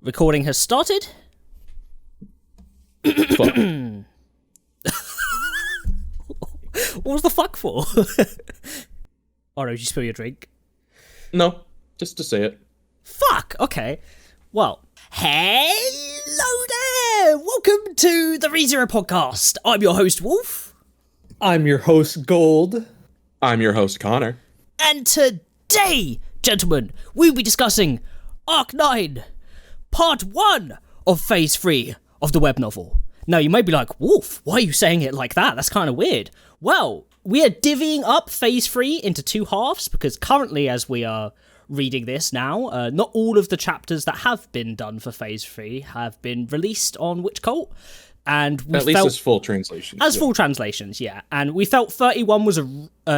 Recording has started. Fuck. What was the fuck for? Oh no, did you spill your drink? No, just to say it. Fuck, okay. Well, hello there! Welcome to the ReZero podcast. I'm your host, Wolf. I'm your host, Gold. I'm your host, Connor. And today, gentlemen, we'll be discussing Arc 9, Part 1 of Phase 3 of the web novel. Now, you may be like, Wolf, why are you saying it like that? That's kind of weird. Well, we are divvying up Phase 3 into two halves, because currently, as we are reading this now, not all of the chapters that have been done for Phase 3 have been released on Witch Cult. And we At least as full translations. Full translations, yeah. And we felt 31 was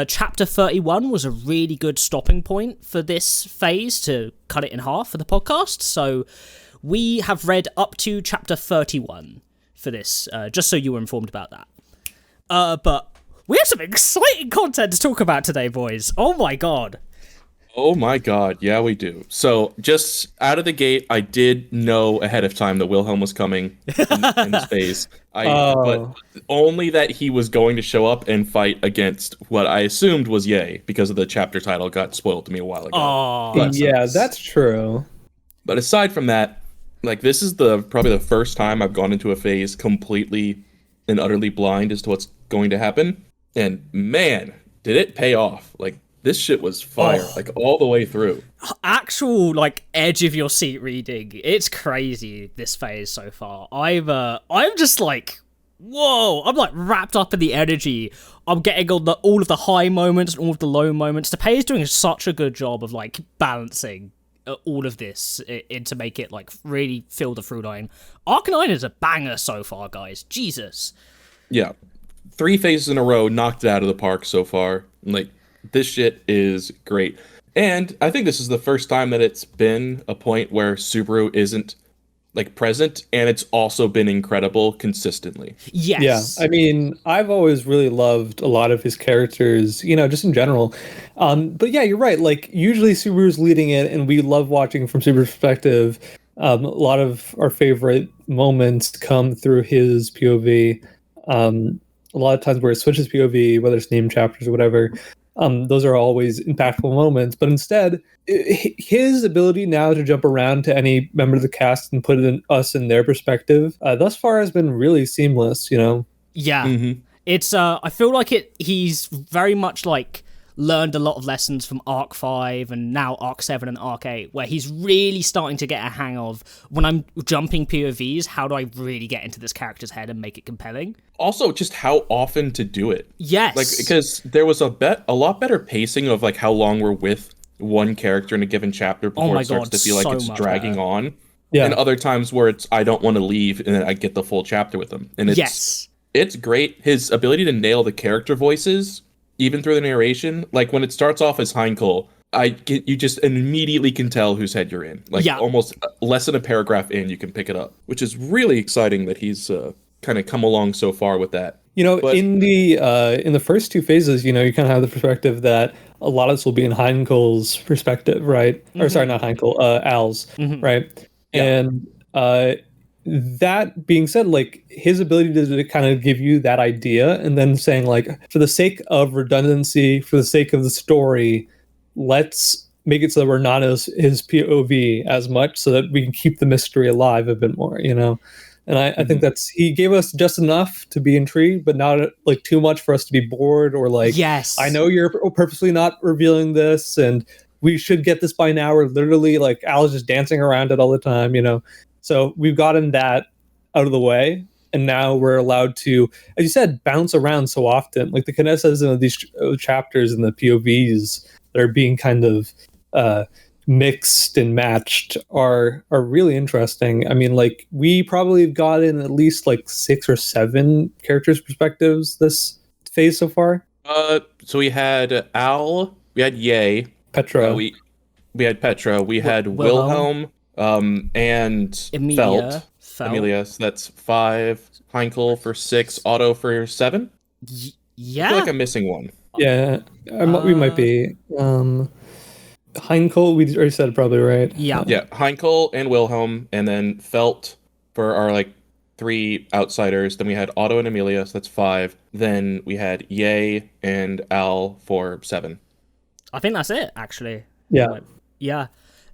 chapter 31 was a really good stopping point for this phase to cut it in half for the podcast. So we have read up to chapter 31 for this, just so you were informed about that. But we have some exciting content to talk about today, boys. Oh my god. Oh my god, yeah we do. So, just out of the gate, I did know ahead of time that Wilhelm was coming in this phase. But only that he was going to show up and fight against what I assumed was Ye, because of the chapter title got spoiled to me a while ago. Oh, yeah, that's true. But aside from that, like, this is probably the first time I've gone into a phase completely and utterly blind as to what's going to happen. And man, did it pay off. Like, this shit was fire, like, all the way through. Actual, like, edge of your seat reading. It's crazy, this phase so far. I'm just like, whoa, I'm like wrapped up in the energy. I'm getting all of the high moments and all of the low moments. Tepei is doing such a good job of, like, balancing all of this to make it, like, really fill the through line. Arc 9 is a banger so far, guys. Jesus. Yeah. 3 phases in a row, knocked it out of the park so far. Like, this shit is great. And I think this is the first time that it's been a point where Subaru isn't, like, present, and it's also been incredible consistently. Yes. Yeah, I mean, I've always really loved a lot of his characters, you know, just in general. But yeah, you're right. Like, usually Subaru's leading it, and we love watching from Subaru's perspective. A lot of our favorite moments come through his POV. A lot of times where it switches POV, whether it's named chapters or whatever, those are always impactful moments. But instead, his ability now to jump around to any member of the cast and put us in their perspective, thus far has been really seamless, you know? Yeah. Mm-hmm. It's, I feel like he's very much, like, learned a lot of lessons from Arc 5 and now Arc 7 and Arc 8, where he's really starting to get a hang of, when I'm jumping POVs, how do I really get into this character's head and make it compelling? Also, just how often to do it. Yes. Like, because there was a lot better pacing of, like, how long we're with one character in a given chapter before it starts to feel like it's dragging on. Yeah. And other times where it's, I don't want to leave, and then I get the full chapter with them. And it's great. His ability to nail the character voices, even through the narration, like, when it starts off as Hankle, you just immediately can tell whose head you're in. Like, almost less than a paragraph in, you can pick it up, which is really exciting that he's kind of come along so far with that. You know, in the first 2 phases, you know, you kind of have the perspective that a lot of this will be in Hankle's perspective, right? Mm-hmm. Or sorry, not Hankle, Al's, right? Yeah. And that being said, like, his ability to kind of give you that idea and then saying, like, for the sake of redundancy, for the sake of the story, let's make it so that we're not as his POV as much, so that we can keep the mystery alive a bit more, you know? And I think he gave us just enough to be intrigued, but not, like, too much for us to be bored or, like, yes, I know you're purposely not revealing this and we should get this by now, or literally, like, Al's just dancing around it all the time, you know? So we've gotten that out of the way, and now we're allowed to, as you said, bounce around so often. Like, the Kinessas in these chapters and the POVs that are being kind of mixed and matched are really interesting. I mean, like, we probably have gotten at least, like, 6 or 7 characters' perspectives this phase so far. So we had Al, we had Ye, Petra, we had Petra, we had Wilhelm. And Emilia. Emilia, so that's 5. Hankle for 6. Otto for 7. Yeah. I feel like I'm missing one. Yeah, we might be. Hankle, we already said probably, right? Yeah. Yeah, Hankle and Wilhelm, and then Felt for our like 3 outsiders. Then we had Otto and Emilia, so that's 5. Then we had Ye and Al for 7. I think that's it, actually. Yeah. Yeah.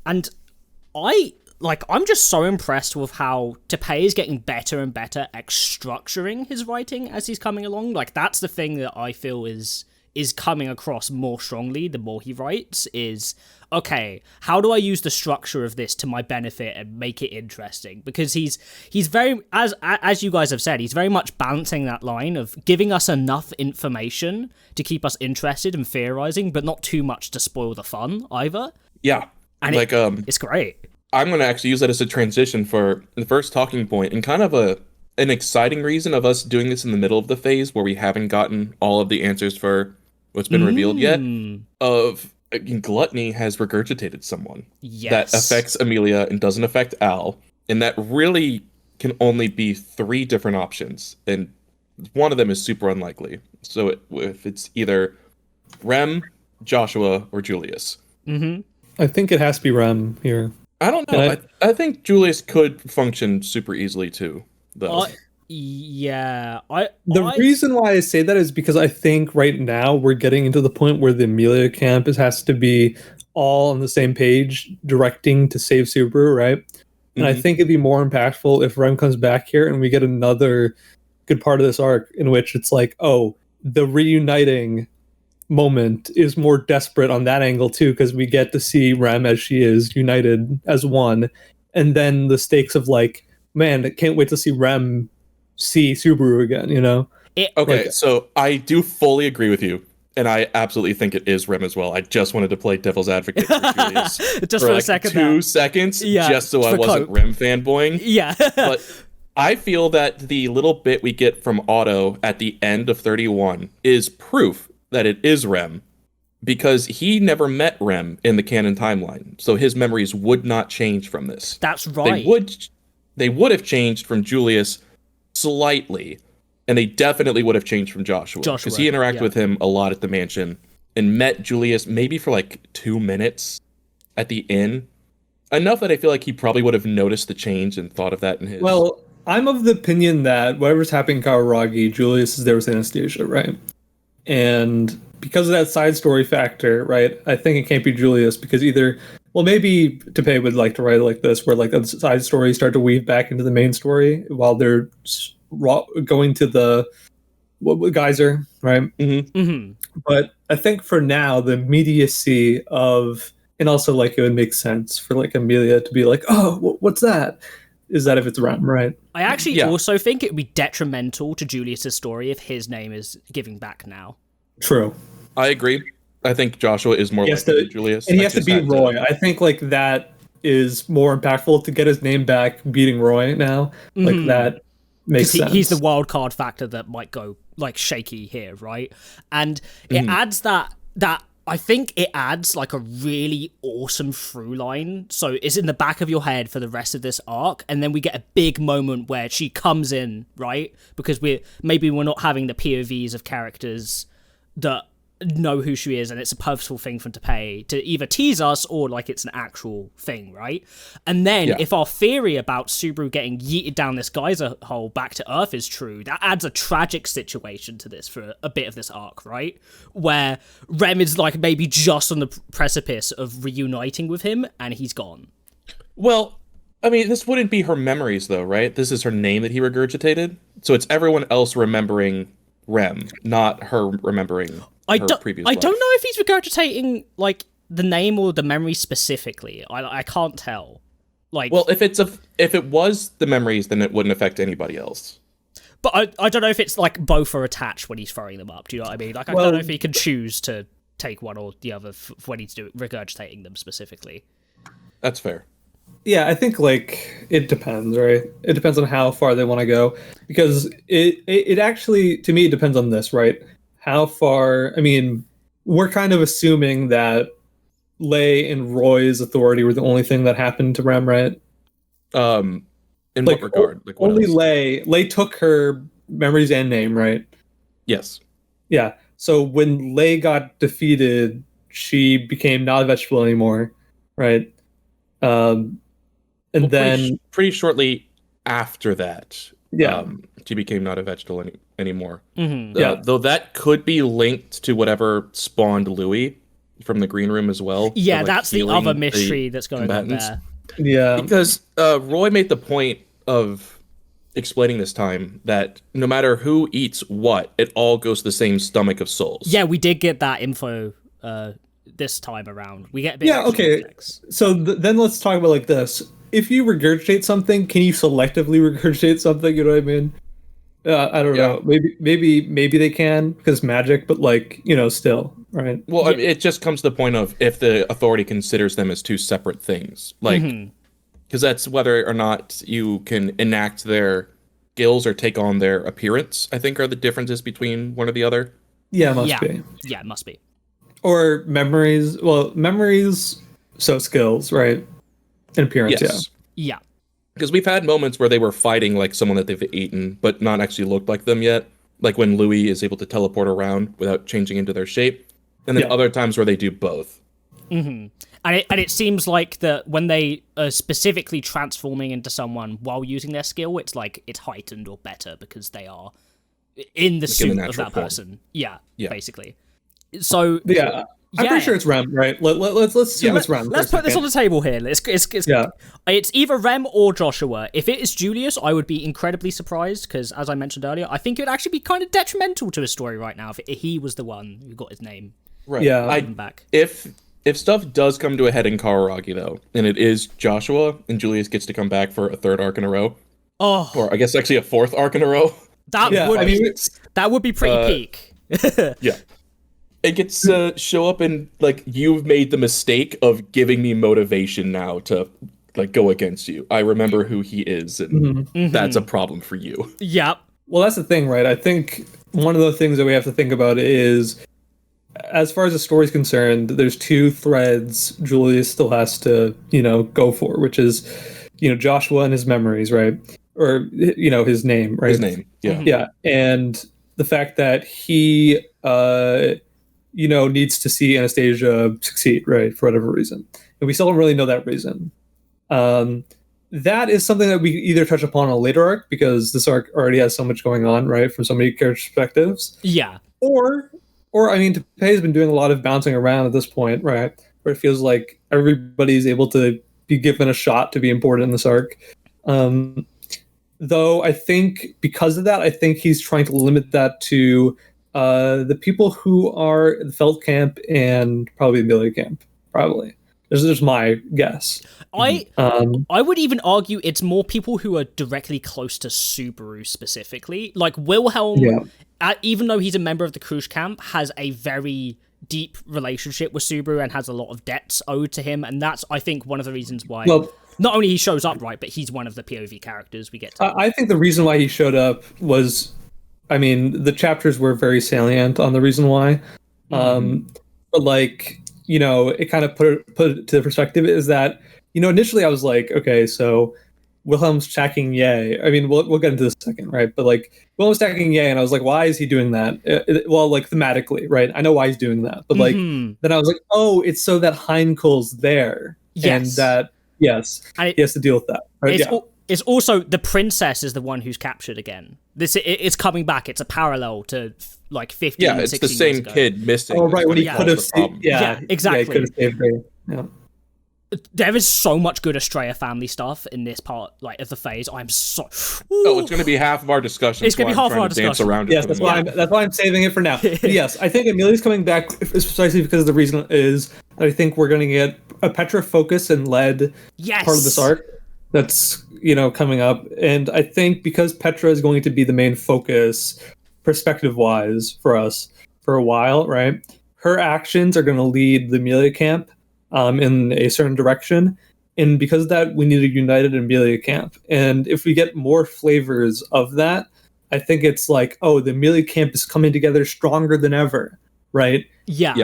And I'm just so impressed with how Tepe is getting better and better at structuring his writing as he's coming along. Like, that's the thing that I feel is coming across more strongly the more he writes is, okay, how do I use the structure of this to my benefit and make it interesting? Because he's very, as you guys have said, he's very much balancing that line of giving us enough information to keep us interested and theorizing, but not too much to spoil the fun either. Yeah. And like it's great. I'm going to actually use that as a transition for the first talking point and kind of an exciting reason of us doing this in the middle of the phase where we haven't gotten all of the answers for what's been revealed yet. Gluttony has regurgitated someone that affects Emilia and doesn't affect Al. And that really can only be 3 different options. And one of them is super unlikely. So if it's either Rem, Joshua, or Julius. Mm-hmm. I think it has to be Rem here. I don't know. I think Julius could function super easily too, though. The reason why I say that is because I think right now we're getting into the point where the Emilia camp has to be all on the same page, directing to save Subaru, right? And I think it'd be more impactful if Rem comes back here and we get another good part of this arc in which it's like, oh, the reuniting moment is more desperate on that angle too, because we get to see Rem as she is united as one, and then the stakes of like, man, I can't wait to see Rem see Subaru again, you know? So I do fully agree with you, and I absolutely think it is Rem as well. I just wanted to play devil's advocate for Julius just for like a second, 2 seconds, just so I wasn't Rem fanboying. Yeah. But I feel that the little bit we get from Otto at the end of 31 is proof that it is Rem, because he never met Rem in the canon timeline, so his memories would not change from this. That's right. They would have changed from Julius slightly, and they definitely would have changed from Joshua, because he interacted with him a lot at the mansion and met Julius maybe for like 2 minutes at the inn, enough that I feel like he probably would have noticed the change and thought of that in his. Well, I'm of the opinion that whatever's happening in Kawaragi, Julius is there with Anastasia, right? And because of that side story factor, right, I think it can't be Julius, because either, well, maybe Tepe would like to write it like this, where like the side stories start to weave back into the main story while they're going to the geyser, right? Mm-hmm. Mm-hmm. But I think for now, the immediacy of, and also like it would make sense for like Emilia to be like, oh, what's that? Is that if it's Rem, right? I actually also think it would be detrimental to Julius's story if his name is giving back now. True. I agree. I think Joshua is more likely than Julius. And he has to beat Roy. I think like that is more impactful to get his name back beating Roy now. Like that makes sense. He's the wild card factor that might go like shaky here, right? And it adds that I think it adds like a really awesome through line. So it's in the back of your head for the rest of this arc, and then we get a big moment where she comes in, right? Because we're not having the POVs of characters that know who she is, and it's a purposeful thing for Tepe to either tease us or like it's an actual thing, right? And then if our theory about Subaru getting yeeted down this geyser hole back to Earth is true, that adds a tragic situation to this for a bit of this arc, right? Where Rem is like maybe just on the precipice of reuniting with him and he's gone. Well, I mean, this wouldn't be her memories though, right? This is her name that he regurgitated. So it's everyone else remembering Rem, not her remembering previous life. I don't know if he's regurgitating like the name or the memory specifically. I can't tell. Like, well, if it was the memories, then it wouldn't affect anybody else. But I don't know if it's like both are attached when he's throwing them up. Do you know what I mean? Like, I don't know if he can choose to take one or the other when he's regurgitating them specifically. That's fair. Yeah, I think like it depends, right? It depends on how far they want to go, because it actually, to me, it depends on this, right? How far? I mean, we're kind of assuming that Lei and Roy's authority were the only thing that happened to Rem, right? In like, what regard? Like, what only else? Lei took her memories and name, right? Yes. Yeah. So when Lei got defeated, she became not a vegetable anymore, right? And then pretty shortly after that, yeah, she became not a vegetable anymore. Mm-hmm. Though that could be linked to whatever spawned Louis from the green room as well. Yeah, like, that's the other mystery that's going combatants. on there. yeah, Because Roy made the point of explaining this time that no matter who eats what, it all goes to the same stomach of souls. Yeah, we did get that info this time around. We get a bit yeah. of extra Okay, context. so then let's talk about like this. If you regurgitate something, can you selectively regurgitate something? You know what I mean? I don't know. Maybe they can because it's magic, but like still, right? Well, I mean, it just comes to the point of if the authority considers them as two separate things, like because that's whether or not you can enact their skills or take on their appearance. I think are the differences between one or the other. Yeah, it must be. Yeah, it must be. Or memories. Well, memories. So skills, right? And appearance. Yes. Yeah. Because we've had moments where they were fighting like someone that they've eaten, but not actually looked like them yet. Like when Louis is able to teleport around without changing into their shape. And then other times where they do both. Mm-hmm. And it seems like that when they are specifically transforming into someone while using their skill, it's like it's heightened or better because they are in the suit of that person. Yeah, basically. So yeah. I'm pretty sure it's Rem, right? Let's assume it's Rem. Let's put this on the table here. It's either Rem or Joshua. If it is Julius, I would be incredibly surprised because, as I mentioned earlier, I think it would actually be kind of detrimental to his story right now if he was the one who got his name. Right. Yeah. Back. If stuff does come to a head in Kararagi, though, and it is Joshua, and Julius gets to come back for a third arc in a row, or I guess actually a fourth arc in a row, that would be pretty peak. Yeah. It gets show up and like you've made the mistake of giving me motivation now to like go against you. I remember who he is, and that's a problem for you. Yep. Well, that's the thing, right? I think one of the things that we have to think about is, as far as the story's concerned, there's two threads Julius still has to, go for, which is, Joshua and his memories, right? Or his name, right? His name, yeah, yeah, and the fact that he needs to see Anastasia succeed, right, for whatever reason. And we still don't really know that reason. That is something that we either touch upon in a later arc, because this arc already has so much going on, right, from so many character perspectives. Yeah. Or I mean, Tappei's been doing a lot of bouncing around at this point, right, where it feels like everybody's able to be given a shot to be important in this arc. Though I think because of that, I think he's trying to limit that to the people who are the Felt camp and probably Emilia camp. Probably. This is my guess. I would even argue it's more people who are directly close to Subaru specifically. Like Wilhelm, even though he's a member of the Krush camp, has a very deep relationship with Subaru and has a lot of debts owed to him. And that's, I think, one of the reasons why not only he shows up, right, but he's one of the POV characters we get to. I think the reason why he showed up was, I mean, the chapters were very salient on the reason why. But like, it kind of put it to perspective is that, initially I was like, okay, so Wilhelm's stacking Yay. I mean, we'll get into this in a second, right? But like, Wilhelm's stacking Yay, and I was like, why is he doing that? Well, like thematically, right? I know why he's doing that, but like, then I was like, oh, it's so that Heinkel's there, and that he has to deal with that. Right? It's also the princess is the one who's captured again. It's coming back. It's a parallel to like 15. Yeah, it's the same kid missing. Oh right, when he could have exactly. Yeah, he could have saved her. Yeah. There is so much good Estrella family stuff in this part, like of the phase. I'm so. Oh, it's going to be half of our discussion. It's going to be half of our discussion. Yes, that's why I'm saving it for now. But yes, I think Emilia's coming back precisely because the reason is I think we're going to get a Petra focus and led part of this arc that's coming up, and I think because Petra is going to be the main focus perspective-wise for us for a while, right? Her actions are going to lead the Emilia camp in a certain direction, and because of that, we need a united Emilia camp. And if we get more flavors of that, I think it's like, oh, the Emilia camp is coming together stronger than ever, right? Yeah.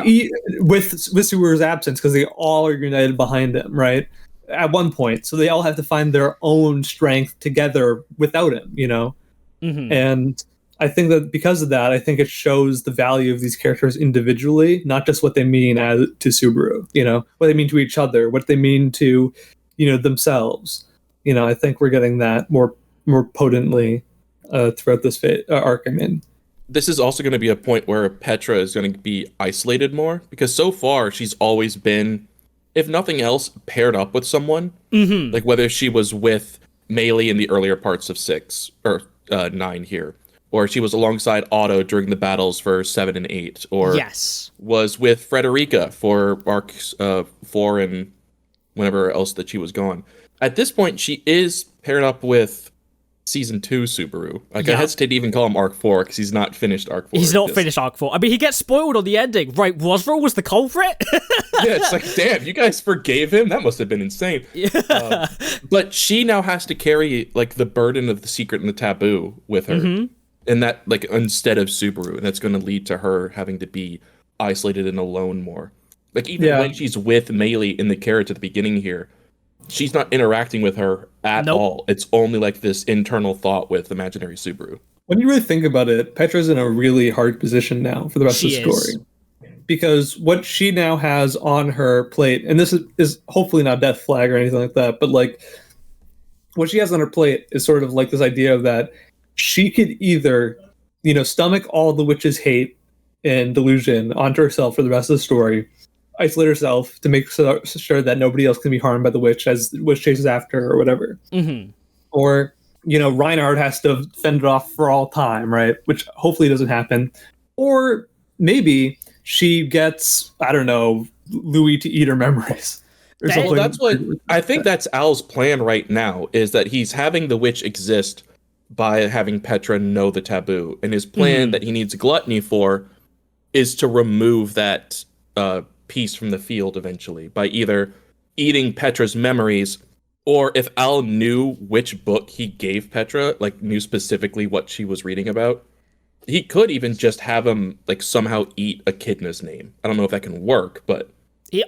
With Subaru's absence, because they all are united behind him, right? At one point, so they all have to find their own strength together without him, And I think that because of that, I think it shows the value of these characters individually, not just what they mean to Subaru, what they mean to each other, what they mean to, themselves. I think we're getting that more potently throughout this arc I'm in. This is also going to be a point where Petra is going to be isolated more, because so far she's always been, if nothing else, paired up with someone. Mm-hmm. Like whether she was with Maylee in the earlier parts of 6 or 9 here, or she was alongside Otto during the battles for 7 and 8, or was with Frederica for arcs 4 and whenever else that she was gone. At this point, she is paired up with Season 2 Subaru. I hesitate to even call him Arc 4 because he's not finished Arc 4. He's not finished Arc 4. I mean, he gets spoiled on the ending. Right, Roswell was the culprit? Yeah, it's like, damn, you guys forgave him? That must have been insane. Yeah. But she now has to carry, like, the burden of the secret and the taboo with her. Mm-hmm. And that, like, instead of Subaru. And that's going to lead to her having to be isolated and alone more. Like, even when she's with Maylee in the carriage at the beginning here, she's not interacting with her at all. It's only like this internal thought with imaginary Subaru. When you really think about it, Petra's in a really hard position now for the rest of the story. Because what she now has on her plate, and this is hopefully not death flag or anything like that, but like what she has on her plate is sort of like this idea of that she could either, stomach all the witch's hate and delusion onto herself for the rest of the story, isolate herself to make sure that nobody else can be harmed by the witch as the witch chases after her or whatever. Mm-hmm. Or, Reinhardt has to fend it off for all time, right? Which hopefully doesn't happen. Or maybe she gets, I don't know, Louis to eat her memories. Well, that's what I think that's Al's plan right now, is that he's having the witch exist by having Petra know the taboo. And his plan that he needs Gluttony for is to remove that piece from the field eventually by either eating Petra's memories, or if Al knew which book he gave Petra, like knew specifically what she was reading about, he could even just have him like somehow eat Echidna's name. I don't know if that can work, but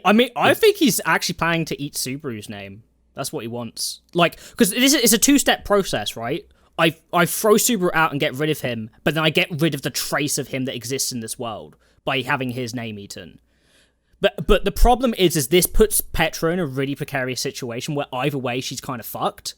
I think he's actually planning to eat Subaru's name. That's what he wants. Like, because it's a two-step process, right? I throw Subaru out and get rid of him, but then I get rid of the trace of him that exists in this world by having his name eaten. But the problem is this puts Petra in a really precarious situation where either way she's kind of fucked.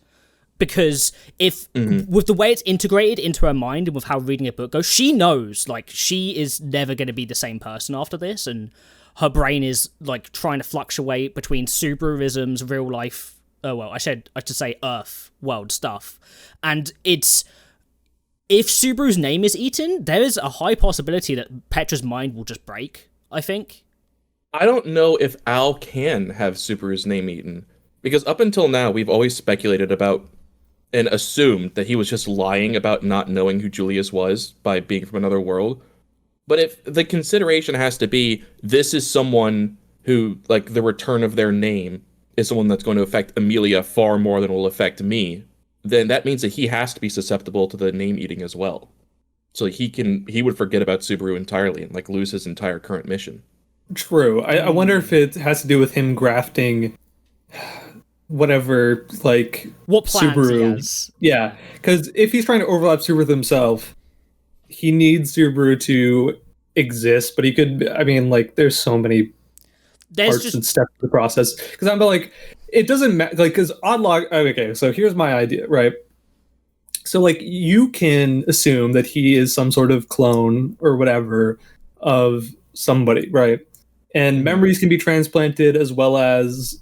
Because if, with the way it's integrated into her mind and with how reading a book goes, she knows, like, she is never going to be the same person after this, and her brain is, like, trying to fluctuate between Subaruism's real life, I should say Earth world stuff. And if Subaru's name is eaten, there is a high possibility that Petra's mind will just break, I think. I don't know if Al can have Subaru's name eaten, because up until now, we've always speculated about and assumed that he was just lying about not knowing who Julius was by being from another world. But if the consideration has to be, this is someone who, like, the return of their name is someone that's going to affect Emilia far more than will affect me, then that means that he has to be susceptible to the name eating as well. So he would forget about Subaru entirely and, like, lose his entire current mission. True. I wonder if it has to do with him grafting whatever, like, what plans Subaru. He has. Yeah, because if he's trying to overlap Subaru with himself, he needs Subaru to exist, but he could, I mean, like, there's so many parts and steps of the process. Because I'm like, it doesn't matter, like, because Oddlog, okay, so here's my idea, right? So, like, you can assume that he is some sort of clone or whatever of somebody, right? And memories can be transplanted as well as,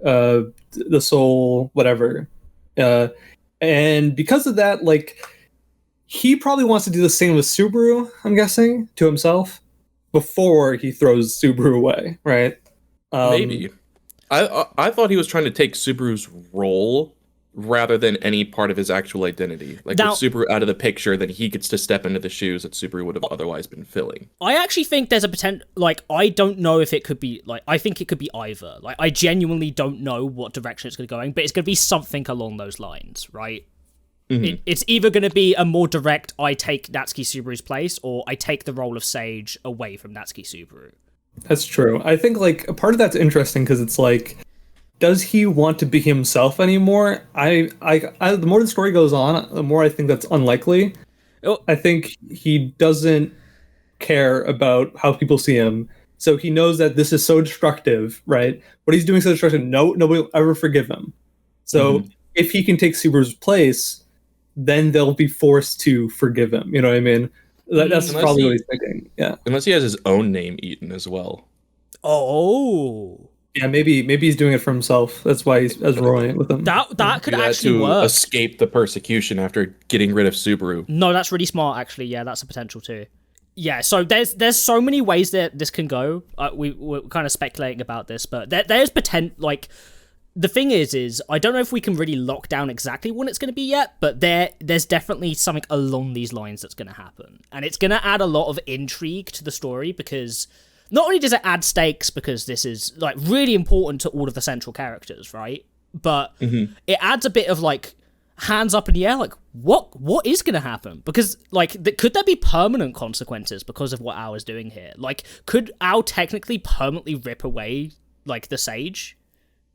the soul, whatever. And because of that, like, he probably wants to do the same with Subaru, I'm guessing, to himself, before he throws Subaru away, right? Maybe. I thought he was trying to take Subaru's role rather than any part of his actual identity. Like, with Subaru out of the picture, then he gets to step into the shoes that Subaru would have otherwise been filling. I actually think there's a potential, like, I don't know if it could be, like, I think it could be either. Like, I genuinely don't know what direction it's going to go in, but it's going to be something along those lines, right? Mm-hmm. It's either going to be a more direct, I take Natsuki Subaru's place, or I take the role of Sage away from Natsuki Subaru. That's true. I think, like, a part of that's interesting because it's like, does he want to be himself anymore? The more the story goes on, the more I think that's unlikely. I think he doesn't care about how people see him. So he knows that this is so destructive, right? What he's doing so destructive, nobody will ever forgive him. So if he can take Subaru's place, then they'll be forced to forgive him. You know what I mean? That's probably what he's thinking. Yeah. Unless he has his own name eaten as well. Oh. Yeah, maybe he's doing it for himself. That's why he's rolling it with him. That could actually work. Escape the persecution after getting rid of Subaru. No, that's really smart, actually. Yeah, that's a potential too. Yeah, so there's so many ways that this can go. We're kind of speculating about this, but there's potential. Like, the thing is I don't know if we can really lock down exactly when it's going to be yet, but there's definitely something along these lines that's going to happen, and it's going to add a lot of intrigue to the story, because not only does it add stakes because this is like really important to all of the central characters, right? But it adds a bit of like hands up in the air, like what is going to happen? Because like could there be permanent consequences because of what Al is doing here? Like, could Al technically permanently rip away like the sage?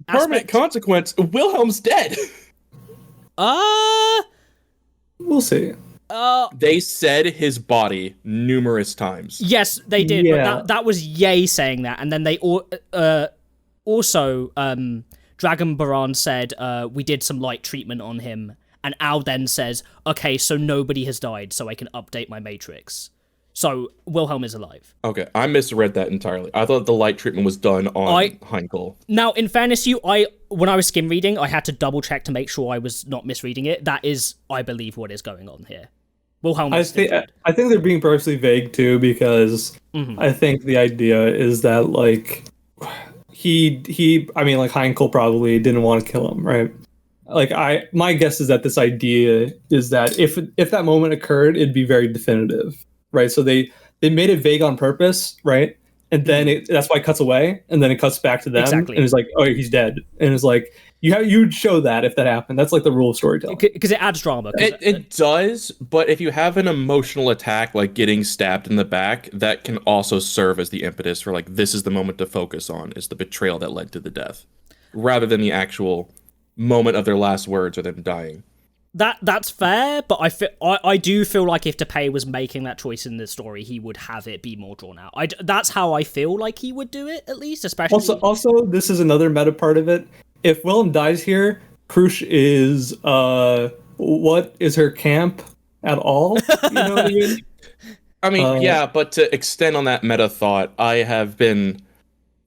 Permanent consequence? Wilhelm's dead. We'll see. They said his body numerous times. Yes, they did. Yeah. But that was Ye saying that, and then they also Dragon Baran said we did some light treatment on him, and Al then says, "Okay, so nobody has died, so I can update my matrix." So Wilhelm is alive. Okay, I misread that entirely. I thought the light treatment was done on Hankle. Now, in fairness to you, when I was skim reading, I had to double check to make sure I was not misreading it. That is, I believe, what is going on here. Wilhelm is still dead. I think they're being purposely vague too, because I think the idea is that like I mean, like Hankle probably didn't want to kill him, right? Like my guess is that this idea is that if that moment occurred, it'd be very definitive, right? So they made it vague on purpose, right? And then that's why it cuts away, and then it cuts back to them, and it's like, oh, he's dead, and it's like you'd show that if that happened. That's like the rule of storytelling, because it adds drama. It does, but if you have an emotional attack like getting stabbed in the back, that can also serve as the impetus for like, this is the moment to focus on, is the betrayal that led to the death, rather than the actual moment of their last words or them dying. That's fair, but I do feel like if Topay was making that choice in the story, he would have it be more drawn out. That's how I feel like he would do it, at least, especially. Also, this is another meta part of it. If Wilhelm dies here, Krush is what is her camp at all? You know what I mean? I mean, yeah, but to extend on that meta thought, I have been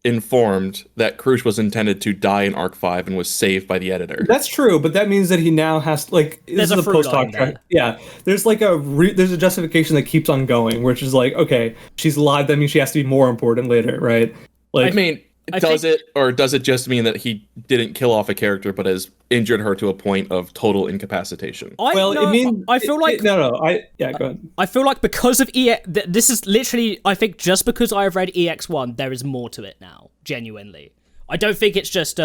informed that Krush was intended to die in Arc 5 and was saved by the editor. That's true, but that means that he now has like, this is a post-hoc track. Yeah, there's like there's a justification that keeps on going, which is like, okay, she's alive, that means she has to be more important later, right? Like, I mean, does it just mean that he didn't kill off a character but has injured her to a point of total incapacitation? Go ahead. I feel like because of this is literally, I think just because I've read EX1, there is more to it now, genuinely. I don't think it's just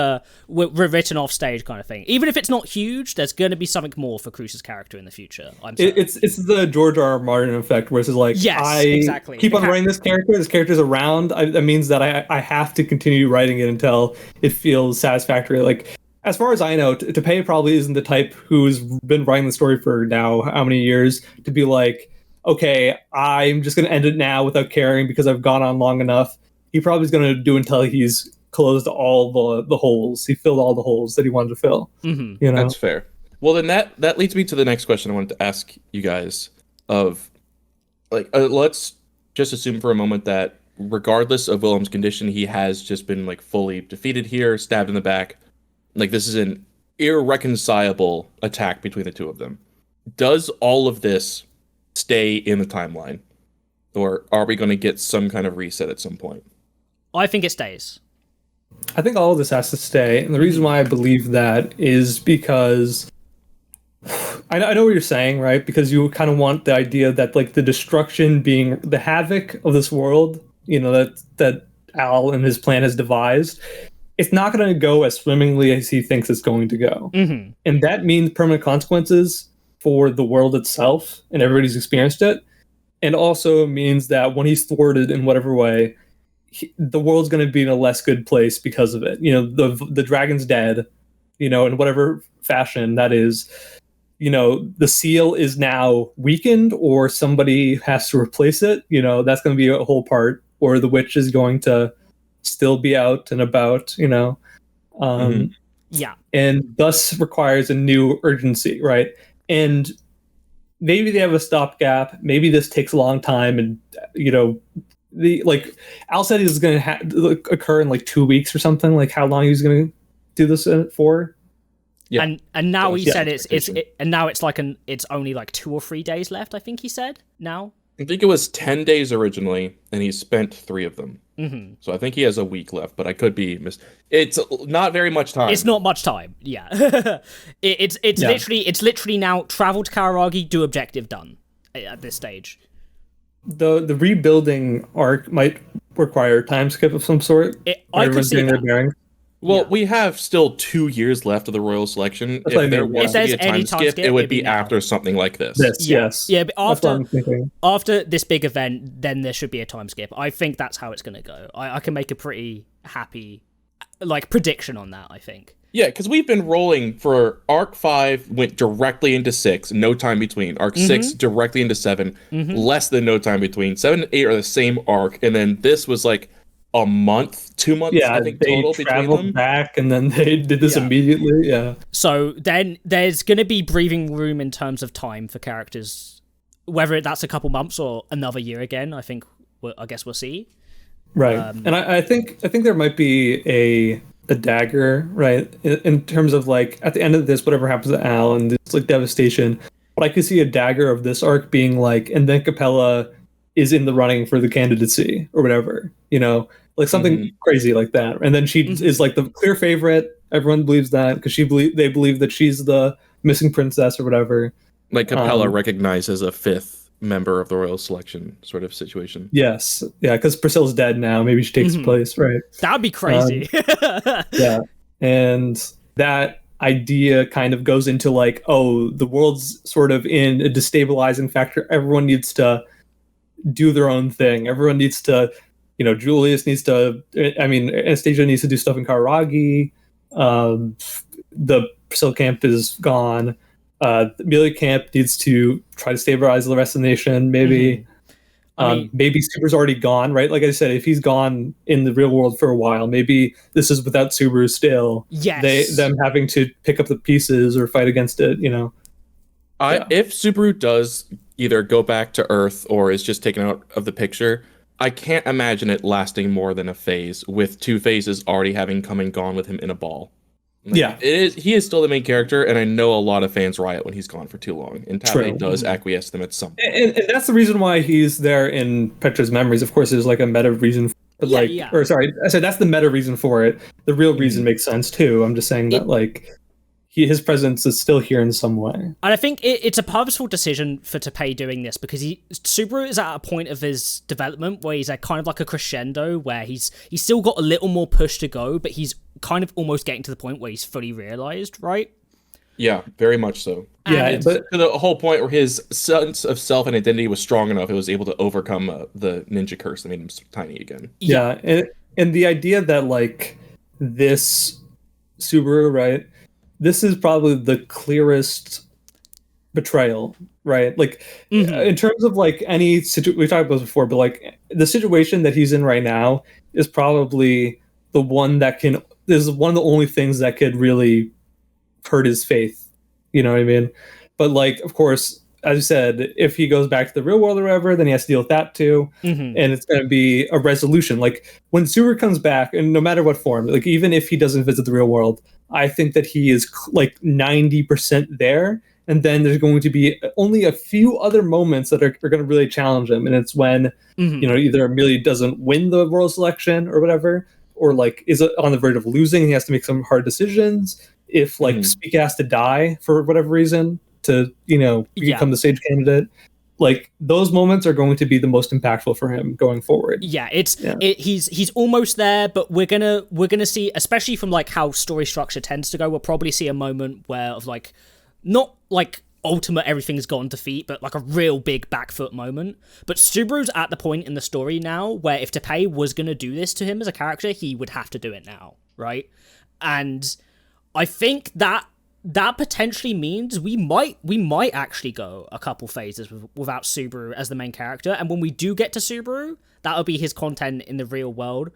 we're written off stage kind of thing. Even if it's not huge, there's going to be something more for Krush's character in the future. It's the George R. R. Martin effect, where it's like, exactly. Keep on writing this character. This character's around. That means that I have to continue writing it until it feels satisfactory. Like, as far as I know, Topay probably isn't the type who's been writing the story for now how many years to be like, okay, I'm just going to end it now without caring because I've gone on long enough. He probably is going to do until he's closed all the holes. He filled all the holes that he wanted to fill. You know? That's fair. Well, then that leads me to the next question I wanted to ask you guys. Of like, let's just assume for a moment that regardless of Wilhelm's condition, he has just been like fully defeated here, stabbed in the back. Like, this is an irreconcilable attack between the two of them. Does all of this stay in the timeline, or are we going to get some kind of reset at some point? I think it stays. I think all of this has to stay, and the reason why I believe that is because I know what you're saying, right? Because you kind of want the idea that like the destruction being the havoc of this world, you know, that Al and his plan has devised, it's not going to go as swimmingly as he thinks it's going to go, and that means permanent consequences for the world itself and everybody's experienced it, and also means that when he's thwarted in whatever way, the world's going to be in a less good place because of it. You know, the dragon's dead, you know, in whatever fashion that is. the seal is now weakened, or somebody has to replace it. That's going to be a whole part, or the witch is going to still be out and about. Yeah. And thus requires a new urgency, right? And maybe they have a stopgap. Maybe this takes a long time, and Al said is going to occur in like 2 weeks or something. Like how long he's going to do this for? Yeah. And now he said and now it's like it's only like 2 or 3 days left. I think he said now. I think it was 10 days originally, and he spent 3 of them. Mm-hmm. So I think he has a week left, but I could be It's not very much time. It's not much time. Yeah. It's literally now travel to Kararagi, do objective, done at this stage. The rebuilding arc might require a time skip of some sort. I could see that. Well, we have still 2 years left of the royal selection. If there was to be a time skip, it would be after something like this. Yes. Yeah, but after this big event, then there should be a time skip. I think that's how it's going to go. I can make a pretty happy prediction on that, I think. Yeah, because we've been rolling for Arc 5 went directly into 6, no time between. Arc 6 directly into 7, less than no time between. 7 and 8 are the same arc, and then this was like a month, 2 months, I think, total between them. They traveled back, and then they did this immediately, So then there's going to be breathing room in terms of time for characters. Whether that's a couple months or another year again, I guess we'll see. Right. And I think there might be a dagger, right? In terms of like, at the end of this, whatever happens to Al and this like devastation, but I could see a dagger of this arc being like, and then Capella is in the running for the candidacy or whatever, like something crazy like that. And then she is like the clear favorite. Everyone believes that because they believe that she's the missing princess or whatever. Like Capella recognized as a 5th member of the royal selection sort of situation. Yes. Yeah, because Priscilla's dead now. Maybe she takes place, right? That'd be crazy. Yeah. And that idea kind of goes into like, oh, the world's sort of in a destabilizing factor. Everyone needs to do their own thing. Everyone needs to, Julius needs to, Anastasia needs to do stuff in Kararagi. The Priscilla camp is gone. The Emilia camp needs to try to stabilize the rest of the nation, maybe. Maybe Subaru's already gone, right? Like I said, if he's gone in the real world for a while, maybe this is without Subaru still. Yes. Them having to pick up the pieces or fight against it, If Subaru does either go back to Earth or is just taken out of the picture, I can't imagine it lasting more than a phase, with 2 phases already having come and gone with him in a ball. He is still the main character, and I know a lot of fans riot when he's gone for too long, and Tate does acquiesce them at some point. And that's the reason why he's there in Petra's memories. Of course, there's like a meta reason or sorry, I said that's the meta reason for it. The real reason makes sense too. I'm just saying that like his presence is still here in some way. And I think it's a purposeful decision for Teppei doing this, because Subaru is at a point of his development where he's at kind of like a crescendo, where he's still got a little more push to go, but he's kind of almost getting to the point where he's fully realized, right? Yeah, very much so. But to the whole point where his sense of self and identity was strong enough, it was able to overcome the ninja curse that made him tiny again. Yeah, and the idea that like this Subaru, right? This is probably the clearest betrayal, right? Like in terms of like any situation, we talked about this before, but like the situation that he's in right now is probably the one that is one of the only things that could really hurt his faith. You know what I mean? But like, of course, as you said, if he goes back to the real world or whatever, then he has to deal with that too. And it's going to be a resolution. Like when Subaru comes back, and no matter what form, like even if he doesn't visit the real world, I think that he is like 90% there. And then there's going to be only a few other moments that are going to really challenge him. And it's when, either Emilia doesn't win the world selection or whatever, or like is on the verge of losing. He has to make some hard decisions. If like Speak has to die for whatever reason to, become the sage candidate, like those moments are going to be the most impactful for him going forward. He's almost there, but we're gonna see, especially from like how story structure tends to go, we'll probably see a moment where of like not like ultimate everything's gone defeat, but like a real big back foot moment. But Subaru's at the point in the story now where if Teppei was gonna do this to him as a character, he would have to do it now, right? And I think that that potentially means we might actually go a couple phases without Subaru as the main character, and when we do get to Subaru, that'll be his content in the real world.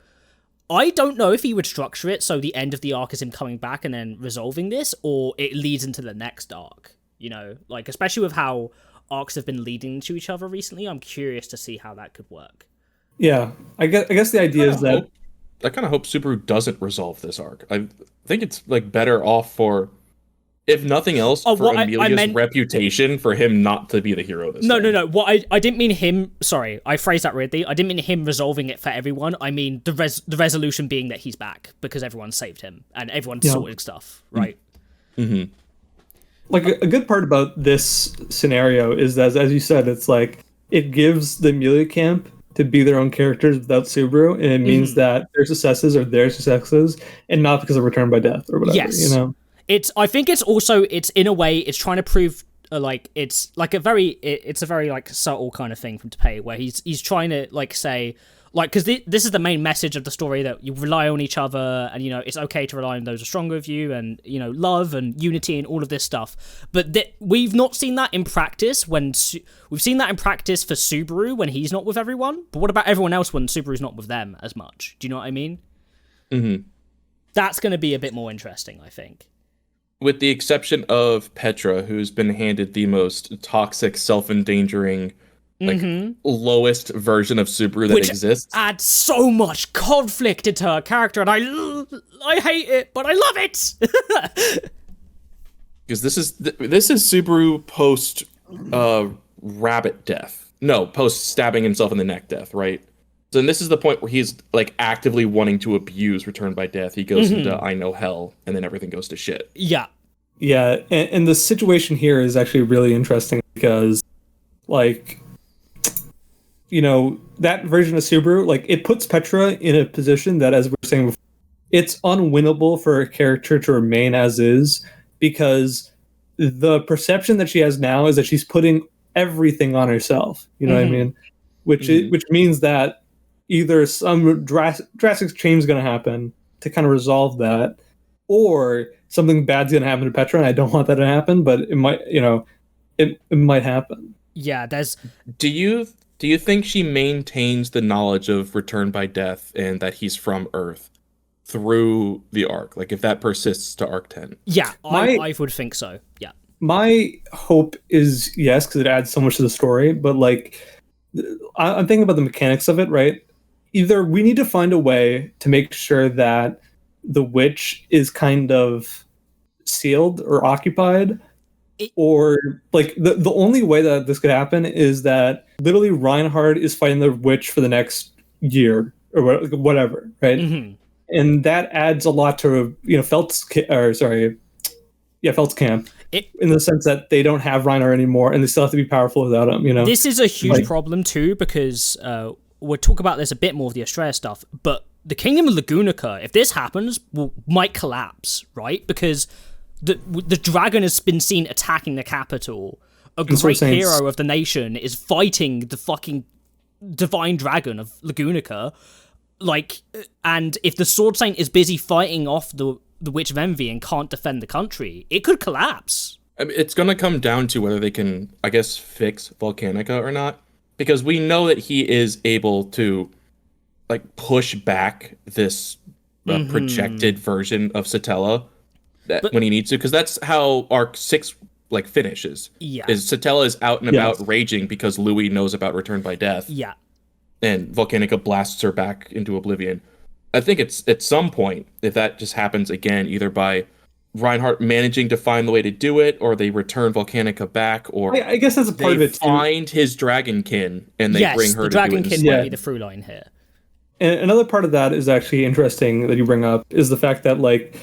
I don't know if he would structure it so the end of the arc is him coming back and then resolving this, or it leads into the next arc. You know, like, especially with how arcs have been leading to each other recently, I'm curious to see how that could work. Yeah, I guess the idea is that... I kind of hope Subaru doesn't resolve this arc. I think it's, like, better off for... If nothing else, for Emilia's reputation, for him not to be the hero this time. No. What I didn't mean him... Sorry, I phrased that weirdly. I didn't mean him resolving it for everyone. I mean the resolution being that he's back because everyone saved him and everyone sorted stuff, right? Mm-hmm. Like, a good part about this scenario is that, as you said, it's like, it gives the Emilia camp to be their own characters without Subaru, and it means that their successes are their successes, and not because of return by death or whatever, you know? I think it's also, it's in a way, it's trying to prove, like, it's like a very like subtle kind of thing from Tappei, where he's trying to, like, say, like, because this is the main message of the story, that you rely on each other, and, you know, it's okay to rely on those who are stronger with you, and, you know, love and unity and all of this stuff. But we've not seen that in practice we've seen that in practice for Subaru when he's not with everyone. But what about everyone else when Subaru's not with them as much? Do you know what I mean? Mm-hmm. That's going to be a bit more interesting, I think. With the exception of Petra, who's been handed the most toxic, self-endangering, like, lowest version of Subaru that exists. Adds so much conflict into her character, and I hate it, but I love it. Because this is Subaru post rabbit death. No, post stabbing himself in the neck death, right? So this is the point where he's, like, actively wanting to abuse Return by Death. He goes into I know hell, and then everything goes to shit. Yeah. Yeah, and the situation here is actually really interesting because, like, you know, that version of Subaru, like, it puts Petra in a position that, as we were saying before, it's unwinnable for a character to remain as is, because the perception that she has now is that she's putting everything on herself. You know what I mean? Which means that either some drastic change is going to happen to kind of resolve that, or something bad's going to happen to Petra, and I don't want that to happen, but it might, you know, it might happen. Yeah, there's... Do you think she maintains the knowledge of Return by Death and that he's from Earth through the arc? Like, if that persists to arc 10? Yeah, I would think so, yeah. My hope is yes, because it adds so much to the story, but, like, I'm thinking about the mechanics of it, right? Either we need to find a way to make sure that the witch is kind of sealed or occupied, or, like, the only way that this could happen is that literally Reinhardt is fighting the witch for the next year or whatever, right? And that adds a lot to, you know, Felt's camp. In the sense that they don't have Reinhardt anymore, and they still have to be powerful without him, you know? This is a huge problem, too, because we'll talk about this a bit more with the Estrella stuff, but the Kingdom of Lagunica, if this happens, might collapse, right? Because the dragon has been seen attacking the capital. A great hero of the nation is fighting the fucking divine dragon of Lagunica. Like, and if the Sword Saint is busy fighting off the Witch of Envy and can't defend the country, it could collapse. I mean, it's going to come down to whether they can, I guess, fix Volcanica or not. Because we know that he is able to, like, push back this projected version of Satella when he needs to. Because that's how Arc 6, like, finishes. Yeah. Is Satella is out and about raging because Louis knows about Return by Death. Yeah. And Volcanica blasts her back into oblivion. I think it's at some point, if that just happens again, either by Reinhardt managing to find the way to do it, or they return Volcanica back, or I guess that's a part of it too. They find his dragonkin and they bring her to do it. Yes, the dragonkin might be the through line here. And another part of that is actually interesting that you bring up is the fact that, like,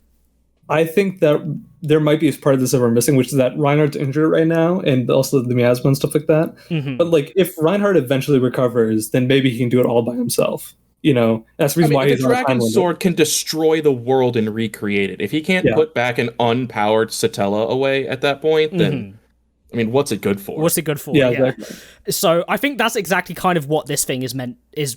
I think that there might be a part of this that we're missing, which is that Reinhardt's injured right now, and also the miasma and stuff like that. But, like, if Reinhardt eventually recovers, then maybe he can do it all by himself. You know, that's the reason why the dragon sword can destroy the world and recreate it. If he can't put back an unpowered Satella away at that point, then I mean, what's it good for? What's it good for? Yeah, exactly. So I think that's exactly kind of what this thing is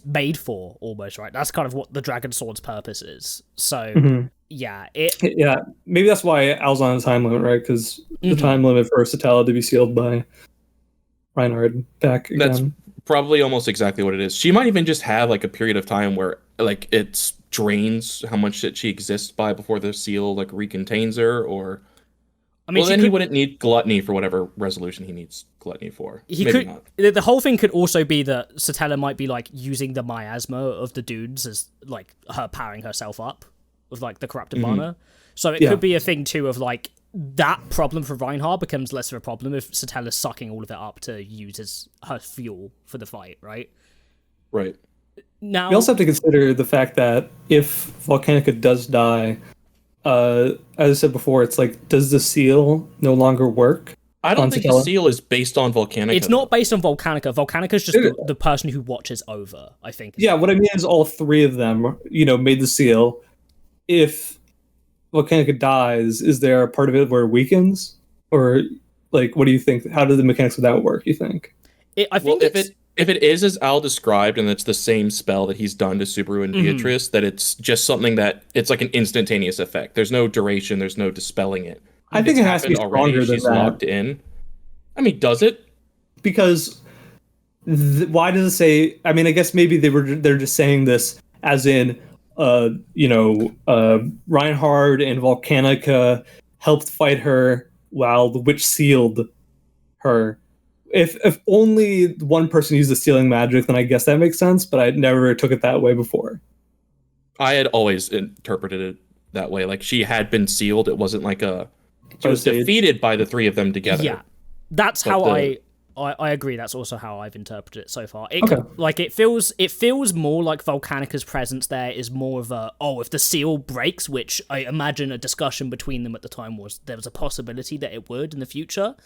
made for, almost, right? That's kind of what the dragon sword's purpose is. So yeah, Yeah, maybe that's why Al's on a time limit, right? Because the time limit for Satella to be sealed by Reinhardt back again. That's probably almost exactly what it is. She might even just have like a period of time where like it drains how much that she exists by before the seal like recontains her, or I mean, then he wouldn't need Gluttony for whatever resolution he needs Gluttony for. Maybe not. The whole thing could also be that Satella might be like using the miasma of the dudes as like her powering herself up with like the corrupted mana. So it could be a thing too of like that problem for Reinhardt becomes less of a problem if Satella's sucking all of it up to use as her fuel for the fight, right? Right. Now we also have to consider the fact that if Volcanica does die, as I said before, it's like, does the seal no longer work? I don't think the seal is based on Volcanica. It's not based on Volcanica. Volcanica's just the person who watches over, I think. Yeah, what I mean is all three of them, made the seal. If Volcanica dies, is there a part of it where it weakens? Or, like, what do you think? How do the mechanics of that work, you think? I think if it is as Al described, and it's the same spell that he's done to Subaru and Beatrice, that it's just something that it's like an instantaneous effect. There's no duration. There's no dispelling it. I think it has to be stronger than She's that. locked in. I mean, does it? Because why does it say? I mean, I guess maybe they're just saying this as in, Reinhardt and Volcanica helped fight her while the witch sealed her. If only one person used the sealing magic, then I guess that makes sense. But I never took it that way before. I had always interpreted it that way. Like she had been sealed. It wasn't like she was defeated by the three of them together. Yeah, that's how I agree. That's also how I've interpreted it so far. It feels more like Volcanica's presence there is more of a, if the seal breaks, which I imagine a discussion between them at the time was there was a possibility that it would in the future.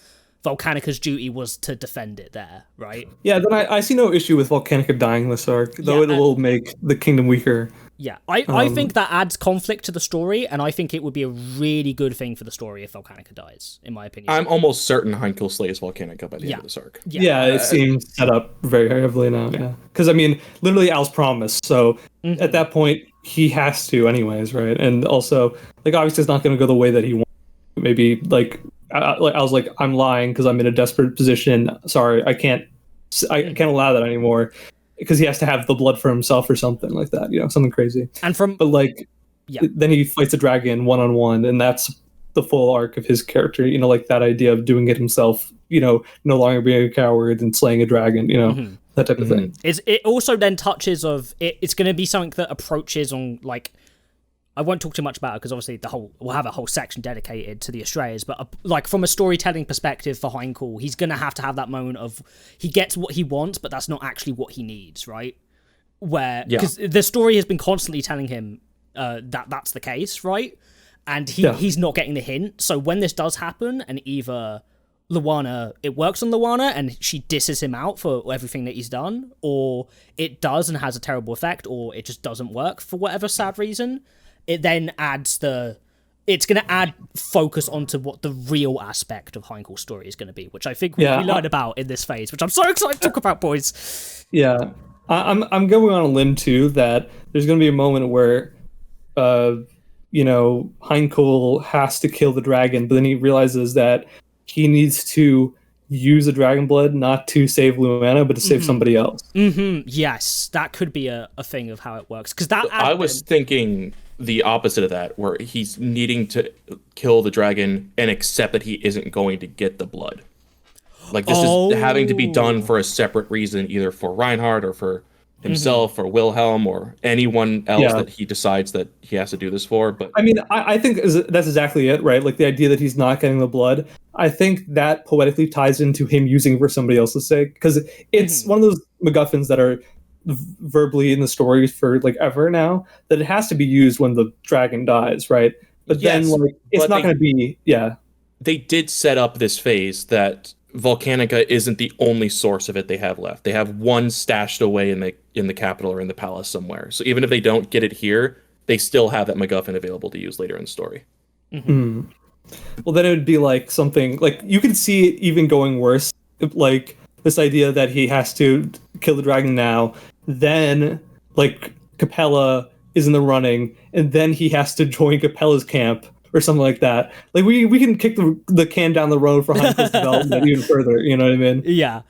Volcanica's duty was to defend it there, right? Yeah, then I see no issue with Volcanica dying this arc, though it will make the kingdom weaker. Yeah, I think that adds conflict to the story, and I think it would be a really good thing for the story if Volcanica dies, in my opinion. I'm almost certain Hankle slays Volcanica by the end of this arc. Yeah, it seems set up very heavily now, yeah. Because, I mean, literally Al's promise, so at that point, he has to anyways, right? And also, like, obviously it's not going to go the way that he wants. Maybe, like, I was like, I'm lying because I'm in a desperate position. Sorry, I can't allow that anymore. Because he has to have the blood for himself or something like that, something crazy. Then he fights a dragon one-on-one, and that's the full arc of his character. Like that idea of doing it himself. No longer being a coward and slaying a dragon. That type of thing. It also then touches of it's going to be something that approaches on like. I won't talk too much about it because obviously we'll have a whole section dedicated to the Astrayas, but like from a storytelling perspective for Hankle, he's going to have that moment of he gets what he wants, but that's not actually what he needs, right? Because the story has been constantly telling him that's the case, right? And he's not getting the hint. So when this does happen and either it works on Luana and she disses him out for everything that he's done, or it does and has a terrible effect, or it just doesn't work for whatever sad reason, it then adds it's going to add focus onto what the real aspect of Hankle's story is going to be, which I think we learned about in this phase, which I'm so excited to talk about, boys. Yeah, I'm going on a limb too that there's going to be a moment where, Hankle has to kill the dragon, but then he realizes that he needs to use the dragon blood not to save Luana, but to save somebody else. Yes, that could be a thing of how it works. Because I was thinking the opposite of that, where he's needing to kill the dragon and accept that he isn't going to get the blood. Like this is having to be done for a separate reason, either for Reinhardt or for himself or Wilhelm or anyone else that he decides that he has to do this for. But I mean, I think that's exactly it, right? Like the idea that he's not getting the blood. I think that poetically ties into him using for somebody else's sake, because it's one of those MacGuffins that are verbally in the stories for like ever now, that it has to be used when the dragon dies, right? But then like it's not going to be. They did set up this phase that Volcanica isn't the only source of it they have left. They have one stashed away in the capital or in the palace somewhere. So even if they don't get it here, they still have that MacGuffin available to use later in the story. Well, then it would be like something like you could see it even going worse, like this idea that he has to kill the dragon now, then like Capella is in the running, and then he has to join Capella's camp or something like that. Like we can kick the can down the road for Hanko's development even further. You know what I mean? Yeah.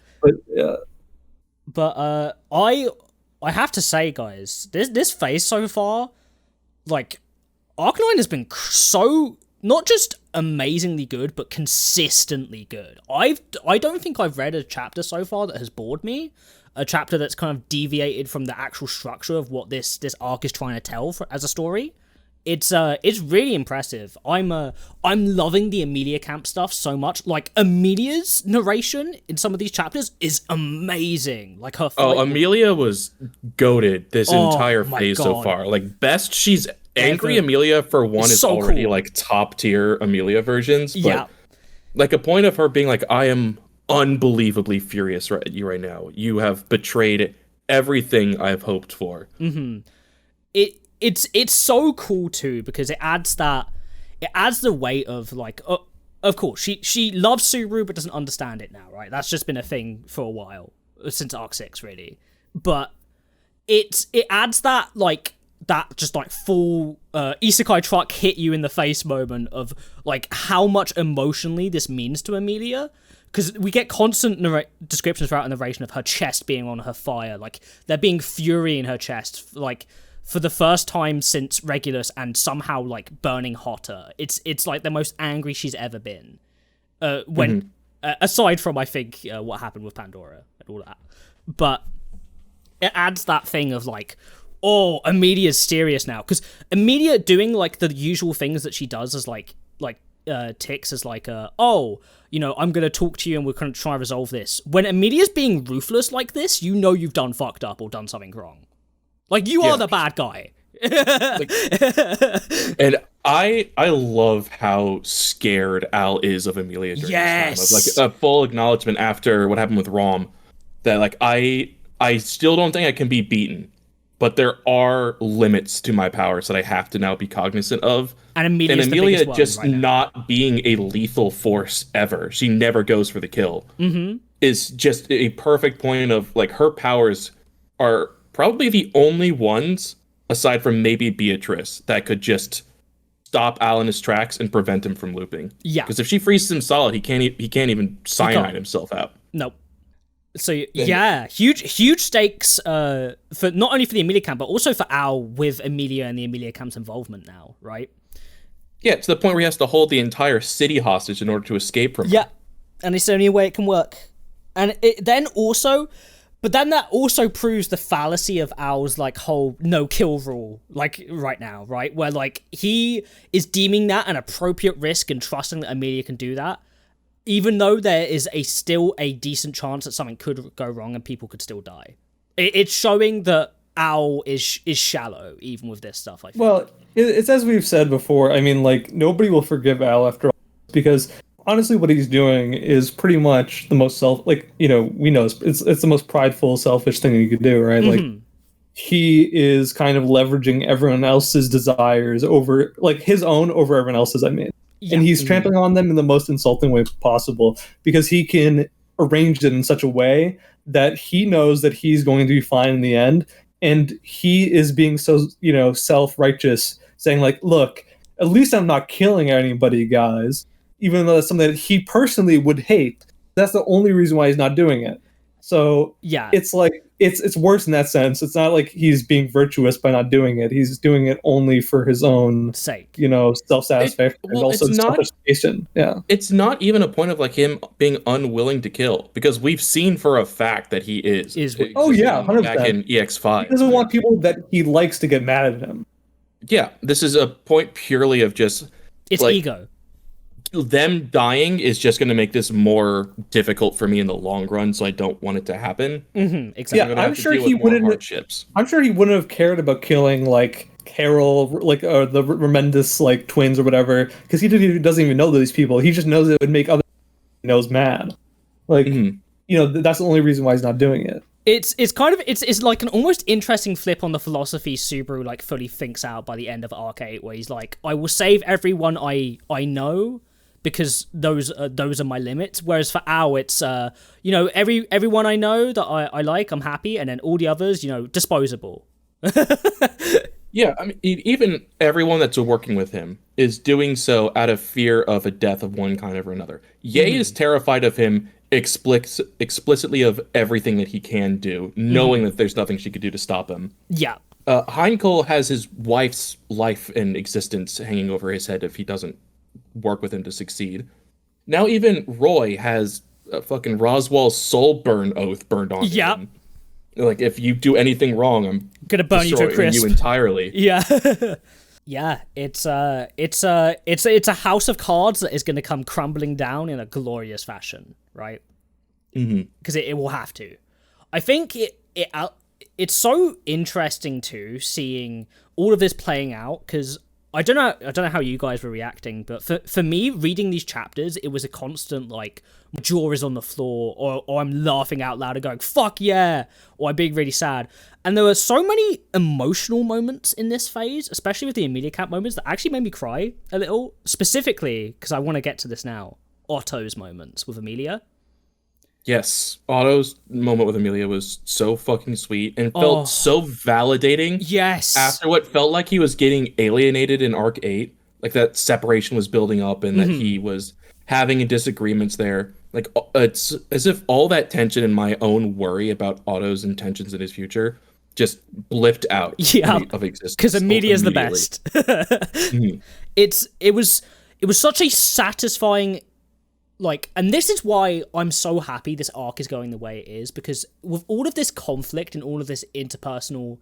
But I have to say, guys, this phase so far, like, Arc-9 has been so not just amazingly good, but consistently good. I don't think I've read a chapter so far that has bored me. A chapter that's kind of deviated from the actual structure of what this arc is trying to tell as a story. It's really impressive. I'm loving the Emilia camp stuff so much. Like, Emilia's narration in some of these chapters is amazing. Like, her fight Emilia was goated this entire phase so far. Like, best she's angry Emilia for one is so already cool. Like top tier Emilia versions. But like a point of her being like, I am unbelievably furious at you right now. You have betrayed everything I have hoped for. Mm-hmm. It's so cool too, because it adds the weight of like, of course she loves Subaru but doesn't understand it now, right? That's just been a thing for a while, since Arc 6 really. But it adds that like that just like full isekai truck hit you in the face moment of like how much emotionally this means to Emilia. Because we get constant descriptions throughout the narration of her chest being on her fire, like there being fury in her chest, like for the first time since Regulus, and somehow like burning hotter. It's like the most angry she's ever been. Aside from I think what happened with Pandora and all that, but it adds that thing of like, oh, Emilia's serious now, because Emilia doing like the usual things that she does as like ticks as like oh, you know, I'm gonna talk to you and we're gonna try and resolve this. When Emilia's being ruthless like this, you know you've done fucked up or done something wrong. Like, you are the bad guy. And I love how scared Al is of Emilia during this time. Of, like, a full acknowledgement after what happened with Rom that like I still don't think I can be beaten, but there are limits to my powers that I have to now be cognizant of. And Emilia just right not being a lethal force ever, she never goes for the kill, is just a perfect point of like her powers are probably the only ones, aside from maybe Beatrice, that could just stop Al in his tracks and prevent him from looping. Yeah. Because if she freezes him solid, he can't even cyanide himself out. Nope. So yeah, huge stakes for not only for the Emilia camp, but also for Al with Emilia and the Emilia camp's involvement now, right? Yeah, to the point where he has to hold the entire city hostage in order to escape from her. And it's the only way it can work. And then that also proves the fallacy of Al's like whole no-kill rule, like right now, right? Where like he is deeming that an appropriate risk and trusting that Emilia can do that, even though there is still a decent chance that something could go wrong and people could still die. It's showing that Al is shallow, even with this stuff, I think. Well, it's as we've said before, I mean, like, nobody will forgive Al after all, because honestly, what he's doing is pretty much the most we know it's the most prideful, selfish thing you could do, right? Like, he is kind of leveraging everyone else's desires over, like, his own over everyone else's, I mean. Yeah. And he's trampling on them in the most insulting way possible, because he can arrange it in such a way that he knows that he's going to be fine in the end. And he is being so, self-righteous, saying like, look, at least I'm not killing anybody, guys. Even though that's something that he personally would hate. That's the only reason why he's not doing it. So yeah, it's like it's worse in that sense. It's not like he's being virtuous by not doing it. He's doing it only for his own sake, self-satisfaction and also self-justification. Yeah, it's not even a point of like him being unwilling to kill, because we've seen for a fact that he is. 100%. Back in EX5, he doesn't want people that he likes to get mad at him. Yeah, this is a point purely of just it's like, ego. Them dying is just going to make this more difficult for me in the long run, so I don't want it to happen. Exactly. Yeah, I'm sure he wouldn't. I'm sure he wouldn't have cared about killing like Carol, like the Remendis like twins or whatever, because he doesn't even know these people. He just knows it would make other knows mad. Like that's the only reason why he's not doing it. It's like an almost interesting flip on the philosophy Subaru like fully thinks out by the end of Arc 8, where he's like, I will save everyone I know, because those are my limits. Whereas for Al, it's everyone I know that I like, I'm happy, and then all the others, disposable. Yeah, I mean, even everyone that's working with him is doing so out of fear of a death of one kind or another. Ye is terrified of him explicitly of everything that he can do, knowing that there's nothing she could do to stop him. Yeah. Heinkel has his wife's life and existence hanging over his head if he doesn't work with him to succeed. Now even Roy has a fucking Roswell's soul burn oath burned on him. Like, if you do anything wrong, I'm gonna burn you to a crisp. You entirely. Yeah. Yeah, it's a house of cards that is gonna come crumbling down in a glorious fashion, right? Because it will have to. I think it's so interesting too, seeing all of this playing out, because I don't know how you guys were reacting, but for me, reading these chapters, it was a constant, like, my jaw is on the floor, or I'm laughing out loud and going, fuck yeah, or I'm being really sad. And there were so many emotional moments in this phase, especially with the Emilia camp moments, that actually made me cry a little, specifically, because I want to get to this now, Otto's moments with Emilia. Yes, Otto's moment with Emilia was so fucking sweet and felt so validating. Yes. After what felt like he was getting alienated in Arc 8, like that separation was building up and that he was having disagreements there. Like, it's as if all that tension and my own worry about Otto's intentions in his future just blipped out of existence. Because Emilia's the best. It was such a satisfying, like, and this is why I'm so happy this arc is going the way it is, because with all of this conflict and all of this interpersonal,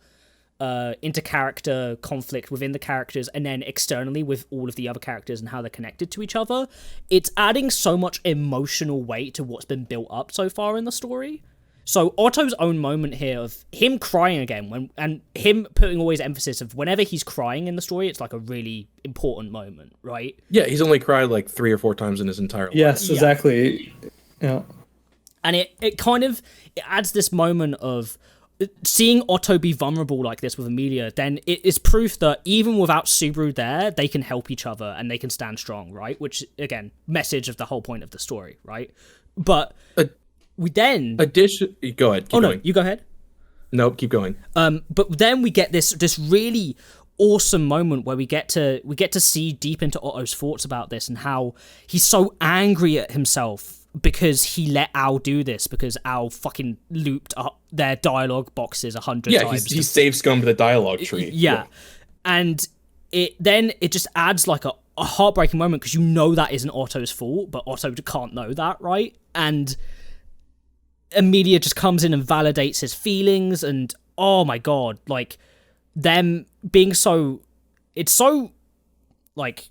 inter-character conflict within the characters, and then externally with all of the other characters and how they're connected to each other, it's adding so much emotional weight to what's been built up so far in the story. So Otto's own moment here of him crying again, and him putting always emphasis of whenever he's crying in the story, it's like a really important moment, right? Yeah, he's only cried like 3 or 4 times in his entire life. Yes, exactly. Yeah. And it kind of, it adds this moment of seeing Otto be vulnerable like this with Emilia, then it is proof that even without Subaru there, they can help each other and they can stand strong, right? Which, again, message of the whole point of the story, right? But we then... Go ahead. Keep going. You go ahead. Nope, keep going. But then we get this really awesome moment where we get to see deep into Otto's thoughts about this and how he's so angry at himself because he let Al do this, because Al fucking looped up their dialogue boxes 100 times. Yeah, he save scummed the dialogue tree. Yeah. And it just adds like a heartbreaking moment, because you know that isn't Otto's fault, but Otto can't know that, right? And Emilia just comes in and validates his feelings, and oh my god, like, them being so... It's so, like,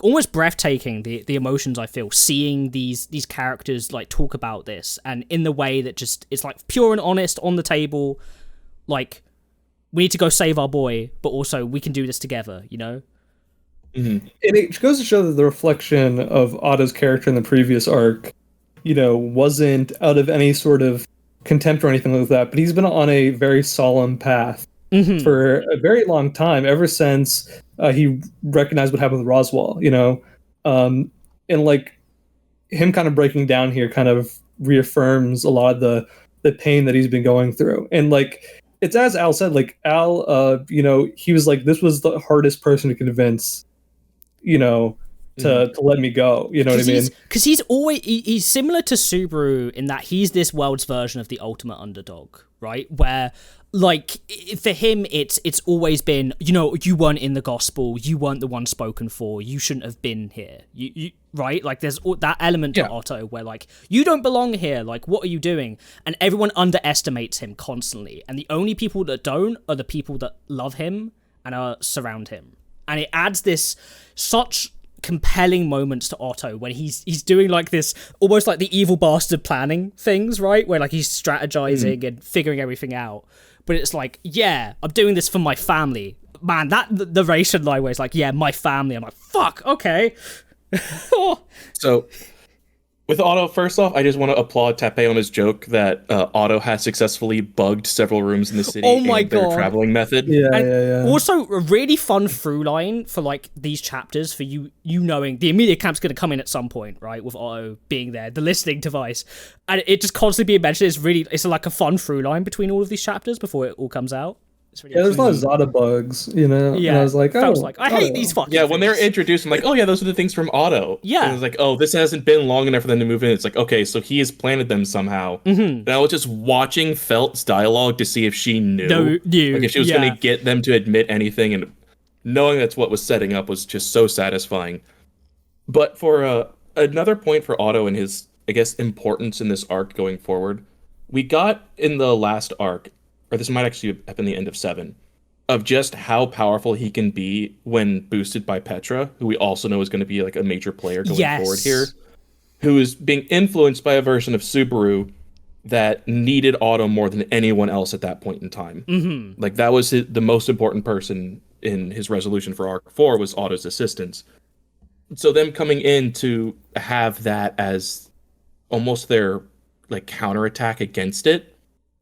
almost breathtaking, the emotions I feel seeing these characters like talk about this, and in the way that just it's like pure and honest on the table, like, we need to go save our boy, but also we can do this together, you know? And it goes to show that the reflection of Otto's character in the previous arc, you know, wasn't out of any sort of contempt or anything like that, but he's been on a very solemn path for a very long time, ever since he recognized what happened with Roswell, you know? And like, him kind of breaking down here kind of reaffirms a lot of the pain that he's been going through. And like, it's as Al said, like, Al, you know, he was like, this was the hardest person to convince, you know, to let me go, you know what I mean? Because he's similar to Subaru in that he's this world's version of the ultimate underdog, right? Where, like, for him, it's always been, you know, you weren't in the gospel, you weren't the one spoken for, you shouldn't have been here, you right? Like, there's that element to Otto where, like, you don't belong here, like, what are you doing? And everyone underestimates him constantly, and the only people that don't are the people that love him and surround him. And it adds this such compelling moments to Otto when he's doing like this almost like the evil bastard planning things, right, where like he's strategizing and figuring everything out, but it's like, yeah, I'm doing this for my family, man. That the ration line where it's like, yeah, my family, I'm like, fuck, okay. So with Otto, first off, I just want to applaud Tepe on his joke that Otto has successfully bugged several rooms in the city. Oh my god! Their traveling method. Yeah. Also, a really fun through line for like these chapters for you knowing the Emilia camp's going to come in at some point, right? With Otto being there, the listening device, and it just constantly being mentioned. It's like a fun through line between all of these chapters before it all comes out. there's a lot of Zada bugs, you know. Yeah, and I was like, I hate these fucking. Yeah, when they're things. introduced, I'm like, oh yeah, those are the things from Otto. Yeah, and it's like, oh, this hasn't been long enough for them to move in. It's like, okay, so he has planted them somehow. And I was just watching Felt's dialogue to see if she knew, like if she was going to get them to admit anything, and knowing that's what was setting up was just so satisfying. But for another point for Otto and his, I guess, importance in this arc going forward, we got in the last arc, or this might actually have been the end of 7, of just how powerful he can be when boosted by Petra, who we also know is going to be like a major player going forward here, who is being influenced by a version of Subaru that needed Otto more than anyone else at that point in time. Like that was the most important person in his resolution for Arc 4 was Otto's assistance. So them coming in to have that as almost their like counterattack against it,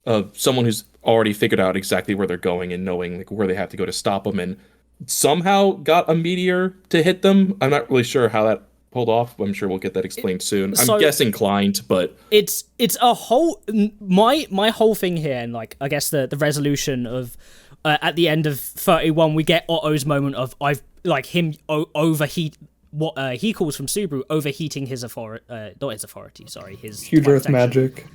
of someone who's already figured out exactly where they're going and knowing like where they have to go to stop them, and somehow got a meteor to hit them. I'm not really sure how that pulled off. I'm sure we'll get that explained soon. I'm guessing inclined, but it's a whole my whole thing here, and like I guess the resolution of at the end of 31 we get Otto's moment of I've like him overheat what he calls from Subaru overheating his authority, not his authority, sorry, his huge earth magic.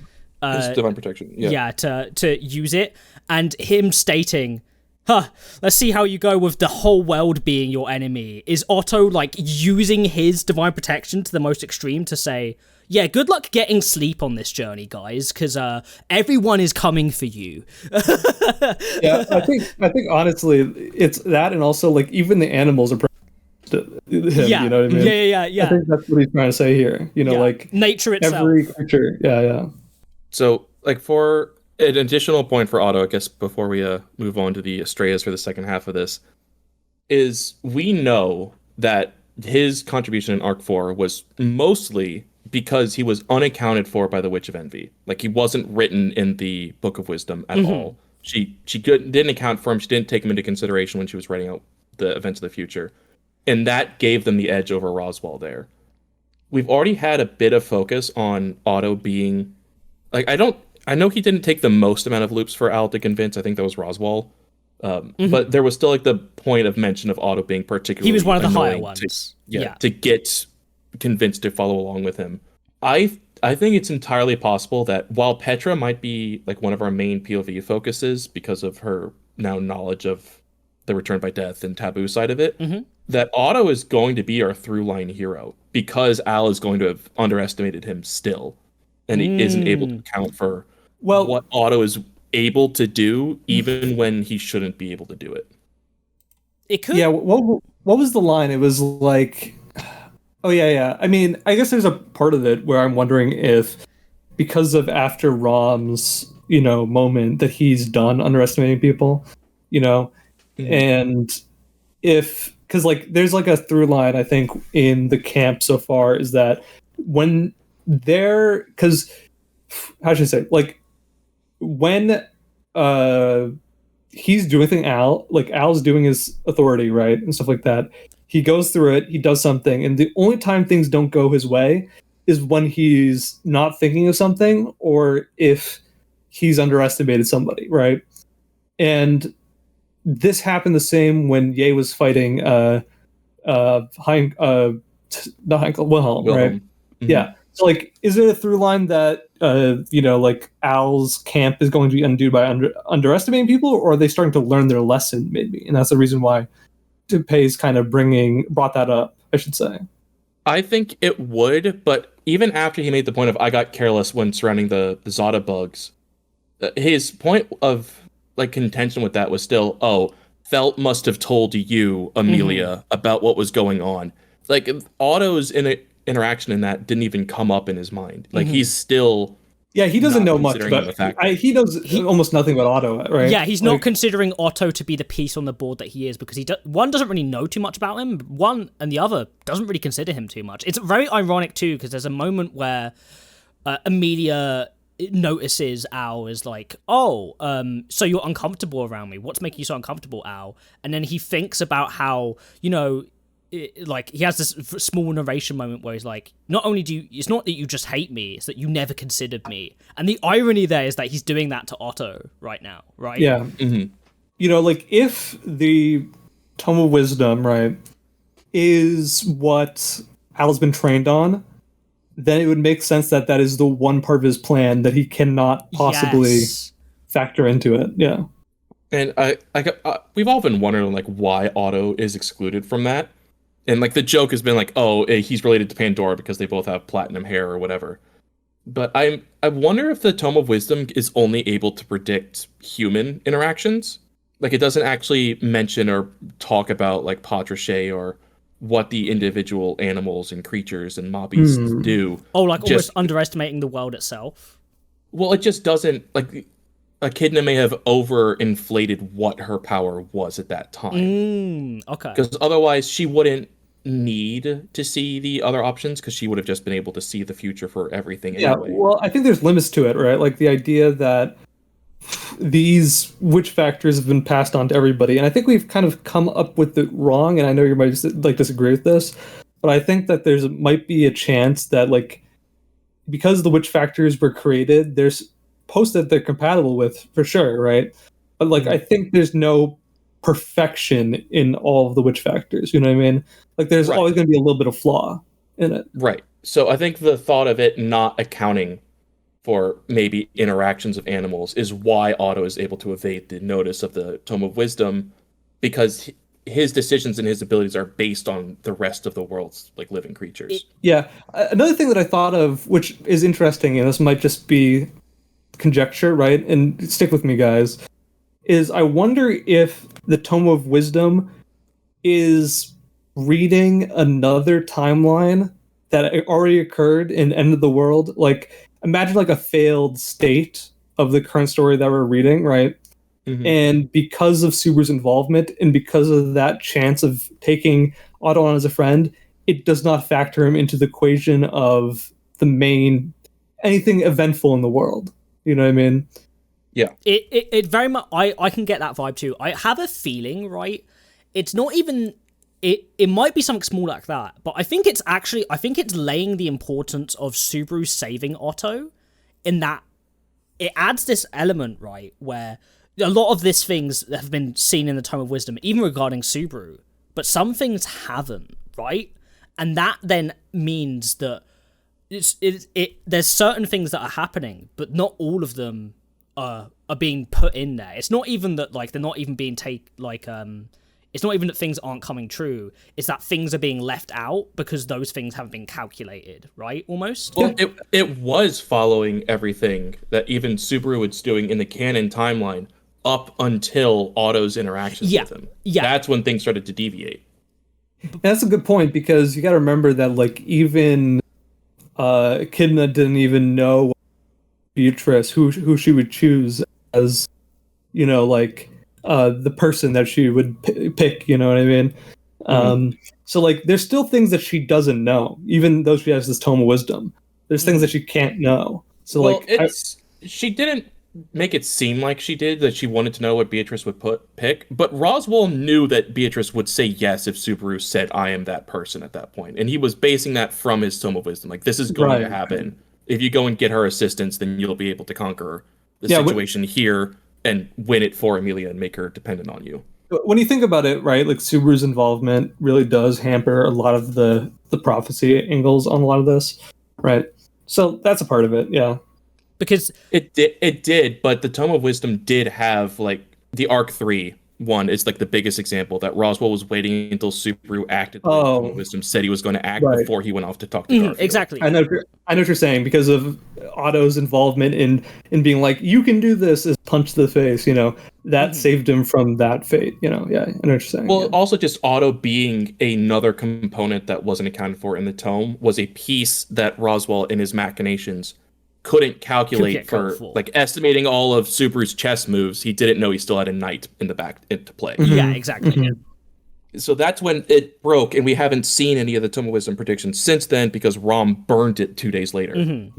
It's divine protection. Yeah, to use it, and him stating, let's see how you go with the whole world being your enemy. Is Otto like using his divine protection to the most extreme to say, yeah, good luck getting sleep on this journey, guys, because everyone is coming for you. Yeah, I think honestly it's that, and also like even the animals are him, yeah. You know what I mean? Yeah. I think that's what he's trying to say here. You know, like nature itself. Every creature. Yeah. So, like, for an additional point for Otto, I guess, before we move on to the Estrellas for the second half of this, is we know that his contribution in Arc 4 was mostly because he was unaccounted for by the Witch of Envy. Like, he wasn't written in the Book of Wisdom at all. She didn't account for him. She didn't take him into consideration when she was writing out the events of the future. And that gave them the edge over Roswell there. We've already had a bit of focus on Otto being... Like, I know he didn't take the most amount of loops for Al to convince. I think that was Roswell. But there was still, like, the point of mention of Otto being particularly... He was one of the higher ones. To get convinced to follow along with him. I think it's entirely possible that while Petra might be, like, one of our main POV focuses because of her now knowledge of the Return by Death and Taboo side of it, that Otto is going to be our through-line hero because Al is going to have underestimated him still, and he isn't able to account for what Otto is able to do, even when he shouldn't be able to do it. It could. Yeah, what was the line? It was like... Oh, yeah. I mean, I guess there's a part of it where I'm wondering if, because of after Rom's, moment, that he's done underestimating people, and if... Because, like, there's, like, a through line, I think, in the camp so far, is that when they're... Because, how should I say? Like, when he's doing anything, Al's doing his authority, right? And stuff like that. He goes through it, he does something, and the only time things don't go his way is when he's not thinking of something, or if he's underestimated somebody, right? And... this happened the same when Ye was fighting not Hankle, Wilhelm, right? Yeah. So, like, is it a through line that like Al's camp is going to be undone by underestimating people, or are they starting to learn their lesson maybe? And that's the reason why Pei's kind of brought that up, I should say. I think it would, but even after he made the point of I got careless when surrounding the Zada bugs, his point of like contention with that was still, Felt must have told you, Emilia, about what was going on. Like, Otto's interaction in that didn't even come up in his mind. Like, he's still... Yeah, he doesn't know much, but he knows almost nothing about Otto, right? Yeah, he's not considering Otto to be the piece on the board that he is, because one doesn't really know too much about him, and the other doesn't really consider him too much. It's very ironic, too, because there's a moment where Emilia... notices Al is like, so you're uncomfortable around me. What's making you so uncomfortable, Al? And then he thinks about how, like, he has this small narration moment where he's like, not only it's not that you just hate me, it's that you never considered me. And the irony there is that he's doing that to Otto right now, right? Yeah. like if the Tome of Wisdom, right, is what Al's been trained on, then it would make sense that that is the one part of his plan that he cannot possibly factor into it. Yeah. And we've all been wondering like why Otto is excluded from that, and like the joke has been like, oh, he's related to Pandora because they both have platinum hair or whatever. But I wonder if the Tome of Wisdom is only able to predict human interactions. Like it doesn't actually mention or talk about like Patrichet or what the individual animals and creatures and mobbies do. Oh, like almost underestimating the world itself. Well, it just doesn't like. Echidna may have overinflated what her power was at that time. Okay. Because otherwise she wouldn't need to see the other options because she would have just been able to see the future for everything anyway. Well, I think there's limits to it, right? Like the idea that these witch factors have been passed on to everybody. And I think we've kind of come up with it wrong, and I know you might like disagree with this, but I think that there's might be a chance that like because the witch factors were created, there's posts that they're compatible with for sure, right? But like I think there's no perfection in all of the witch factors, you know what I mean? Like there's always going to be a little bit of flaw in it. Right. So I think the thought of it not accounting for maybe interactions of animals is why Otto is able to evade the notice of the Tome of Wisdom, because his decisions and his abilities are based on the rest of the world's like living creatures. Another thing that I thought of, which is interesting, and this might just be conjecture, right? And stick with me, guys, is I wonder if the Tome of Wisdom is reading another timeline that already occurred in End of the World. Like, imagine like a failed state of the current story that we're reading, right? And because of Subaru's involvement and because of that chance of taking Otto on as a friend, it does not factor him into the equation of the main anything eventful in the world. You know what I mean? Yeah. It very much I can get that vibe too. I have a feeling, right? It's not even it might be something small like that, but I think it's laying the importance of Subaru saving Otto in that it adds this element, right, where a lot of these things have been seen in the Tome of Wisdom, even regarding Subaru, but some things haven't, right? And that then means that there's certain things that are happening, but not all of them are being put in there. It's not even that like they're not even being it's not even that things aren't coming true. It's that things are being left out because those things haven't been calculated, right? Almost. Well, it was following everything that even Subaru was doing in the canon timeline up until Otto's interactions with him. Yeah. That's when things started to deviate. That's a good point, because you got to remember that like even Echidna didn't even know Beatrice who she would choose as, you know, like the person that she would pick, you know what I mean? So like there's still things that she doesn't know, even though she has this Tome of Wisdom. There's things that she can't know. So well, like she didn't make it seem like she did, that she wanted to know what Beatrice would pick, but Roswell knew that Beatrice would say yes if Subaru said I am that person at that point, and he was basing that from his Tome of Wisdom. Like, this is going to happen. If you go and get her assistance, then you'll be able to conquer the situation here and win it for Emilia and make her dependent on you. When you think about it, right, like Subaru's involvement really does hamper a lot of the prophecy angles on a lot of this, right? So that's a part of it, yeah. Because it did, but the Tome of Wisdom did have like the Arc 3 one is like the biggest example that Roswell was waiting until Subaru acted. The Tome of Wisdom said he was going to act before he went off to talk to Garfield. Exactly. I know what you're saying, because of Otto's involvement in being like, you can do this, is punch to the face, you know, that saved him from that fate, you know. Yeah, I know what you're saying. Well, also just Otto being another component that wasn't accounted for in the tome was a piece that Roswell in his machinations couldn't calculate for like estimating all of Subaru's chess moves. He didn't know he still had a knight in the back to play. Yeah, exactly. So that's when it broke, and we haven't seen any of the Tome of Wisdom predictions since then because Rom burned it 2 days later.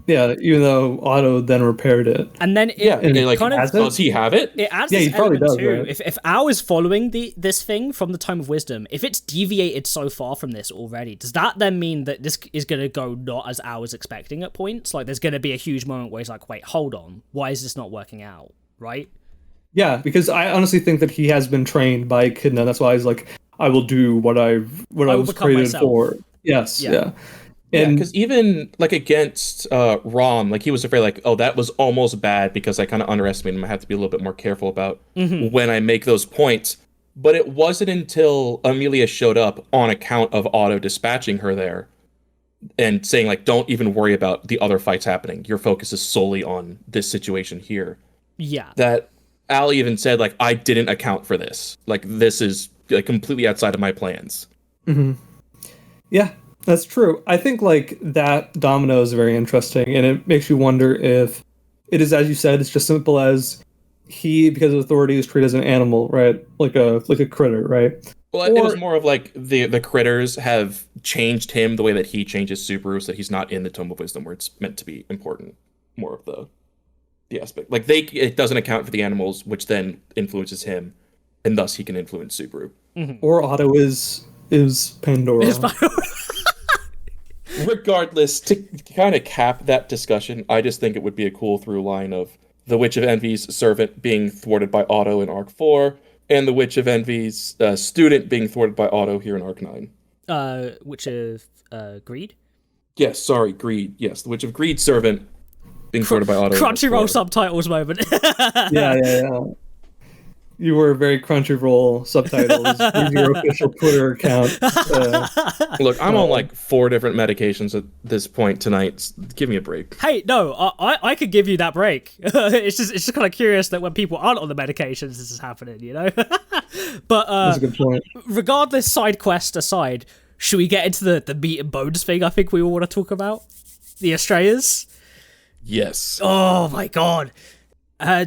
Yeah, even though Otto then repaired it. And then does he have it? It adds he probably does, too. right? If Al is following this thing from the Tome of Wisdom, if it's deviated so far from this already, does that then mean that this is going to go not as Al was expecting at points? Like, there's going to be a huge moment where he's like, wait, hold on, why is this not working out, right? Yeah, because I honestly think that he has been trained by Echidna. That's why he's like, I will do what I was created myself. for. Yes, yeah. And because even like against Rom, like he was afraid, like, oh, that was almost bad because I kind of underestimated him. I have to be a little bit more careful about when I make those points. But it wasn't until Emilia showed up on account of Otto dispatching her there and saying, like, don't even worry about the other fights happening. Your focus is solely on this situation here. Yeah. That Al even said, like, I didn't account for this. Like, this is like completely outside of my plans. Yeah, that's true. I think like that domino is very interesting, and it makes you wonder if it is, as you said, it's just simple as he, because of authority, is treated as an animal, right? Like a critter, right? Well, it was more of like the critters have changed him the way that he changes Subaru, so that he's not in the Tome of Wisdom where it's meant to be important. More of the aspect, like it doesn't account for the animals, which then influences him, and thus he can influence Subaru. Or Otto is Pandora. Regardless, to kind of cap that discussion, I just think it would be a cool through line of the Witch of Envy's servant being thwarted by Otto in Arc 4, and the Witch of Envy's student being thwarted by Otto here in Arc 9. Witch of Greed? Yes, sorry, Greed. Yes, the Witch of Greed's servant being thwarted by Otto. Crunchyroll subtitles moment. Yeah. You were very Crunchyroll subtitles. Use your official Twitter account. Look, I'm on like 4 different medications at this point tonight. Give me a break. Hey, no, I could give you that break. It's just kind of curious that when people aren't on the medications, this is happening, you know? But that's a good point. Regardless, side quest aside, should we get into the meat and bones thing I think we all want to talk about? The Estrellas? Yes. Oh my god. Where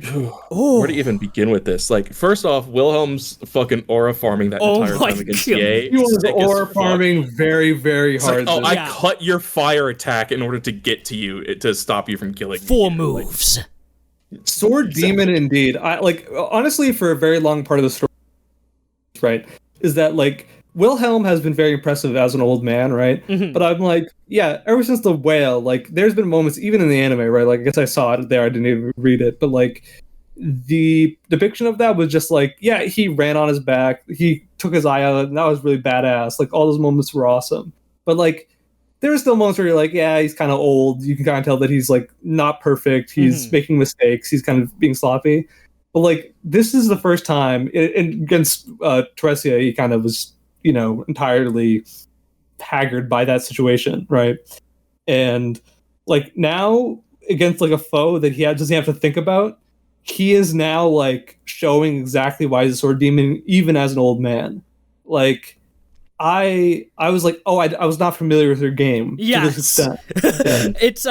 to even begin with this? Like, first off, Wilhelm's fucking aura farming that entire time against Ye. He was aura farming very, very hard. Like, I cut your fire attack in order to get to you, to stop you from killing me. 4 moves. Like, Sword Demon, indeed. I like, honestly, for a very long part of the story, right, is that like Wilhelm has been very impressive as an old man, right? But I'm like, yeah, ever since the whale, like, there's been moments, even in the anime, right? Like, I guess I saw it there, I didn't even read it, but like, the depiction of that was just like, yeah, he ran on his back, he took his eye out, and that was really badass. Like, all those moments were awesome. But like, there are still moments where you're like, yeah, he's kind of old. You can kind of tell that he's like not perfect. He's making mistakes. He's kind of being sloppy. But like, this is the first time against Teresia, he kind of was, you know, entirely haggard by that situation, right? And like now against like a foe that he doesn't have to think about, he is now like showing exactly why he's a sword demon, even as an old man. Like I was like, oh, I was not familiar with your game. Yes. It's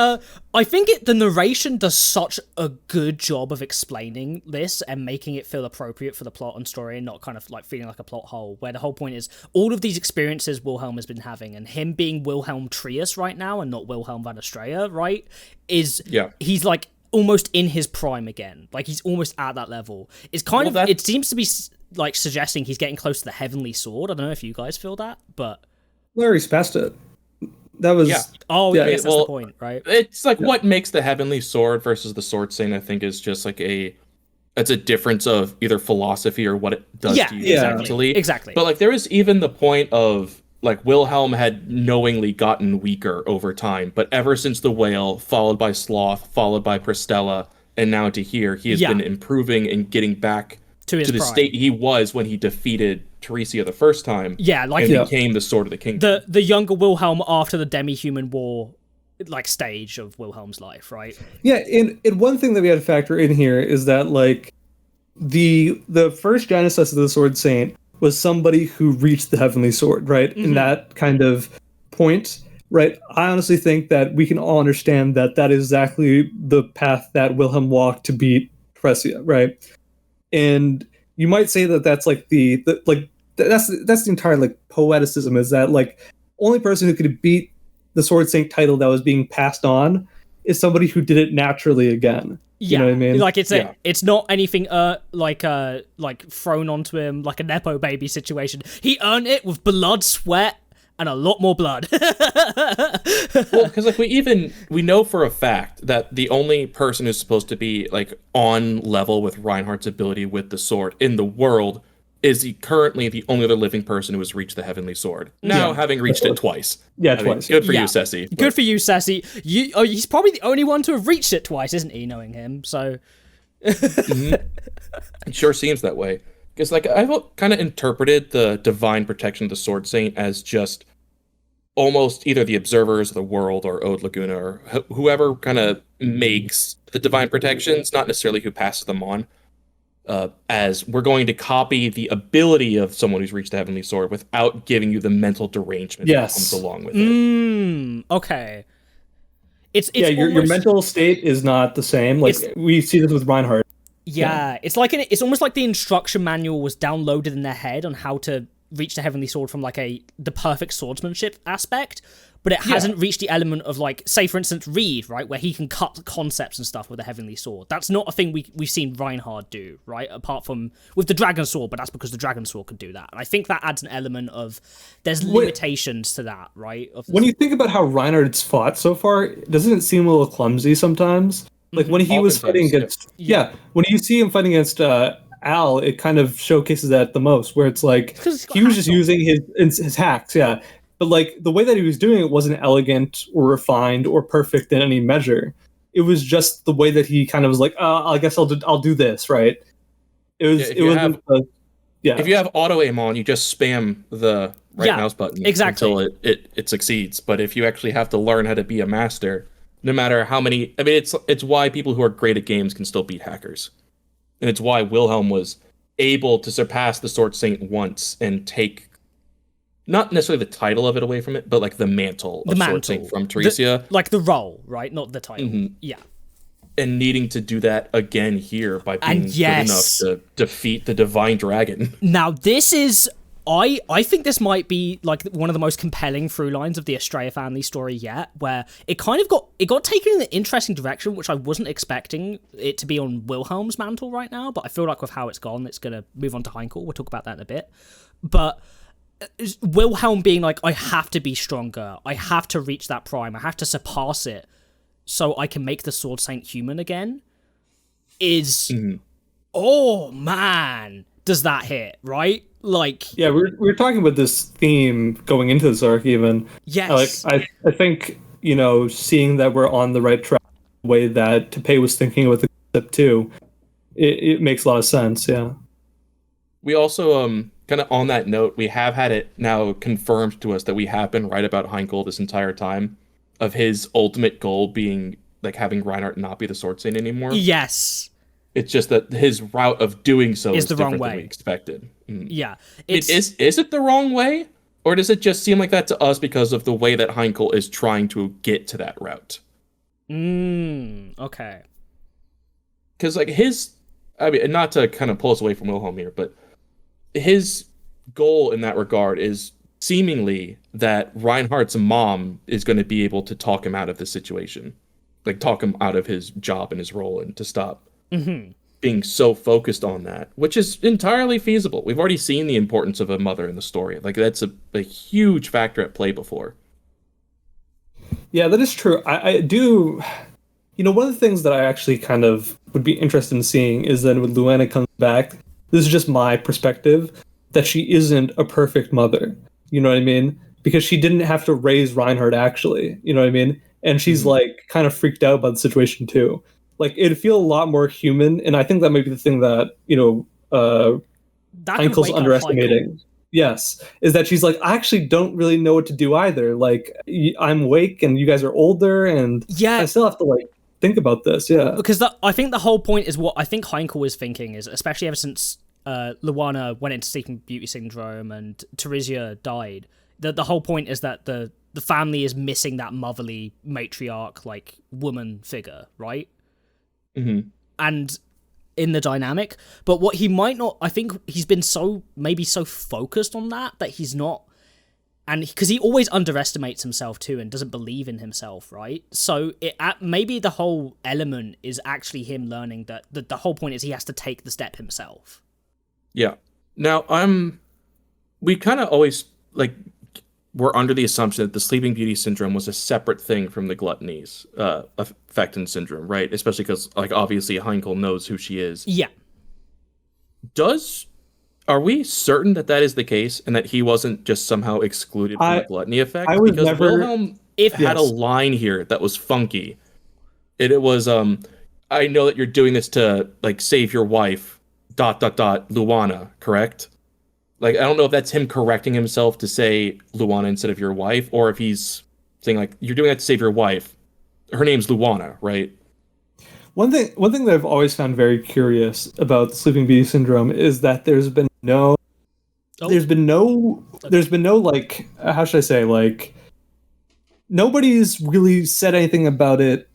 I think the narration does such a good job of explaining this and making it feel appropriate for the plot and story, and not kind of like feeling like a plot hole, where the whole point is all of these experiences Wilhelm has been having, and him being Wilhelm Trius right now and not Wilhelm van Estrella, right? He's like almost in his prime again. Like, he's almost at that level. It's kind of, it seems to be like suggesting he's getting close to the Heavenly Sword. I don't know if you guys feel that, but Larry's past it. That was that's the point, right? It's like what makes the Heavenly Sword versus the Sword Saint, I think, is just like it's a difference of either philosophy or what it does to you mentally. Exactly. But like, there is even the point of like Wilhelm had knowingly gotten weaker over time, but ever since the whale, followed by Sloth, followed by Pristella, and now to here, he has been improving and getting back to the state he was when he defeated Teresia the first time. Yeah, like and became the Sword of the Kingdom. The younger Wilhelm after the demi-human war, like, stage of Wilhelm's life, right? Yeah, and one thing that we had to factor in here is that like the first Genesis of the Sword Saint was somebody who reached the Heavenly Sword, right? In that kind of point, right? I honestly think that we can all understand that that is exactly the path that Wilhelm walked to beat Teresia, right? And you might say that that's like that's the entire like poeticism, is that like only person who could beat the Sword Saint title that was being passed on is somebody who did it naturally again. You know what I mean? Like, it's not anything like thrown onto him like a nepo baby situation. He earned it with blood, sweat, and a lot more blood. Well, because like we know for a fact that the only person who's supposed to be like on level with Reinhardt's ability with the sword in the world is currently the only other living person who has reached the Heavenly Sword. Now, having reached it twice. Yeah, I mean, twice. good for you, Ceci. Good for you, Sassy. He's probably the only one to have reached it twice, isn't he, knowing him? So... It sure seems that way. Because like I've kind of interpreted the divine protection of the Sword Saint as just almost either the observers of the world or Ode Laguna or whoever kind of makes the divine protections, not necessarily who passes them on. As we're going to copy the ability of someone who's reached the Heavenly Sword without giving you the mental derangement that comes along with it. Okay. It's your mental state is not the same. Like we see this with Reinhardt. Yeah, it's like it's almost like the instruction manual was downloaded in their head on how to reach the Heavenly Sword from like the perfect swordsmanship aspect, but it hasn't reached the element of like, say for instance, Reed, right, where he can cut concepts and stuff with a Heavenly Sword. That's not a thing we've seen Reinhardt do, right? Apart from with the Dragon Sword, but that's because the Dragon Sword could do that. And I think that adds an element of there's limitations to that, right? When you think about how Reinhardt's fought so far, doesn't it seem a little clumsy sometimes? Like when he was fighting against, when you see him fighting against Al, it kind of showcases that the most, where it's like he was just using his hacks, but like the way that he was doing it wasn't elegant or refined or perfect in any measure. It was just the way that he kind of was like, I guess I'll do this, right? It was If you have auto aim on, you just spam the right mouse button until it succeeds. But if you actually have to learn how to be a master, no matter how many, I mean, it's why people who are great at games can still beat hackers. And it's why Wilhelm was able to surpass the Sword Saint once and take, not necessarily the title of it away from it, but like the mantle of Sword Saint from Teresia. Like the role, right? Not the title. Mm-hmm. Yeah. And needing to do that again here by being good enough to defeat the Divine Dragon. Now, this is... I think this might be like one of the most compelling through lines of the Estrella family story yet, where it kind of got taken in an interesting direction, which I wasn't expecting it to be on Wilhelm's mantle right now, but I feel like with how it's gone, it's going to move on to Hankle. We'll talk about that in a bit. But Wilhelm being like, I have to be stronger, I have to reach that prime, I have to surpass it so I can make the Sword Saint human again, is... Oh, man, does that hit, right? Like, we're talking about this theme going into this arc even. Yes. Like I think, seeing that we're on the right track, the way that Tepe was thinking with the concept too, it makes a lot of sense, We also kind of on that note, we have had it now confirmed to us that we have been right about Heinkel this entire time, of his ultimate goal being like having Reinhardt not be the Sword Saint anymore. Yes. It's just that his route of doing so is the different wrong way than we expected. Yeah. Is it the wrong way? Or does it just seem like that to us because of the way that Heinkel is trying to get to that route? Okay. Because like not to kind of pull us away from Wilhelm here, but his goal in that regard is seemingly that Reinhardt's mom is going to be able to talk him out of the situation. Like talk him out of his job and his role and to stop being so focused on that, which is entirely feasible. We've already seen the importance of a mother in the story. Like that's a huge factor at play before. Yeah, that is true. I do. One of the things that I actually kind of would be interested in seeing is that when Luana comes back, this is just my perspective, that she isn't a perfect mother. You know what I mean? Because she didn't have to raise Reinhardt actually. You know what I mean? And she's like kind of freaked out by the situation too. Like it'd feel a lot more human, and I think that might be the thing that Heinkel's underestimating. Yes, is that she's like, I actually don't really know what to do either. Like I'm awake, and you guys are older, and I still have to like think about this. Yeah, because I think the whole point is what I think Heinkel is thinking is, especially ever since Luana went into Sleeping Beauty syndrome and Teresia died. The whole point is that the family is missing that motherly matriarch like woman figure, right? And in the dynamic, but what he might not, I think he's been so focused on that he's not, and because he always underestimates himself too and doesn't believe in himself, right? So maybe the whole element is actually him learning that the whole point is he has to take the step himself. Yeah. Now we kind of always like we're under the assumption that the Sleeping Beauty syndrome was a separate thing from the Gluttony's effect and syndrome, right? Especially because, like, obviously Heinkel knows who she is. Yeah. Are we certain that that is the case and that he wasn't just somehow excluded from the Gluttony effect? I was because never... Wilhelm had a line here that was funky. It was, I know that you're doing this to, like, save your wife, ... Luana, correct? Like, I don't know if that's him correcting himself to say Luana instead of your wife, or if he's saying, like, you're doing that to save your wife. Her name's Luana, right? One thing that I've always found very curious about the Sleeping Beauty syndrome is that there's been no like, how should I say, like, nobody's really said anything about it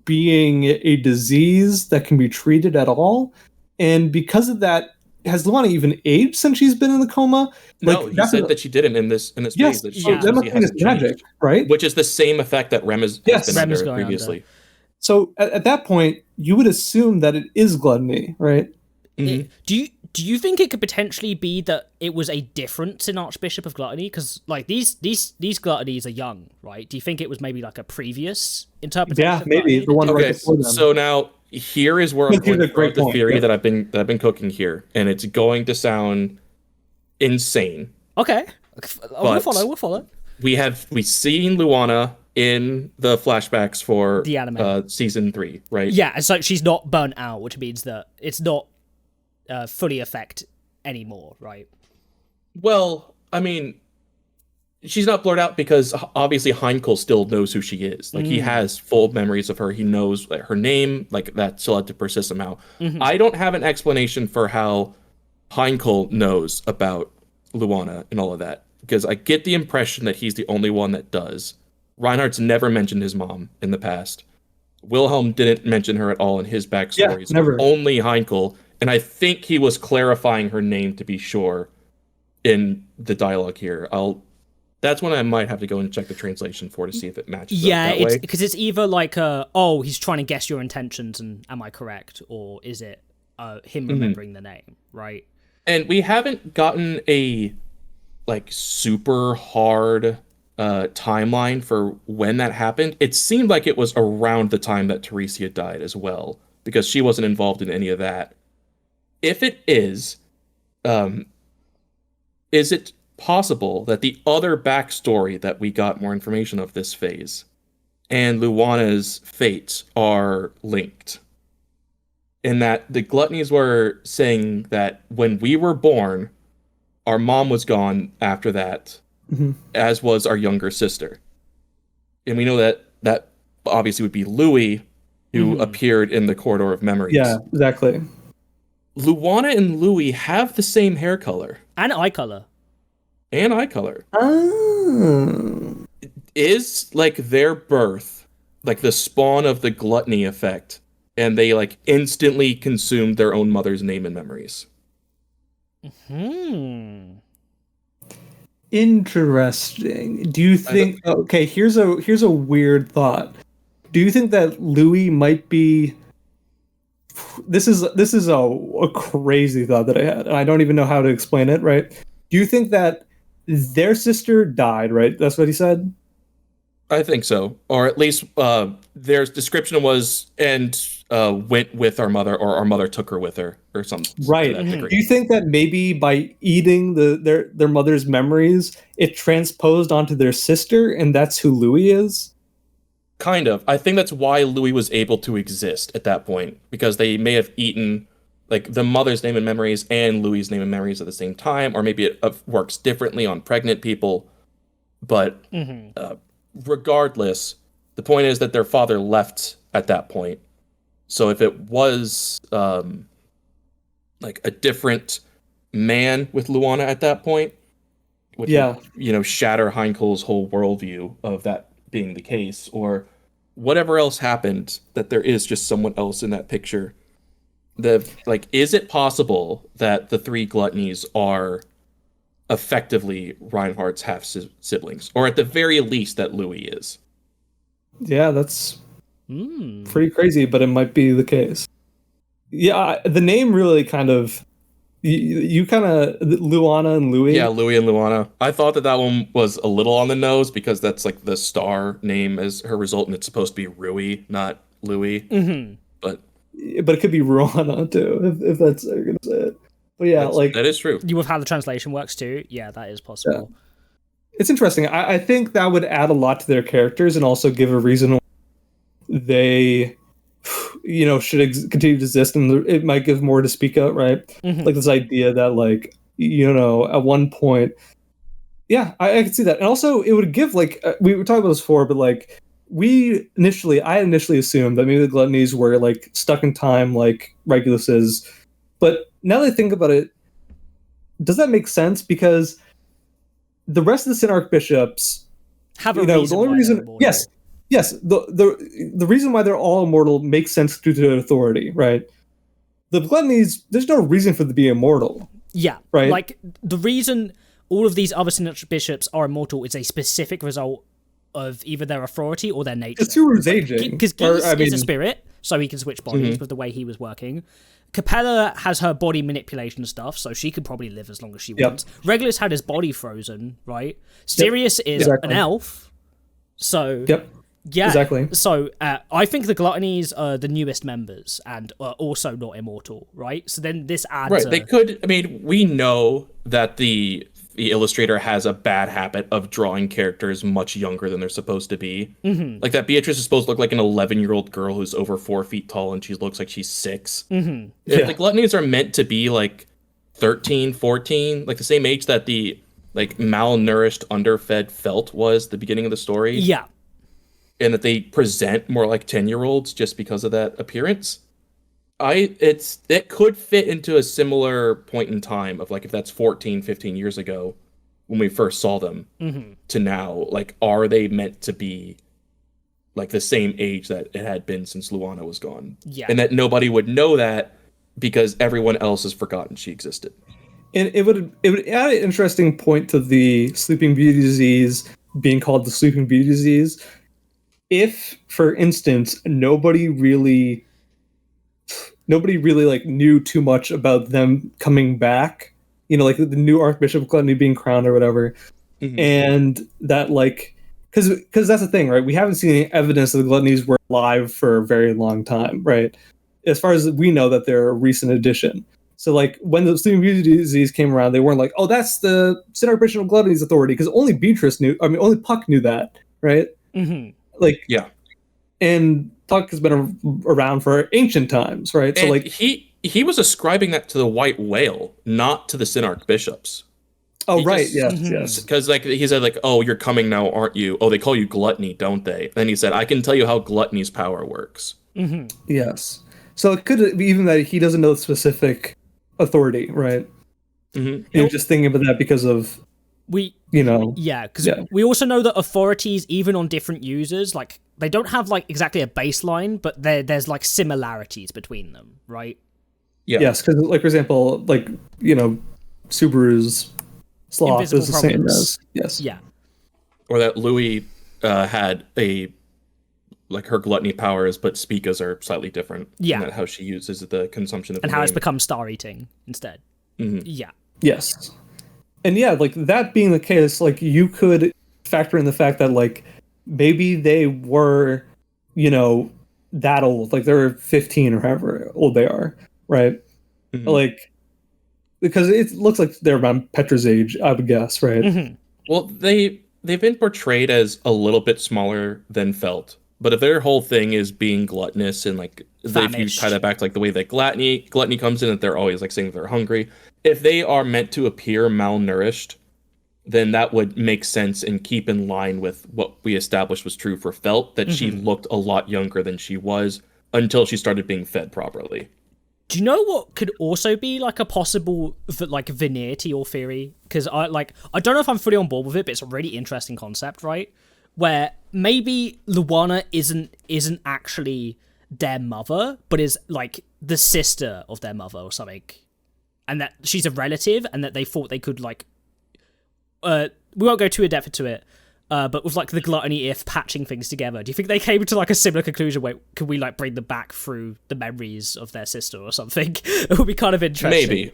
being a disease that can be treated at all. And because of that, has Luana even aged since she's been in the coma? No, he said that she didn't in this phase. That she that must be magic, right? Which is the same effect that Rem has been under previously. Under. So at that point, you would assume that it is gluttony, right? Mm-hmm. Do you think it could potentially be that it was a difference in Archbishop of Gluttony? Because, like, these gluttonies are young, right? Do you think it was maybe like a previous interpretation? Yeah, maybe the one right before them. So now here is where I'm going to throw the theory that I've been cooking here, and it's going to sound insane. Okay, we'll follow. We've seen Luana in the flashbacks for the anime season 3, right? Yeah, and so she's not burnt out, which means that it's not fully effect anymore, right? Well, I mean, she's not blurred out because obviously Heinkel still knows who she is. Like, he has full memories of her. He knows her name, like, that still had to persist somehow. Mm-hmm. I don't have an explanation for how Heinkel knows about Luana and all of that, because I get the impression that he's the only one that does. Reinhardt's never mentioned his mom in the past. Wilhelm didn't mention her at all in his backstories. Yeah, never. Only Heinkel. And I think he was clarifying her name to be sure in the dialogue here. That's when I might have to go and check the translation for to see if it matches. Yeah, up that way. Because it's either like he's trying to guess your intentions and am I correct, or is it him remembering the name, right? And we haven't gotten a like super hard timeline for when that happened. It seemed like it was around the time that Teresia died as well, because she wasn't involved in any of that. If it is it possible that the other backstory that we got more information of this phase and Luana's fates are linked? In that the Gluttonies were saying that when we were born, our mom was gone after that, as was our younger sister. And we know that obviously would be Louis, who appeared in the Corridor of Memories. Yeah, exactly. Luana and Louis have the same hair color. And eye color. Oh. Is, like, their birth, like, the spawn of the Gluttony effect, and they, like, instantly consumed their own mother's name and memories? Interesting. Do you think... Okay, here's a weird thought. Do you think that Louis might be... This is a crazy thought that I had, and I don't even know how to explain it, right? Do you think that their sister died, right? That's what he said? I think so. Or at least their description was, and went with our mother, or our mother took her with her, or something. Right. Do you think that maybe by eating their mother's memories, it transposed onto their sister, and that's who Louis is? Kind of. I think that's why Louis was able to exist at that point, because they may have eaten, like, the mother's name and memories and Louis' name and memories at the same time, or maybe it works differently on pregnant people. But regardless, the point is that their father left at that point. So if it was like a different man with Luana at that point, which would, shatter Heinkel's whole worldview of that being the case, or whatever else happened, that there is just someone else in that picture. Is it possible that the three Gluttonies are effectively Reinhardt's half siblings, or at the very least that Louis is? Yeah, that's pretty crazy, but it might be the case. Yeah, the name really kind of you kind of Luana and Louis. Yeah, Louis and Luana. I thought that one was a little on the nose because that's like the star name as her result, and it's supposed to be Rui, not Louis. Mm-hmm. But it could be Ruana too, if that's how you're gonna say it. But yeah, that is true. You with how the translation works too. Yeah, that is possible. Yeah. It's interesting. I think that would add a lot to their characters and also give a reason they, should continue to exist, and it might give more to speak out, right? Mm-hmm. Like this idea that, like, at one point, yeah, I can see that, and also it would give we were talking about this before, but like I initially assumed that maybe the Gluttonies were like stuck in time, like Regulus is, but now that I think about it, does that make sense? Because the rest of the Sin Archbishops have a reason. The only reason, yes, the reason why they're all immortal makes sense due to their authority, right? The Gluttonies, there's no reason for them to be immortal. Yeah, right. Like the reason all of these other Sin Archbishops are immortal is a specific result of either their authority or their nature. Subaru's aging. Because Geese is a spirit, so he can switch bodies with the way he was working. Capella has her body manipulation stuff, so she could probably live as long as she wants. Regulus had his body frozen, right? Sirius is an elf, so yeah, exactly. So I think the Gluttonies are the newest members and are also not immortal, right? So then this adds right. They could. I mean, we know that the illustrator has a bad habit of drawing characters much younger than they're supposed to be. Mm-hmm. Like that Beatrice is supposed to look like an 11-year-old girl who's over 4 feet tall and she looks like she's 6. Mm-hmm. If the Gluttonies are meant to be like 13, 14, like the same age that the like malnourished, underfed Felt was the beginning of the story. Yeah. And that they present more like 10-year-olds just because of that appearance. It could fit into a similar point in time of like if that's 14, 15 years ago when we first saw them to now, like are they meant to be like the same age that it had been since Luana was gone? Yeah. And that nobody would know that because everyone else has forgotten she existed. And it would add an interesting point to the Sleeping Beauty disease being called the Sleeping Beauty disease. If, for instance, nobody really like knew too much about them coming back, like the new Archbishop of Gluttony being crowned or whatever, and that like, because that's the thing, right? We haven't seen any evidence that the Gluttonies were alive for a very long time, right? As far as we know, that they're a recent addition. So like when the Sleeping Beauty disease came around, they weren't like, oh, that's the Sin Archbishop of Gluttony's authority, because only only Puck knew that, right? Mm-hmm. Like, yeah. And Puck has been around for ancient times, right? So, and like he was ascribing that to the White Whale, not to the Sin Archbishops. Oh, right, yes. Because like he said, like, oh, you're coming now, aren't you? Oh, they call you Gluttony, don't they? Then he said, I can tell you how Gluttony's power works. Mm-hmm. Yes. So it could be even that he doesn't know the specific authority, right? Mm-hmm. You're just thinking about that because of because we also know that authorities, even on different users, like they don't have like exactly a baseline, but there's like similarities between them, right? Yeah. Yes, because like for example, like Subaru's sloth Invisible is the same as or that Louis had her gluttony powers, but Spica's are slightly different. Yeah, and how she uses the consumption of and how it's become star eating instead. Mm-hmm. Yeah. Yes. And like that being the case, like you could factor in the fact that like maybe they were, that old, like they're 15 or however old they are, right? Mm-hmm. Like because it looks like they're around Petra's age, I would guess, right? Mm-hmm. Well, they've been portrayed as a little bit smaller than Felt, but if their whole thing is being gluttonous and like if you tie that back to like the way that gluttony comes in, that they're always like saying they're hungry. If they are meant to appear malnourished, then that would make sense and keep in line with what we established was true for Felt, that she looked a lot younger than she was until she started being fed properly. Do you know what could also be like a possible like veneer to your theory? Because I don't know if I'm fully on board with it, but it's a really interesting concept, right? Where maybe Luana isn't actually their mother, but is like the sister of their mother or something. And that she's a relative, and that they thought they could like, we won't go too in depth into it, but with like the Gluttony patching things together, do you think they came to like a similar conclusion where could we like bring them back through the memories of their sister or something? It would be kind of interesting. Maybe.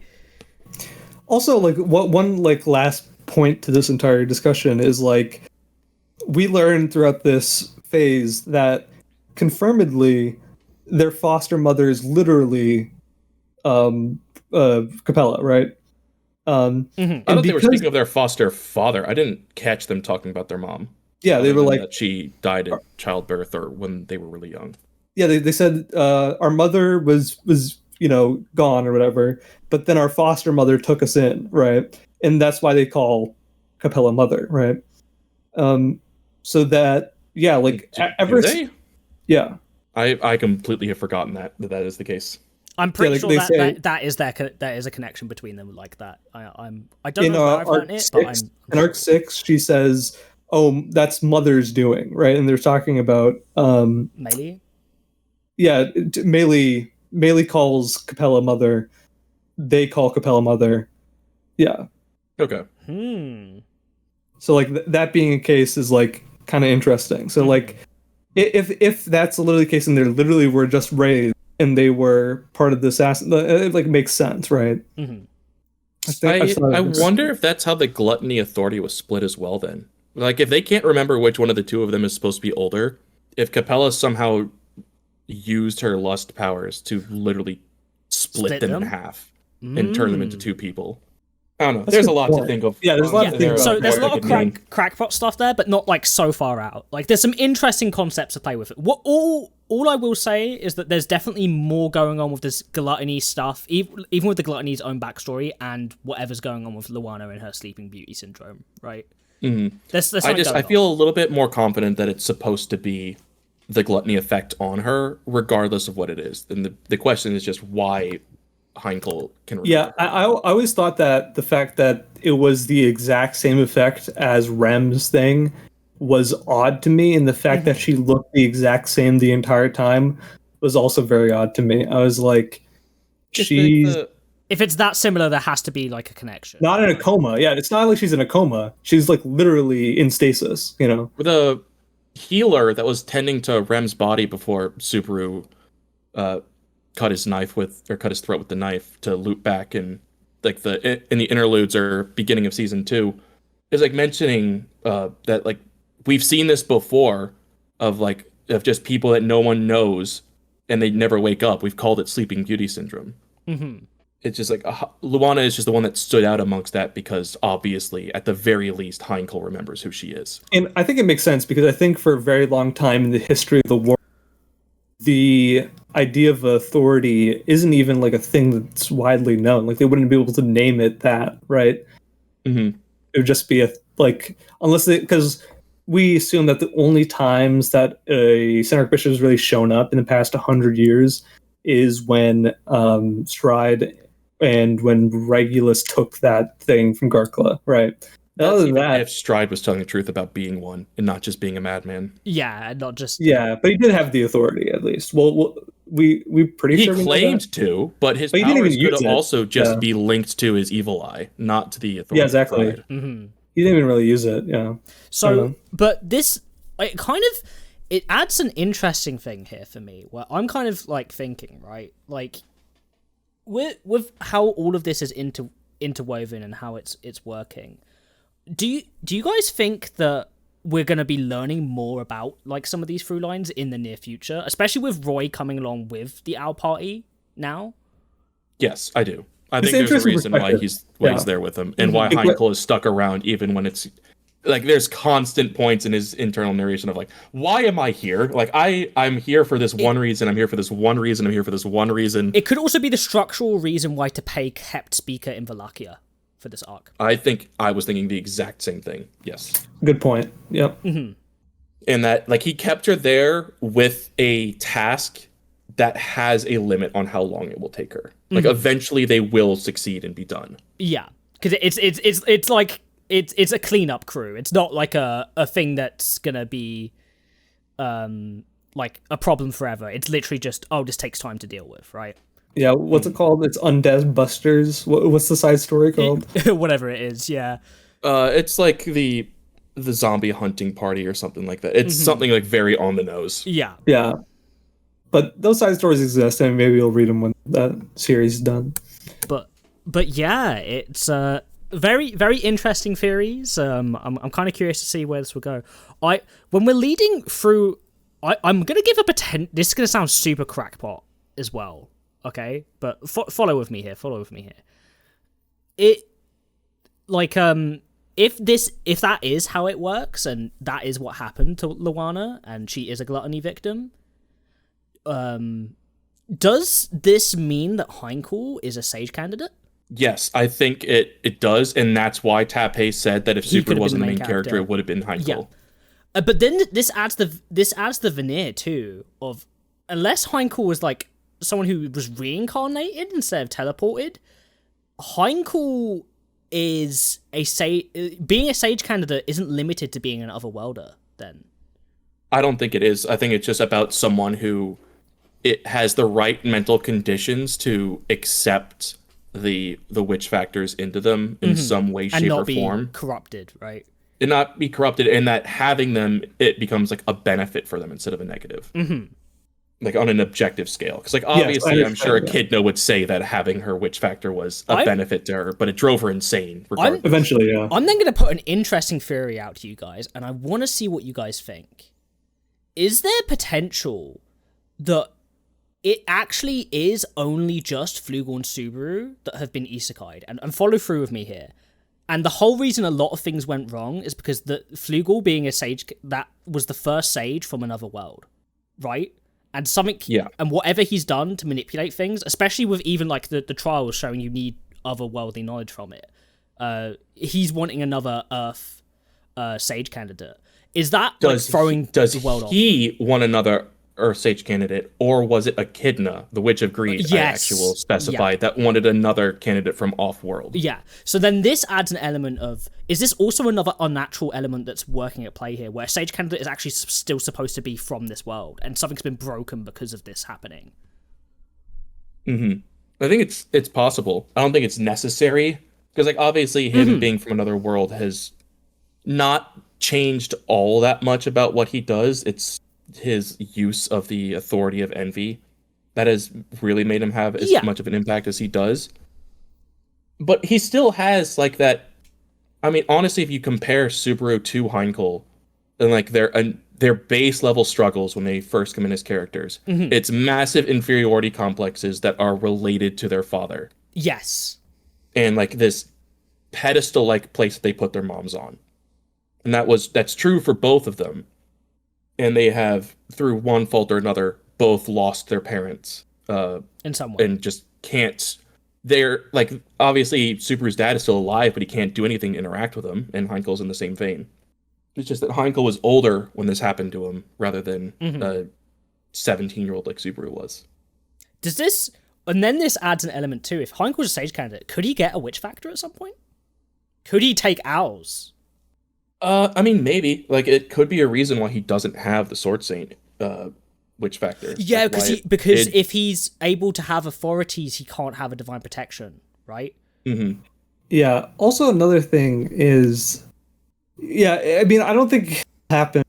Also, like, what one like last point to this entire discussion is like we learned throughout this phase that confirmedly their foster mother is literally Capella, right? I thought they were speaking of their foster father. I didn't catch them talking about their mom. Yeah, they were like that she died at childbirth or when they were really young. Yeah, they said our mother was gone or whatever, but then our foster mother took us in, right? And that's why they call Capella mother, right? So that like ever yeah. I completely have forgotten that is the case. I'm pretty sure that is a connection between them like that. I don't know where I've learned it, but in Arc 6 she says, "Oh, that's Mother's doing," right? And they're talking about Melee. Yeah, Melee calls Capella mother. They call Capella mother. Yeah. Okay. So like that being a case is like kind of interesting. So like if that's literally the case and they literally were just raised and they were part of this it like makes sense, right? I wonder if that's how the Gluttony Authority was split as well then. Like if they can't remember which one of the two of them is supposed to be older, if Capella somehow used her lust powers to literally split them in half and turn them into two people. I don't know. There's a lot to think of. Yeah, there's a lot to think of. So there's a lot of crackpot stuff there, but not like so far out. Like there's some interesting concepts to play with. All I will say is that there's definitely more going on with this Gluttony stuff, even with the Gluttony's own backstory and whatever's going on with Luana and her Sleeping Beauty syndrome, right? Mm-hmm. I feel a little bit more confident that it's supposed to be the Gluttony effect on her, regardless of what it is. And the question is just why Hankle can remember. Yeah, I always thought that the fact that it was the exact same effect as Rem's thing was odd to me, and the fact that she looked the exact same the entire time was also very odd to me. I was like, if it's that similar, there has to be like a connection. Not in a coma. Yeah, it's not like she's in a coma. She's like literally in stasis, With a healer that was tending to Rem's body before Subaru cut his throat with the knife to loop back, and like in the interludes or beginning of season 2 is like mentioning that like we've seen this before of just people that no one knows and they never wake up. We've called it Sleeping Beauty syndrome. It's just like Luana is just the one that stood out amongst that because obviously at the very least Hankle remembers who she is. And I think it makes sense because I think for a very long time in the history of the world, the idea of authority isn't even like a thing that's widely known. Like they wouldn't be able to name it that, right? It would just be because we assume that the only times that a Centaur Bishop has really shown up in the past 100 years is when Stride and when Regulus took that thing from Garkla, right? Other than that, if Stride was telling the truth about being one and not just being a madman. Yeah, not just. Yeah, but he did have the authority at least. Well we pretty sure he claimed to, but his powers could also just be linked to his evil eye, not to the authority. Yeah, exactly. He didn't even really use it. Yeah. So, but this it adds an interesting thing here for me, where I'm kind of like thinking, right, like with how all of this is interwoven and how it's working. Do you guys think that we're going to be learning more about like some of these through lines in the near future, especially with Roy coming along with the Owl Party now? Yes, I do. I think there's a reason why he's there with them, and why Hankle is stuck around even when it's like there's constant points in his internal narration of like, why am I here? Like I'm here for this one reason. I'm here for this one reason. I'm here for this one reason. It could also be the structural reason why to pay kept speaker in Wallachia for this arc. I think I was thinking the exact same thing. Yes. Good point. Yep. And that like he kept her there with a task that has a limit on how long it will take her. Like eventually they will succeed and be done. Yeah, because it's like it's a cleanup crew. It's not like a thing that's gonna be like a problem forever. It's literally just this takes time to deal with, right? Yeah, what's it called? It's Undead Busters. What's the side story called? Whatever it is, yeah. It's like the zombie hunting party or something like that. It's something like very on the nose. Yeah. Yeah. But those side stories exist, and maybe you'll read them when that series is done. But But yeah, it's very, very interesting theories. I'm kind of curious to see where this will go. When we're leading through, I'm gonna give a this is gonna sound super crackpot as well. Okay, but follow with me here. It like if that is how it works and that is what happened to Luana and she is a gluttony victim, does this mean that Hankle is a sage candidate? Yes, I think it does, and that's why Tappei said that if Subaru wasn't the main character, it would have been Hankle. Yeah. But then this adds the veneer too of, unless Hankle was like someone who was reincarnated instead of teleported, Hankle is being a sage candidate isn't limited to being an otherworlder then. I don't think it is. I think it's just about someone who it has the right mental conditions to accept the witch factors into them in some way, shape, or form. And not be corrupted, right? And not be corrupted, and that having them, it becomes like a benefit for them instead of a negative. Like on an objective scale. Because like obviously I'm sure Echidna would say that having her witch factor was a benefit to her, but it drove her insane. Eventually, yeah. I'm then going to put an interesting theory out to you guys, and I want to see what you guys think. Is there potential that it actually is only just Flugel and Subaru that have been isekai'd? And follow through with me here. And the whole reason a lot of things went wrong is because the Flugel being a sage, that was the first sage from another world, right? And and whatever he's done to manipulate things, especially with even like the trials showing you need otherworldly knowledge from it, he's wanting another Earth sage candidate. Is that throwing the world off? Does he want another Earth Sage candidate, or was it Echidna, the Witch of Greed, that wanted another candidate from off-world? Yeah. So then this adds an element of, is this also another unnatural element that's working at play here, where a Sage candidate is actually still supposed to be from this world, and something's been broken because of this happening? I think it's possible. I don't think it's necessary, because like obviously him being from another world has not changed all that much about what he does. It's his use of the authority of envy that has really made him have as much of an impact as he does. But he still has like that. I mean, honestly, if you compare Subaru to Hankle and like their base level struggles when they first come in as characters, it's massive inferiority complexes that are related to their father. Yes. And like this pedestal like place that they put their moms on. And that's true for both of them. And they have, through one fault or another, both lost their parents. In some way. And just can't... They're, like, obviously, Subaru's dad is still alive, but he can't do anything to interact with him, and Heinkel's in the same vein. It's just that Hankle was older when this happened to him, rather than a 17-year-old like Subaru was. Does this... And then this adds an element, too. If Hankle was a sage candidate, could he get a witch factor at some point? Could he take owls? I mean, maybe. Like, it could be a reason why he doesn't have the Sword Saint witch factor. Yeah, because if he's able to have authorities, he can't have a divine protection, right? Yeah. Also, another thing is... Yeah, I mean, I don't think it happened,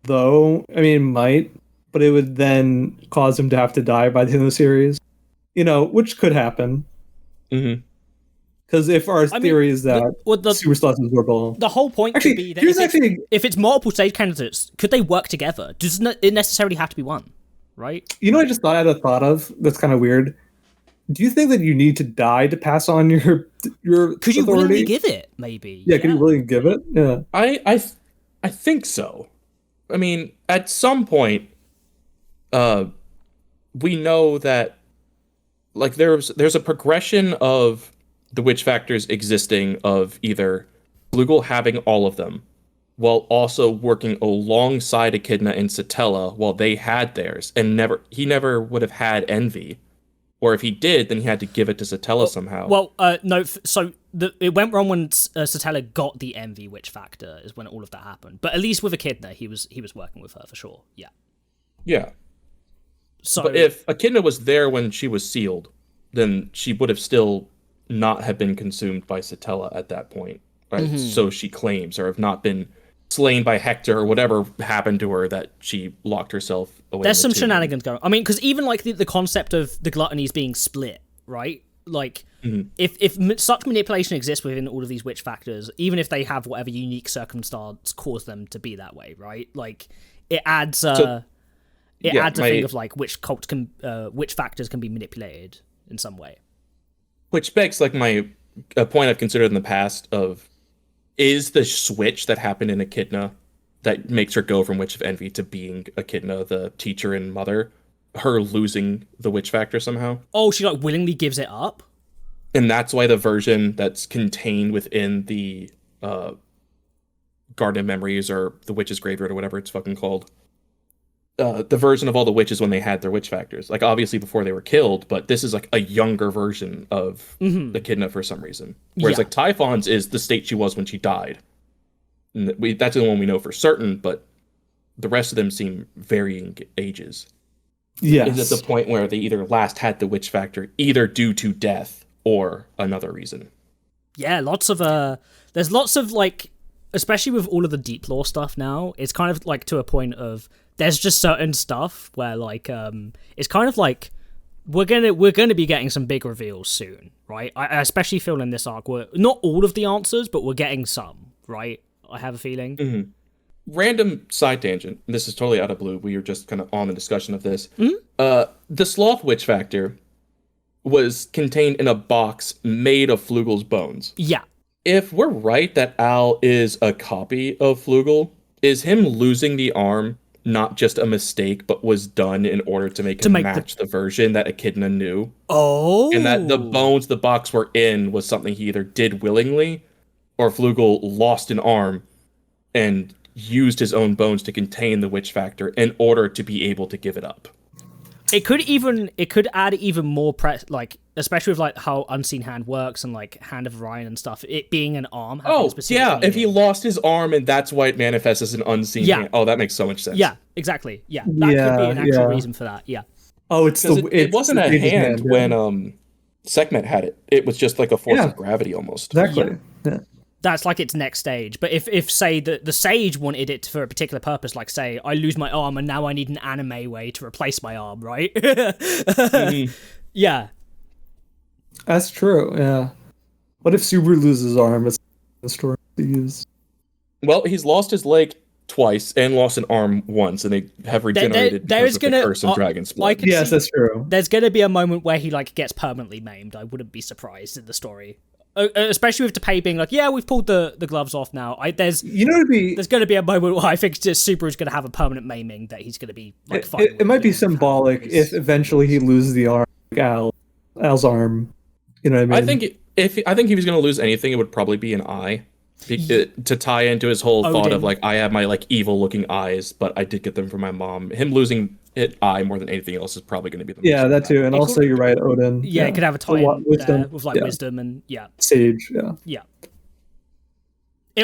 though. I mean, it might, but it would then cause him to have to die by the end of the series. You know, which could happen. Because if our theory is that super slots is verbal, the whole point could be that if it's multiple stage candidates, could they work together? Doesn't it necessarily have to be one, right? You know, I just had a thought of that's kind of weird. Do you think that you need to die to pass on your Could you willingly give it? Maybe. Yeah, could you willingly give it? Yeah. I think so. I mean, at some point, we know that like there's a progression of the witch factors existing of either Flugel having all of them while also working alongside Echidna and Satella while they had theirs, and he never would have had envy. Or if he did, then he had to give it to Satella somehow. Well, no, so it went wrong when Satella got the envy witch factor is when all of that happened. But at least with Echidna, he was working with her for sure. Yeah. Yeah. So, but if Echidna was there when she was sealed, then she would have still not have been consumed by Satella at that point, right? So she claims, or have not been slain by Hector or whatever happened to her that she locked herself away. There's some shenanigans going on. I mean, because even like the concept of the gluttonies being split, right? Like if such manipulation exists within all of these witch factors, even if they have whatever unique circumstance caused them to be that way, right? Like it adds a thing of like which factors can be manipulated in some way. Which begs like a point I've considered in the past of, is the switch that happened in Echidna that makes her go from Witch of Envy to being Echidna, the teacher and mother, her losing the witch factor somehow? Oh, she like willingly gives it up? And that's why the version that's contained within the Garden of Memories or the Witch's Graveyard or whatever it's fucking called, the version of all the witches when they had their witch factors. Like, obviously before they were killed, but this is like a younger version of Echidna for some reason. Whereas like Typhon's is the state she was when she died. And that's the one we know for certain, but the rest of them seem varying ages. Yes. Is at the point where they either last had the witch factor, either due to death or another reason. Yeah, there's lots of like, especially with all of the deep lore stuff now, it's kind of like to a point of there's just certain stuff where like it's kind of like we're gonna be getting some big reveals soon, right? I especially feel in this arc we're not all of the answers, but we're getting some, right? I have a feeling. Mm-hmm. Random side tangent. This is totally out of blue. We were just kind of on the discussion of this. The sloth witch factor was contained in a box made of Flugel's bones. Yeah. If we're right that Al is a copy of Flugel, is him losing the arm not just a mistake, but was done in order to make match the version that Echidna knew? Oh. And that the bones the box were in was something he either did willingly, or Flugel lost an arm and used his own bones to contain the witch factor in order to be able to give it up. It could add even more like, especially with like how Unseen Hand works and like Hand of Orion and stuff, it being an arm. If he lost his arm and that's why it manifests as an unseen hand. Oh, that makes so much sense. Yeah, exactly. Yeah, that could be an actual reason for that. Yeah. Oh, it wasn't a hand when Sekhmet had it. It was just like a force of gravity almost. Exactly. Yeah. That's like its next stage. But if say the sage wanted it for a particular purpose, like say I lose my arm and now I need an anime way to replace my arm, right? Yeah. That's true, yeah. What if Subaru loses his arm? It's a story to use. Well, he's lost his leg twice and lost an arm once, and they have regenerated because of the curse and dragon's blood. Yes, that's true. There's going to be a moment where he like gets permanently maimed. I wouldn't be surprised in the story. Especially with Depay being like, yeah, we've pulled the gloves off now. There's going to be a moment where I think Subaru's going to have a permanent maiming that he's going to be like fighting. It might be symbolic if eventually he loses the arm, like Al's arm. You know what I mean? I think if he's going to lose anything, it would probably be an eye. To tie into his whole thought of like, I have my like evil looking eyes, but I did get them from my mom. Him losing an eye more than anything else is probably going to be the most that too. And also, you're right, Odin. Yeah, it could have a tie wisdom with like wisdom and sage. Yeah.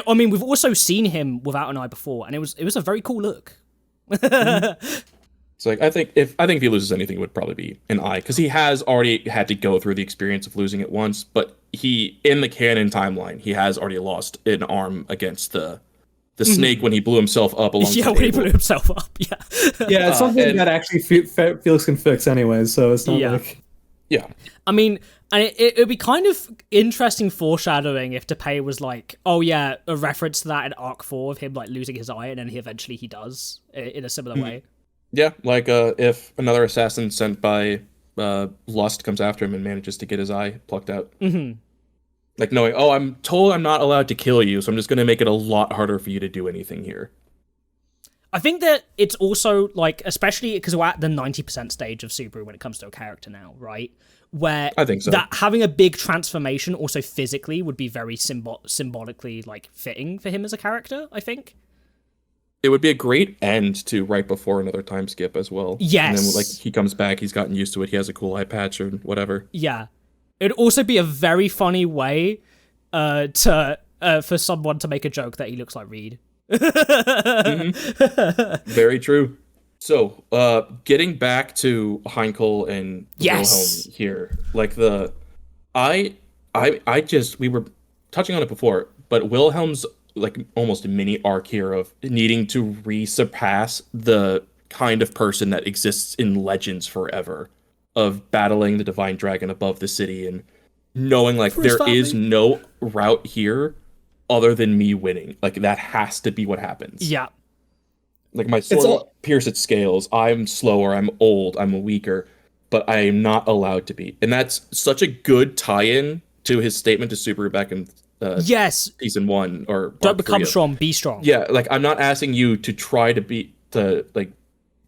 I mean, we've also seen him without an eye before, and it was a very cool look. So like, I think if he loses anything, it would probably be an eye, because he has already had to go through the experience of losing it once. But he, in the canon timeline, he has already lost an arm against the snake when he blew himself up along the table. When he blew himself up. Yeah. Yeah, it's something that actually Felix can fix anyway. So it's not like. Yeah. I mean, and it would be kind of interesting foreshadowing if Depay was like, oh yeah, a reference to that in Arc 4 of him like losing his eye, and then eventually he does in a similar way. Yeah, like if another assassin sent by Lust comes after him and manages to get his eye plucked out. Mm-hmm. Like knowing, oh, I'm told I'm not allowed to kill you, so I'm just going to make it a lot harder for you to do anything here. I think that it's also, like, especially because we're at the 90% stage of Subaru when it comes to a character now, right? Where I think so. That having a big transformation also physically would be very symbolically, like, fitting for him as a character, I think. It would be a great end to right before another time skip as well. Yes. And then, like, he comes back, he's gotten used to it, he has a cool eye patch or whatever. Yeah. It'd also be a very funny way for someone to make a joke that he looks like Reed. Mm-hmm. Very true. So, getting back to Hankle and Wilhelm here, like we were touching on it before, but Wilhelm's like almost a mini arc here of needing to resurpass the kind of person that exists in legends forever, of battling the divine dragon above the city and knowing like For his there is family. no route here other than me winning. Like that has to be what happens. Yeah. Like my sword will pierce its scales. I'm slower. I'm old. I'm weaker, but I am not allowed to be. And that's such a good tie-in to his statement to Subaru back in Yes. season 1 or Don't become 3 of- strong, be strong. Yeah, like I'm not asking you to try to like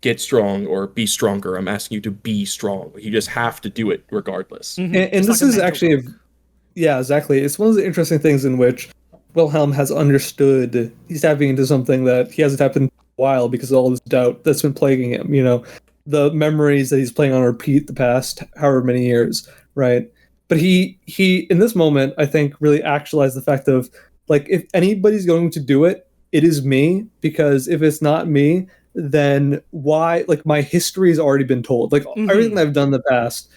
get strong or be stronger. I'm asking you to be strong. You just have to do it regardless. And It's this like a is mental actually, block. yeah, exactly. It's one of the interesting things in which Wilhelm has understood he's tapping into something that he hasn't tapped into in a while because of all this doubt that's been plaguing him. You know, the memories that he's playing on repeat the past however many years, right? But he in this moment, I think, really actualized the fact of like if anybody's going to do it, it is me, because if it's not me, then why? Like my history has already been told. Like everything I've done in the past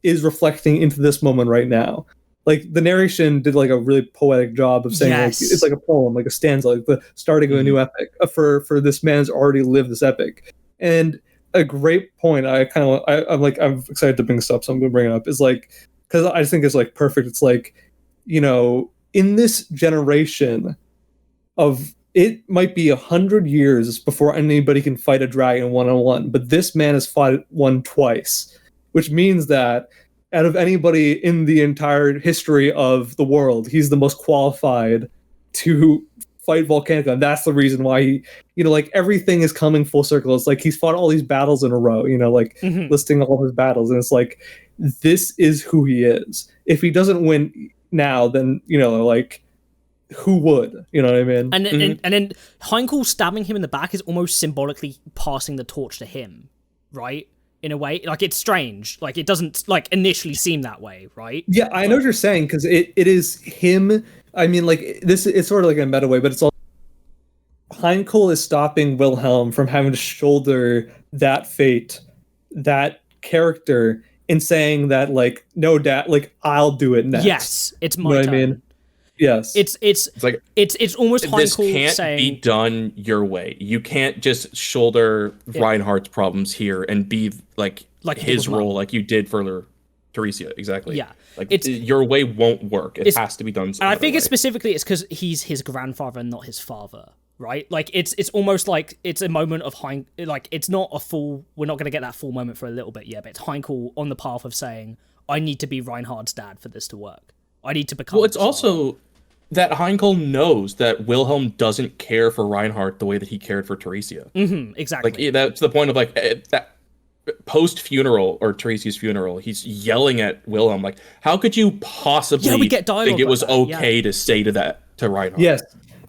is reflecting into this moment right now. Like the narration did like a really poetic job of saying like it's like a poem, like a stanza, like the starting of a new epic for this man's already lived this epic. And a great point I'm excited to bring this up, so I'm gonna bring it up, is like because I just think it's like perfect. It's like, you know, in this generation of it might be 100 years before anybody can fight a dragon one-on-one, but this man has fought one twice, which means that out of anybody in the entire history of the world, he's the most qualified to fight Volcanica, and that's the reason why he, you know, like everything is coming full circle. It's like he's fought all these battles in a row, you know, like listing all his battles, and it's like this is who he is. If he doesn't win now, then, you know, like who would? You know what I mean? And then Heinkel stabbing him in the back is almost symbolically passing the torch to him, right? In a way, like it's strange. Like it doesn't like initially seem that way, right? Yeah, I know what you're saying, because it is him. I mean, like this, it's sort of like a meta way, but it's all Heinkel is stopping Wilhelm from having to shoulder that fate, that character, and saying that like, no, dad, like I'll do it next. Yes, it's my You know turn. what I mean? Yes. It's like it's almost this Heinkel can't saying be done your way. You can't just shoulder Reinhardt's problems here and be like his people's role, mom. like you did for Theresia. Exactly. Yeah. Like It's- your way won't work. It has to be done. And I think it's specifically it's because he's his grandfather and not his father, right? Like it's almost like it's a moment of like it's not a full. We're not going to get that full moment for a little bit yet, but it's Heinkel on the path of saying, "I need to be Reinhardt's dad for this to work. I need to become." Well, it's also that Heinkel knows that Wilhelm doesn't care for Reinhardt the way that he cared for Theresia. Exactly. Like that's the point of like that post funeral or Teresia's funeral, he's yelling at Wilhelm like, "How could you possibly we get dialogue think it was like that, okay to say to Reinhardt?" yes.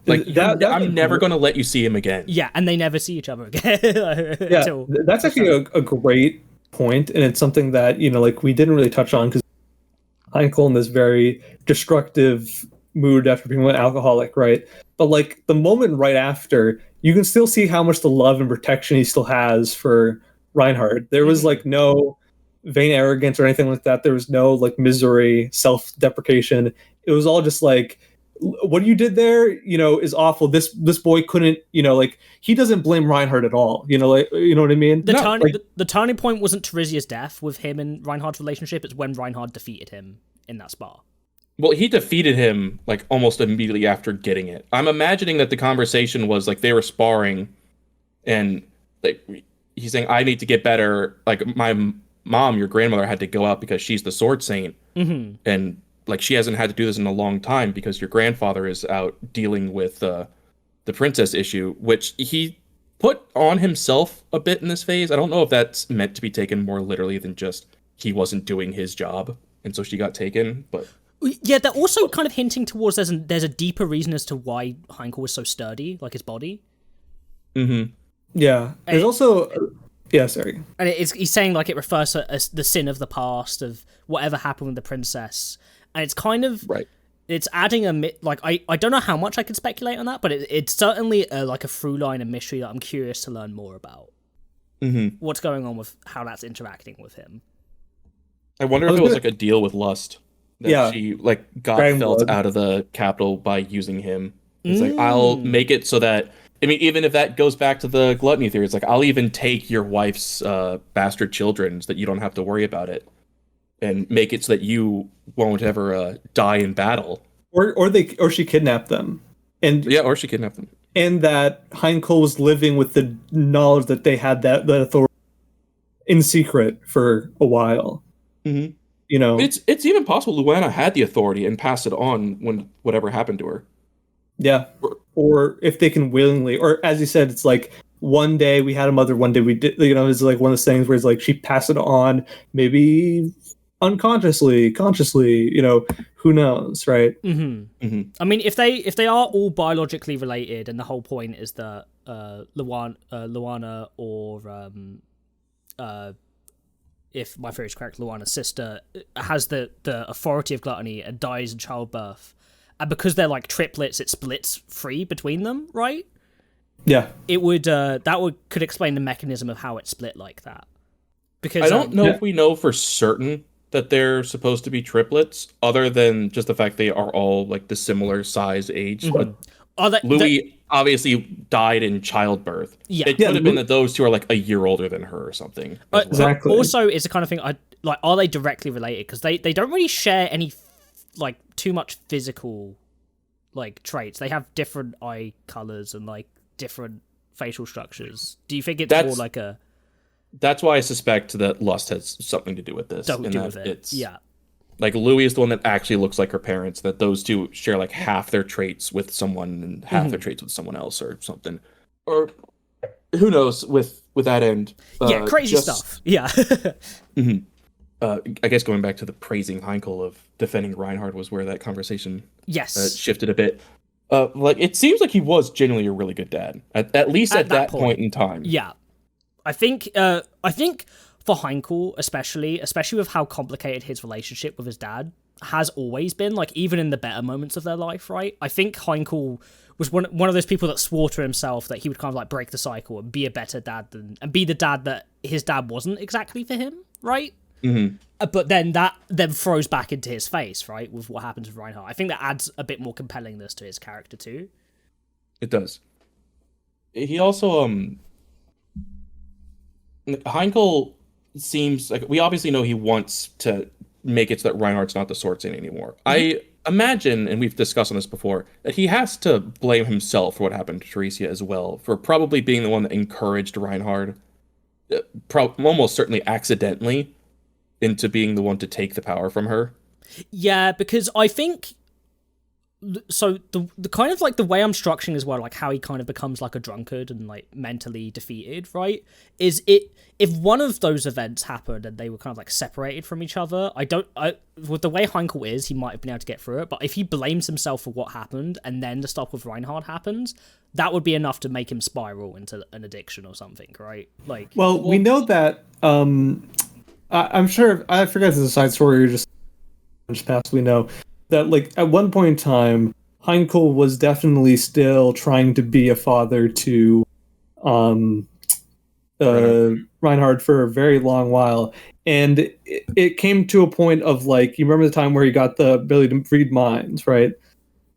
Like That- I'm never going to let you see him again. Yeah, and they never see each other again. Yeah, until- that's actually a great point, and it's something that, you know, like we didn't really touch on because Heinkel in this very destructive mood after being an alcoholic, right? But like the moment right after, you can still see how much the love and protection he still has for Reinhardt. There was like no vain arrogance or anything like that. There was no like misery, self-deprecation. It was all just like, what you did there, you know, is awful. This boy couldn't, you know, like he doesn't blame Reinhardt at all. You know, like, you know what I mean? The turning point wasn't Teresia's death with him and Reinhardt's relationship. It's when Reinhardt defeated him in that spa. Well, he defeated him like almost immediately after getting it. I'm imagining that the conversation was like they were sparring, and like he's saying, "I need to get better." Like my mom, your grandmother, had to go out because she's the sword saint, and like she hasn't had to do this in a long time because your grandfather is out dealing with the princess issue, which he put on himself a bit in this phase. I don't know if that's meant to be taken more literally than just he wasn't doing his job, and so she got taken, but. Yeah, they're also kind of hinting towards there's a deeper reason as to why Heinkel was so sturdy, like his body. Yeah. There's also... Yeah, sorry. And he's saying like it refers to the sin of the past, of whatever happened with the princess. And it's kind of... Right. It's adding I don't know how much I can speculate on that, but it's certainly like a through line and mystery that I'm curious to learn more about. What's going on with how that's interacting with him. I wonder if it was like a deal with Lust. That she like got Felt out of the capital by using him. It's like, I'll make it so that, I mean, even if that goes back to the gluttony theory, it's like, I'll even take your wife's bastard children so that you don't have to worry about it. and make it so that you won't ever die in battle. Or she kidnapped them, and or she kidnapped them, and that Hankle was living with the knowledge that they had that authority in secret for a while. Mm-hmm. You know, it's even possible Luana had the authority and passed it on when whatever happened to her. Yeah, or if they can willingly, or as you said, it's like one day we had a mother, one day we did. You know, it's like one of those things where it's like she passed it on, maybe unconsciously, consciously. You know, who knows, right? Mm-hmm. Mm-hmm. I mean, if they are all biologically related, and the whole point is that Luana or if my theory is correct, Luana's sister has the authority of gluttony and dies in childbirth. And because they're like triplets, it splits free between them, right? Yeah. It would could explain the mechanism of how it split like that. Because I don't know if we know for certain that they're supposed to be triplets, other than just the fact they are all like the similar size age. Mm-hmm. But Louis obviously died in childbirth. Yeah. It could have been that those two are like a year older than her or something. Exactly. Also, it's the kind of thing are they directly related? Because they don't really share any like too much physical like traits. They have different eye colors and like different facial structures. Do you think it's more like a? That's why I suspect that lust has something to do with this. Don't do with it. Yeah. Like Louis is the one that actually looks like her parents. That those two share like half their traits with someone and half their traits with someone else or something. Or who knows with that end. Yeah, crazy stuff. Yeah. Mm-hmm. I guess going back to the praising Hankle of defending Reinhardt was where that conversation shifted a bit. Like it seems like he was genuinely a really good dad, at least at that point in time. Yeah, I think for Hankle especially with how complicated his relationship with his dad has always been, like even in the better moments of their life, right? I think Hankle was one of those people that swore to himself that he would kind of like break the cycle and be a better dad and be the dad that his dad wasn't exactly for him, right? Mm-hmm. But then that throws back into his face, right, with what happens with Reinhardt. I think that adds a bit more compellingness to his character too. It does. He also Hankle seems like we obviously know he wants to make it so that Reinhardt's not the Sword Saint anymore. Mm-hmm. I imagine, and we've discussed on this before, that he has to blame himself for what happened to Theresia as well, for probably being the one that encouraged Reinhardt, almost certainly accidentally, into being the one to take the power from her. Yeah, because I think so the kind of like the way I'm structuring as well, like how he kind of becomes like a drunkard and like mentally defeated, right? Is it if one of those events happened and they were kind of like separated from each other, with the way Hankle is, he might have been able to get through it, but if he blames himself for what happened and then the stuff with Reinhardt happens, that would be enough to make him spiral into an addiction or something, right? Like, well, we know that I'm sure, I forget if it's a side story or just past, we know that like at one point in time, Hankle was definitely still trying to be a father to Reinhardt for a very long while. And it came to a point of like, you remember the time where he got the ability to read minds, right?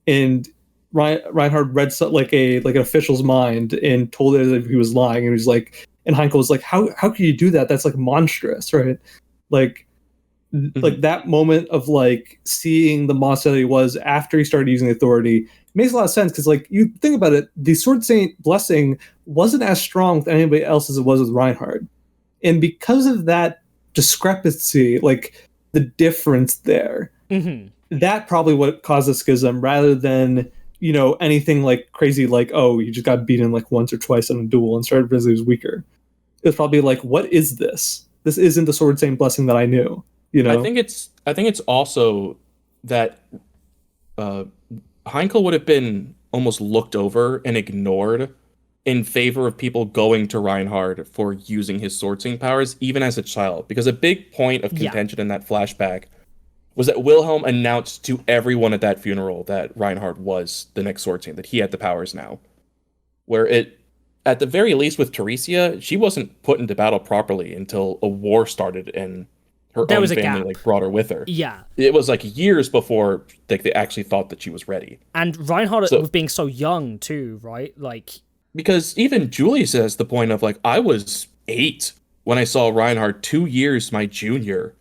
And Reinhardt read like an official's mind and told her that he was lying. And he was like, and Hankle was like, how can you do that? That's like monstrous, right? Like, like that moment of like seeing the monster that he was after he started using authority makes a lot of sense, because like you think about it, the Sword Saint blessing wasn't as strong with anybody else as it was with Reinhardt. And because of that discrepancy, like the difference there, that probably what caused the schism rather than, you know, anything like crazy like, oh, you just got beaten like once or twice in a duel and started because he was weaker. It was probably like, what is this? This isn't the Sword Saint blessing that I knew. You know? I think it's also that Hankle would have been almost looked over and ignored in favor of people going to Reinhardt for using his Sword Saint powers, even as a child. Because a big point of contention in that flashback was that Wilhelm announced to everyone at that funeral that Reinhardt was the next Sword Saint, that he had the powers now. Where it, at the very least with Theresia, she wasn't put into battle properly until a war started and her own family like brought her with her. Yeah. It was like years before like they actually thought that she was ready. And Reinhardt was being so young too, right? Like, because even Julie says the point of like, I was 8 when I saw Reinhardt, 2 years my junior.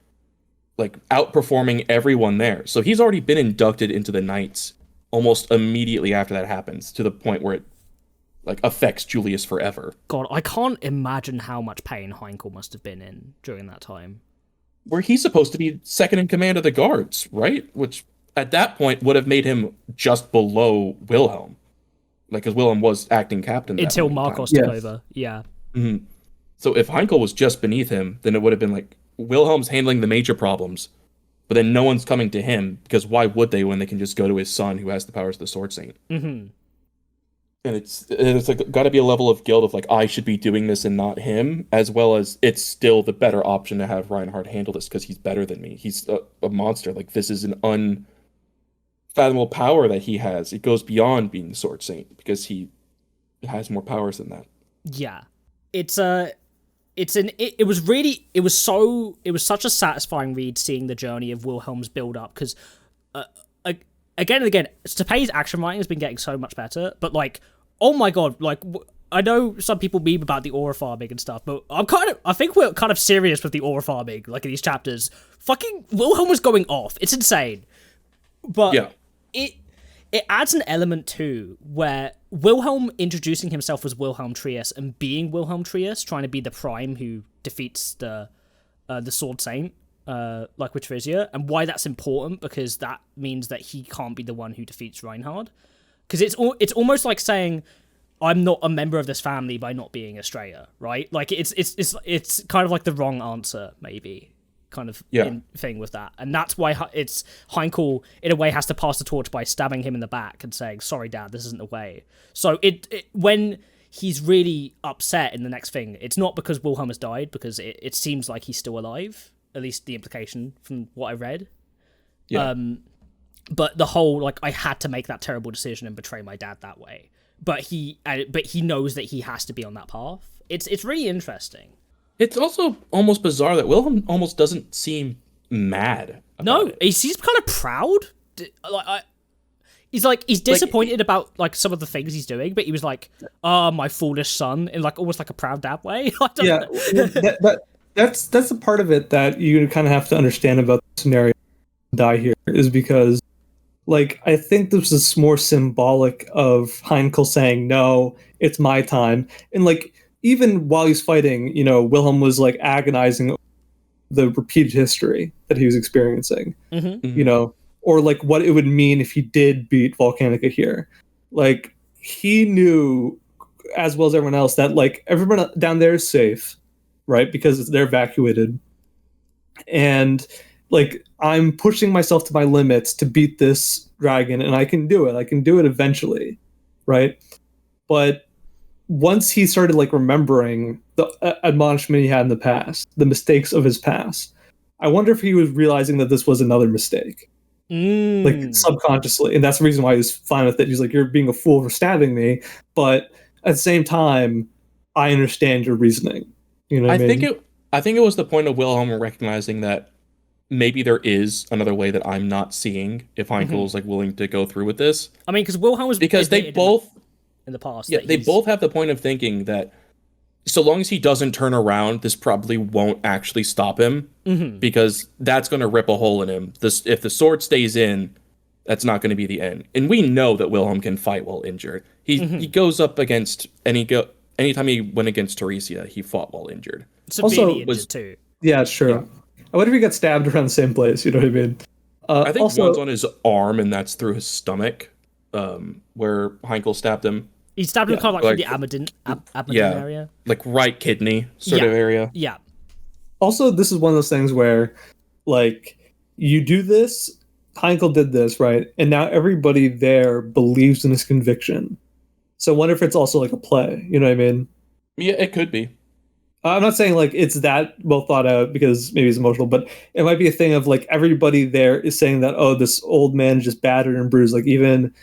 like outperforming everyone there. So he's already been inducted into the Knights almost immediately after that happens, to the point where it like affects Julius forever. God, I can't imagine how much pain Heinkel must have been in during that time. Where he's supposed to be second in command of the guards, right? Which at that point would have made him just below Wilhelm. Like, because Wilhelm was acting captain. Until Marcos took over, yeah. Mm-hmm. So if Heinkel was just beneath him, then it would have been like, Wilhelm's handling the major problems, but then no one's coming to him, because why would they when they can just go to his son who has the powers of the Sword Saint? Mm-hmm. And it's like got to be a level of guilt of like, I should be doing this and not him, as well as it's still the better option to have Reinhardt handle this because he's better than me. He's a monster. Like, this is an unfathomable power that he has. It goes beyond being the Sword Saint because he has more powers than that. Yeah, it was such a satisfying read, seeing the journey of Wilhelm's build up, because again and again, Tappei's action writing has been getting so much better, but like, oh my god, like, I know some people meme about the aura farming and stuff, but I think we're kind of serious with the aura farming, like in these chapters. Fucking Wilhelm was going off. It's insane. But yeah. It adds an element too, where Wilhelm introducing himself as Wilhelm Trius and being Wilhelm Trius, trying to be the prime who defeats the Sword Saint, like with Trisia, and why that's important, because that means that he can't be the one who defeats Reinhardt. Because it's almost like saying, I'm not a member of this family by not being Estrella, right? Like, it's kind of like the wrong answer, maybe, kind of thing with that. And that's why it's Heinkel, in a way, has to pass the torch by stabbing him in the back and saying, sorry, Dad, this isn't the way. So it when he's really upset in the next thing, it's not because Wilhelm has died, because it seems like he's still alive, at least the implication from what I read. Yeah. But the whole, like, I had to make that terrible decision and betray my dad that way. But he knows that he has to be on that path. It's really interesting. It's also almost bizarre that Wilhelm almost doesn't seem mad. No, he seems kind of proud. He's disappointed about like some of the things he's doing, but he was like, my foolish son, in like almost like a proud dad way. That's the part of it that you kind of have to understand about the scenario die here, is because, like, I think this is more symbolic of Heinkel saying, no, it's my time. And like, even while he's fighting, you know, Wilhelm was like agonizing the repeated history that he was experiencing, you know, or like what it would mean if he did beat Volcanica here. Like, he knew as well as everyone else that like everyone down there is safe, right? Because they're evacuated. And like, I'm pushing myself to my limits to beat this dragon, and I can do it. I can do it eventually, right? But once he started like remembering the admonishment he had in the past, the mistakes of his past, I wonder if he was realizing that this was another mistake, like subconsciously, and that's the reason why he's fine with it. He's like, "You're being a fool for stabbing me," but at the same time, I understand your reasoning. You know, I think it was the point of Wilhelm recognizing that maybe there is another way that I'm not seeing if Heinkel's like willing to go through with this. I mean, because Wilhelm was, because they both in the past. Yeah, they both have the point of thinking that so long as he doesn't turn around, this probably won't actually stop him, because that's going to rip a hole in him. If the sword stays in, that's not going to be the end. And we know that Wilhelm can fight while injured. He goes up against, anytime he went against Teresia, he fought while injured. Severely injured too. Yeah, sure. Yeah. I wonder if he got stabbed around the same place. You know what I mean? I think one's on his arm, and that's through his stomach, where Heinkel stabbed him. He stabbed him kind of like from the abdomen area. Like right kidney sort of area. Yeah. Also, this is one of those things where, like, you do this, Heinkel did this, right? And now everybody there believes in his conviction. So I wonder if it's also like a play. You know what I mean? Yeah, it could be. I'm not saying like it's that well thought out because maybe it's emotional, but it might be a thing of like everybody there is saying that, oh, this old man is just battered and bruised. Like, even,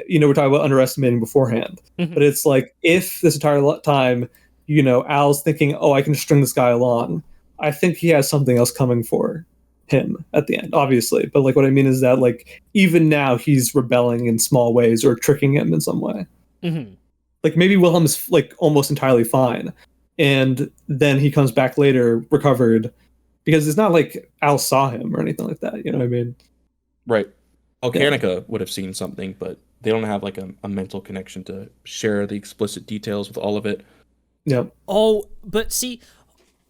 you know, we're talking about underestimating beforehand, but it's like, if this entire time, you know, Al's thinking, oh, I can string this guy along, I think he has something else coming for him at the end, obviously. But like, what I mean is that like, even now he's rebelling in small ways or tricking him in some way. Like, maybe Wilhelm is like almost entirely fine, and then he comes back later recovered because it's not like Al saw him or anything like that. You know what I mean? Right. Volcanica would have seen something, but they don't have like a mental connection to share the explicit details with all of it. Yeah. Oh, but see,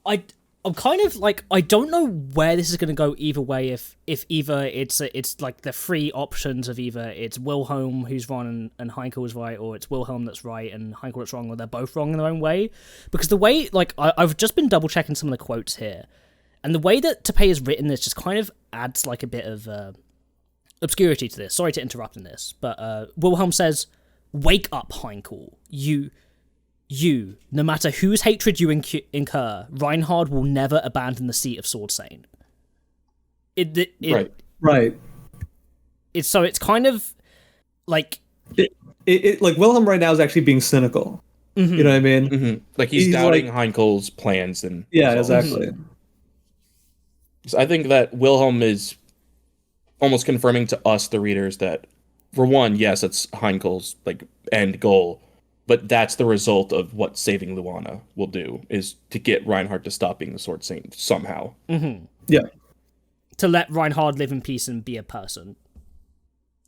I'm kind of like, I don't know where this is going to go either way. If either it's like the three options of either it's Wilhelm who's wrong and Hankle is right, or it's Wilhelm that's right and Hankle that's wrong, or they're both wrong in their own way. Because the way, like, I've just been double checking some of the quotes here, and the way that Tome is written this just kind of adds like a bit of obscurity to this. Sorry to interrupt in this, but Wilhelm says, "Wake up, Hankle. You, no matter whose hatred you incur, Reinhardt will never abandon the seat of Sword Saint." Right. It's kind of like it like Wilhelm right now is actually being cynical. Mm-hmm. You know what I mean? Mm-hmm. Like he's doubting like, Heinkel's plans and exactly. So I think that Wilhelm is almost confirming to us, the readers, that for one, yes, it's Heinkel's like end goal. But that's the result of what saving Luana will do, is to get Reinhardt to stop being the Sword Saint somehow. Mm-hmm. Yeah. To let Reinhardt live in peace and be a person.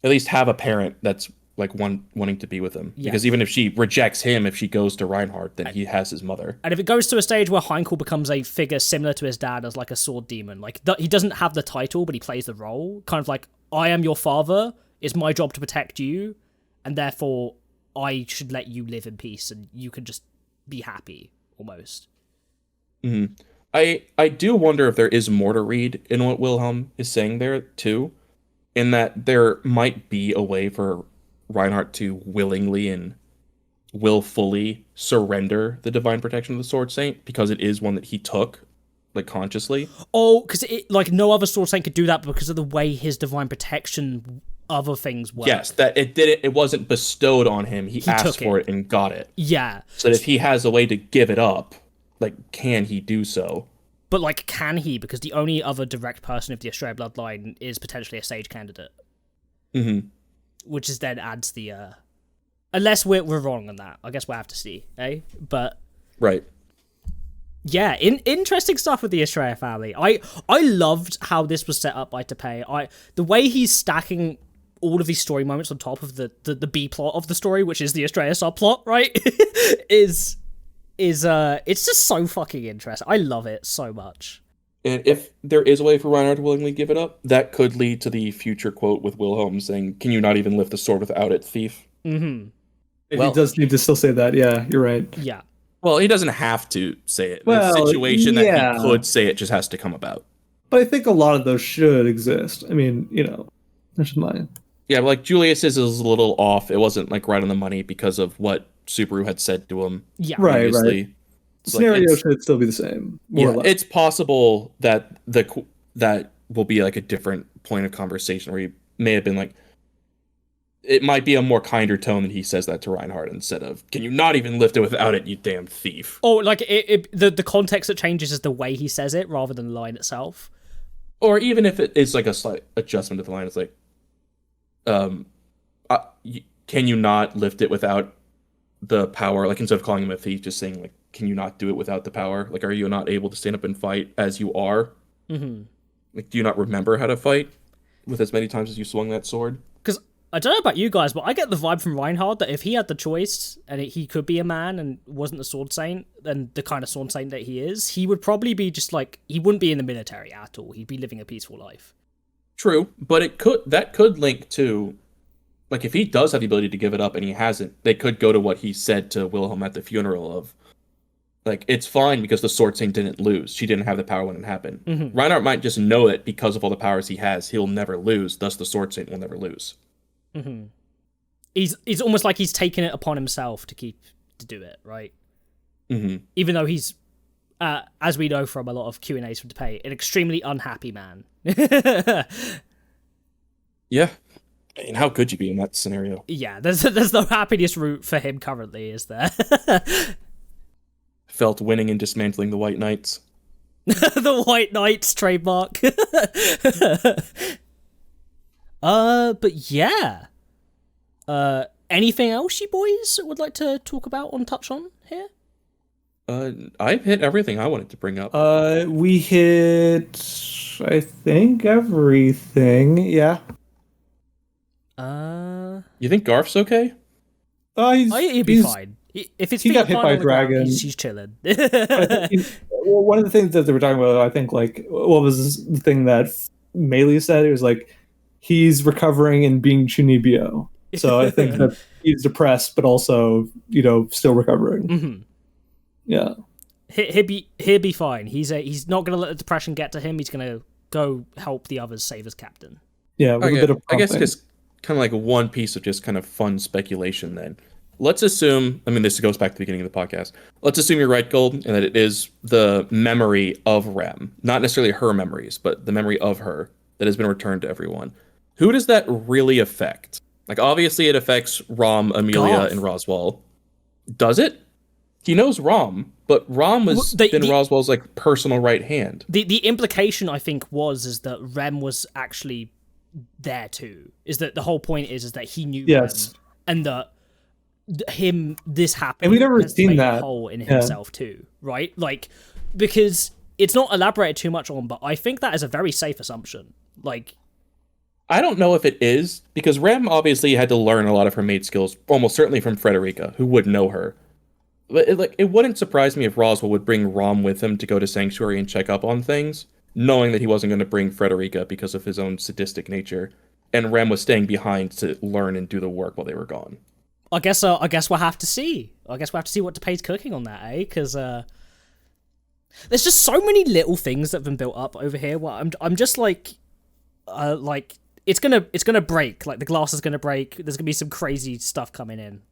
At least have a parent that's like wanting to be with him. Yeah. Because even if she rejects him, if she goes to Reinhardt, then he has his mother. And if it goes to a stage where Heinkel becomes a figure similar to his dad as like a sword demon, like he doesn't have the title, but he plays the role. Kind of like, I am your father, it's my job to protect you, and therefore I should let you live in peace and you can just be happy, almost. Mm-hmm. I do wonder if there is more to read in what Wilhelm is saying there, too. In that there might be a way for Reinhardt to willingly and willfully surrender the divine protection of the Sword Saint, because it is one that he took, like, consciously. Oh, because like no other Sword Saint could do that because of the way his divine protection other things work. Yes, that it wasn't bestowed on him. He asked for it and got it. Yeah. So that if he has a way to give it up, like, can he do so? But, like, can he? Because the only other direct person of the Estrella bloodline is potentially a sage candidate. Mm-hmm. Which is then adds the, unless we're wrong on that. I guess we'll have to see, eh? But... Right. Yeah, interesting stuff with the Estrella family. I loved how this was set up by Tome. The way he's stacking all of these story moments on top of the B plot of the story, which is the Estrella subplot, right? is it's just so fucking interesting. I love it so much. And if there is a way for Reinhardt to willingly give it up, that could lead to the future quote with Wilhelm saying, "Can you not even lift the sword without it, thief?" Mm-hmm. He does need to still say that. Yeah, you're right. Yeah. Well, he doesn't have to say it. Well, the situation that he could say it just has to come about. But I think a lot of those should exist. I mean, that's just mine. Yeah, but like Julius's is a little off. It wasn't like right on the money because of what Subaru had said to him. Yeah, previously. Right. The scenario should still be the same. More or less. It's possible that that will be like a different point of conversation where he may have been like, it might be a more kinder tone that he says that to Reinhardt instead of, "Can you not even lift it without it, you damn thief?" Oh, like the context that changes is the way he says it rather than the line itself. Or even if it is like a slight adjustment to the line, it's like, "Can you not lift it without the power?" Like, instead of calling him a thief, just saying like, "Can you not do it without the power? Like, are you not able to stand up and fight as you are? Mm-hmm. Like, do you not remember how to fight with as many times as you swung that sword?" Because I don't know about you guys, but I get the vibe from Reinhardt that if he had the choice and he could be a man and wasn't the Sword Saint, and the kind of Sword Saint that he is, he would probably be just like, he wouldn't be in the military at all. He'd be living a peaceful life. True, but that could link to, like, if he does have the ability to give it up and he hasn't, they could go to what he said to Wilhelm at the funeral of, like, it's fine because the Sword Saint didn't lose. She didn't have the power when it happened. Mm-hmm. Reinhardt might just know it because of all the powers he has. He'll never lose, thus the Sword Saint will never lose. Mm-hmm. He's almost like he's taken it upon himself to do it, right? Mm-hmm. Even though he's, as we know from a lot of Q&As from Tome, an extremely unhappy man. Yeah. I mean, how could you be in that scenario? Yeah, there's no happiness route for him currently, is there? Felt winning and dismantling the White Knights. The White Knights trademark. But yeah. Anything else you boys would like to talk about touch on here? I've hit everything I wanted to bring up. We hit, I think, everything. Yeah. You think Garf's okay? He'd be fine. If it's he got hit by a dragon, he's chilling. Well, one of the things that they were talking about, I think, like, what was the thing that Melee said? It was like, he's recovering and being Chunibyo. So I think that he's depressed, but also, still recovering. Mm-hmm. Yeah. He'll be fine. He's not gonna let the depression get to him. He's gonna go help the others save his captain. Yeah, with a bit of I guess just kind of like one piece of just kind of fun speculation then. Let's assume, this goes back to the beginning of the podcast. Let's assume you're right, Gold, and that it is the memory of Rem. Not necessarily her memories, but the memory of her that has been returned to everyone. Who does that really affect? Like, obviously it affects Rom, Emilia, and Roswaal. Does it? He knows Rom, but Rom has been Roswell's like personal right hand. The implication, I think, is that Rem was actually there too. Is that the whole point is that he knew Rem, and that this happened, and we never seen made that a hole in himself too, right? Like, because it's not elaborated too much on, but I think that is a very safe assumption. Like, I don't know if it is, because Rem obviously had to learn a lot of her mate skills, almost certainly from Frederica, who would know her. But it wouldn't surprise me if Roswaal would bring Rom with him to go to Sanctuary and check up on things, knowing that he wasn't going to bring Frederica because of his own sadistic nature, and Rem was staying behind to learn and do the work while they were gone. I guess we'll have to see. I guess we'll have to see what DePay's cooking on that, eh? Because there's just so many little things that have been built up over here. Well, I'm just like it's gonna break. Like, the glass is gonna break. There's gonna be some crazy stuff coming in.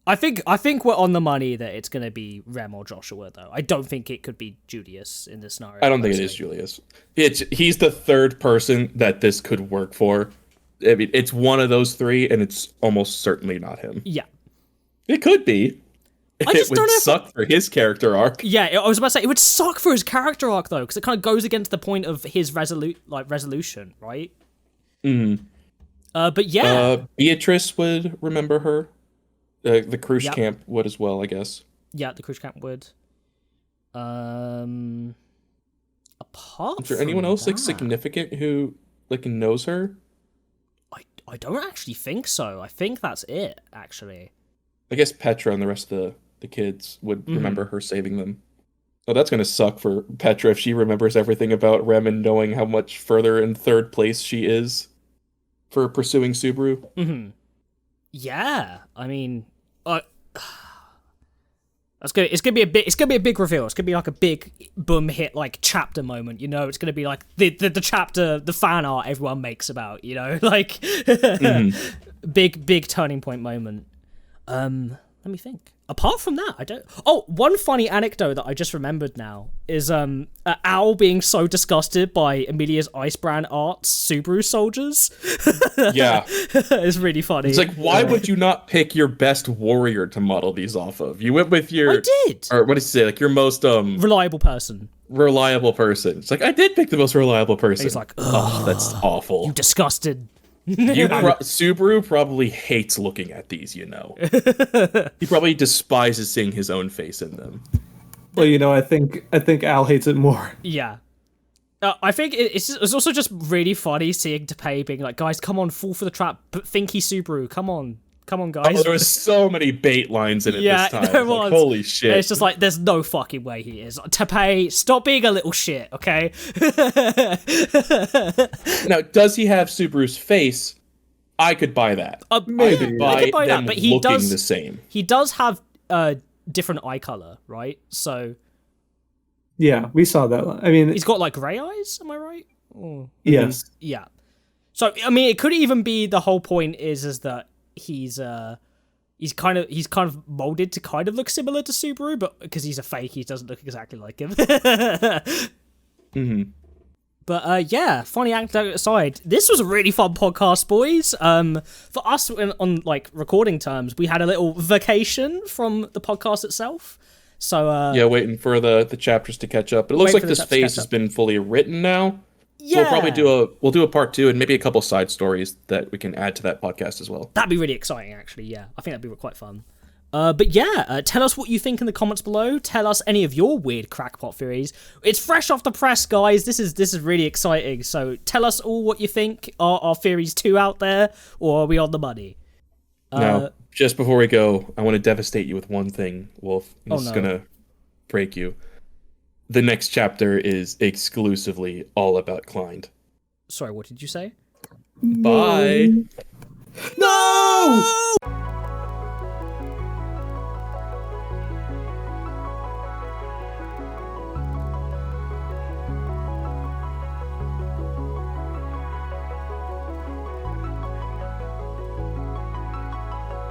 I think we're on the money that it's gonna be Rem or Joshua, though. I don't think it could be Julius in this scenario. I don't think it is Julius. He's the third person that this could work for. I mean, it's one of those three, and it's almost certainly not him. Yeah. It could be. It would suck for his character arc. Yeah, I was about to say, it would suck for his character arc, though, because it kind of goes against the point of his resolution, right? Mm-hmm. But yeah. Beatrice would remember her. The cruise camp would as well, I guess. Yeah, the cruise camp would. Apart Is there anyone else like significant who like knows her? I don't actually think so. I think that's it, actually. I guess Petra and the rest of the kids would remember her saving them. Oh, that's gonna suck for Petra if she remembers everything about Rem and knowing how much further in third place she is for pursuing Subaru. Mm-hmm. Yeah, I mean, it's gonna be a big reveal. It's gonna be like a big boom hit, like chapter moment. It's gonna be like the chapter, the fan art everyone makes about. Like big turning point moment. Let me think. Apart from that, I don't... Oh, one funny anecdote that I just remembered now is Al being so disgusted by Emilia's Ice Brand Arts Subaru soldiers. Yeah. It's really funny. It's like, why would you not pick your best warrior to model these off of? You went with your... I did! Or what did you say? Like, your most... reliable person. Reliable person. It's like, I did pick the most reliable person. He's like, oh, that's awful. You disgusted... Subaru probably hates looking at these, He probably despises seeing his own face in them. Well, I think Al hates it more. Yeah. I think it's also just really funny seeing DePay being like, guys, come on, fall for the trap, but thinky Subaru, come on, guys. Oh, there was so many bait lines in it this time. There was. Like, holy shit. It's just like, there's no fucking way he is. DePay, stop being a little shit, okay? Now, does he have Subaru's face? I could buy that. Maybe. I could buy them that, but he does the same. He does have different eye color, right? So yeah, we saw that. I mean, he's got like gray eyes. Am I right? Yes. Yeah. So I mean, it could even be the whole point is that he's kind of molded to kind of look similar to Subaru, but because he's a fake, he doesn't look exactly like him. Mm-hmm. But yeah, funny anecdote aside, this was a really fun podcast, boys. For us on like recording terms, we had a little vacation from the podcast itself. So yeah, waiting for the chapters to catch up. But it looks like this phase has been fully written now. Yeah. So we'll probably do a part 2 and maybe a couple side stories that we can add to that podcast as well. That'd be really exciting, actually. Yeah, I think that'd be quite fun. But yeah, tell us what you think in the comments below. Tell us any of your weird crackpot theories. It's fresh off the press, guys. This is really exciting. So tell us all what you think. Are our theories too out there, or are we on the money? Now, just before we go, I want to devastate you with one thing, Wolf. This is gonna break you. The next chapter is exclusively all about Klein. Sorry, what did you say? Bye. No!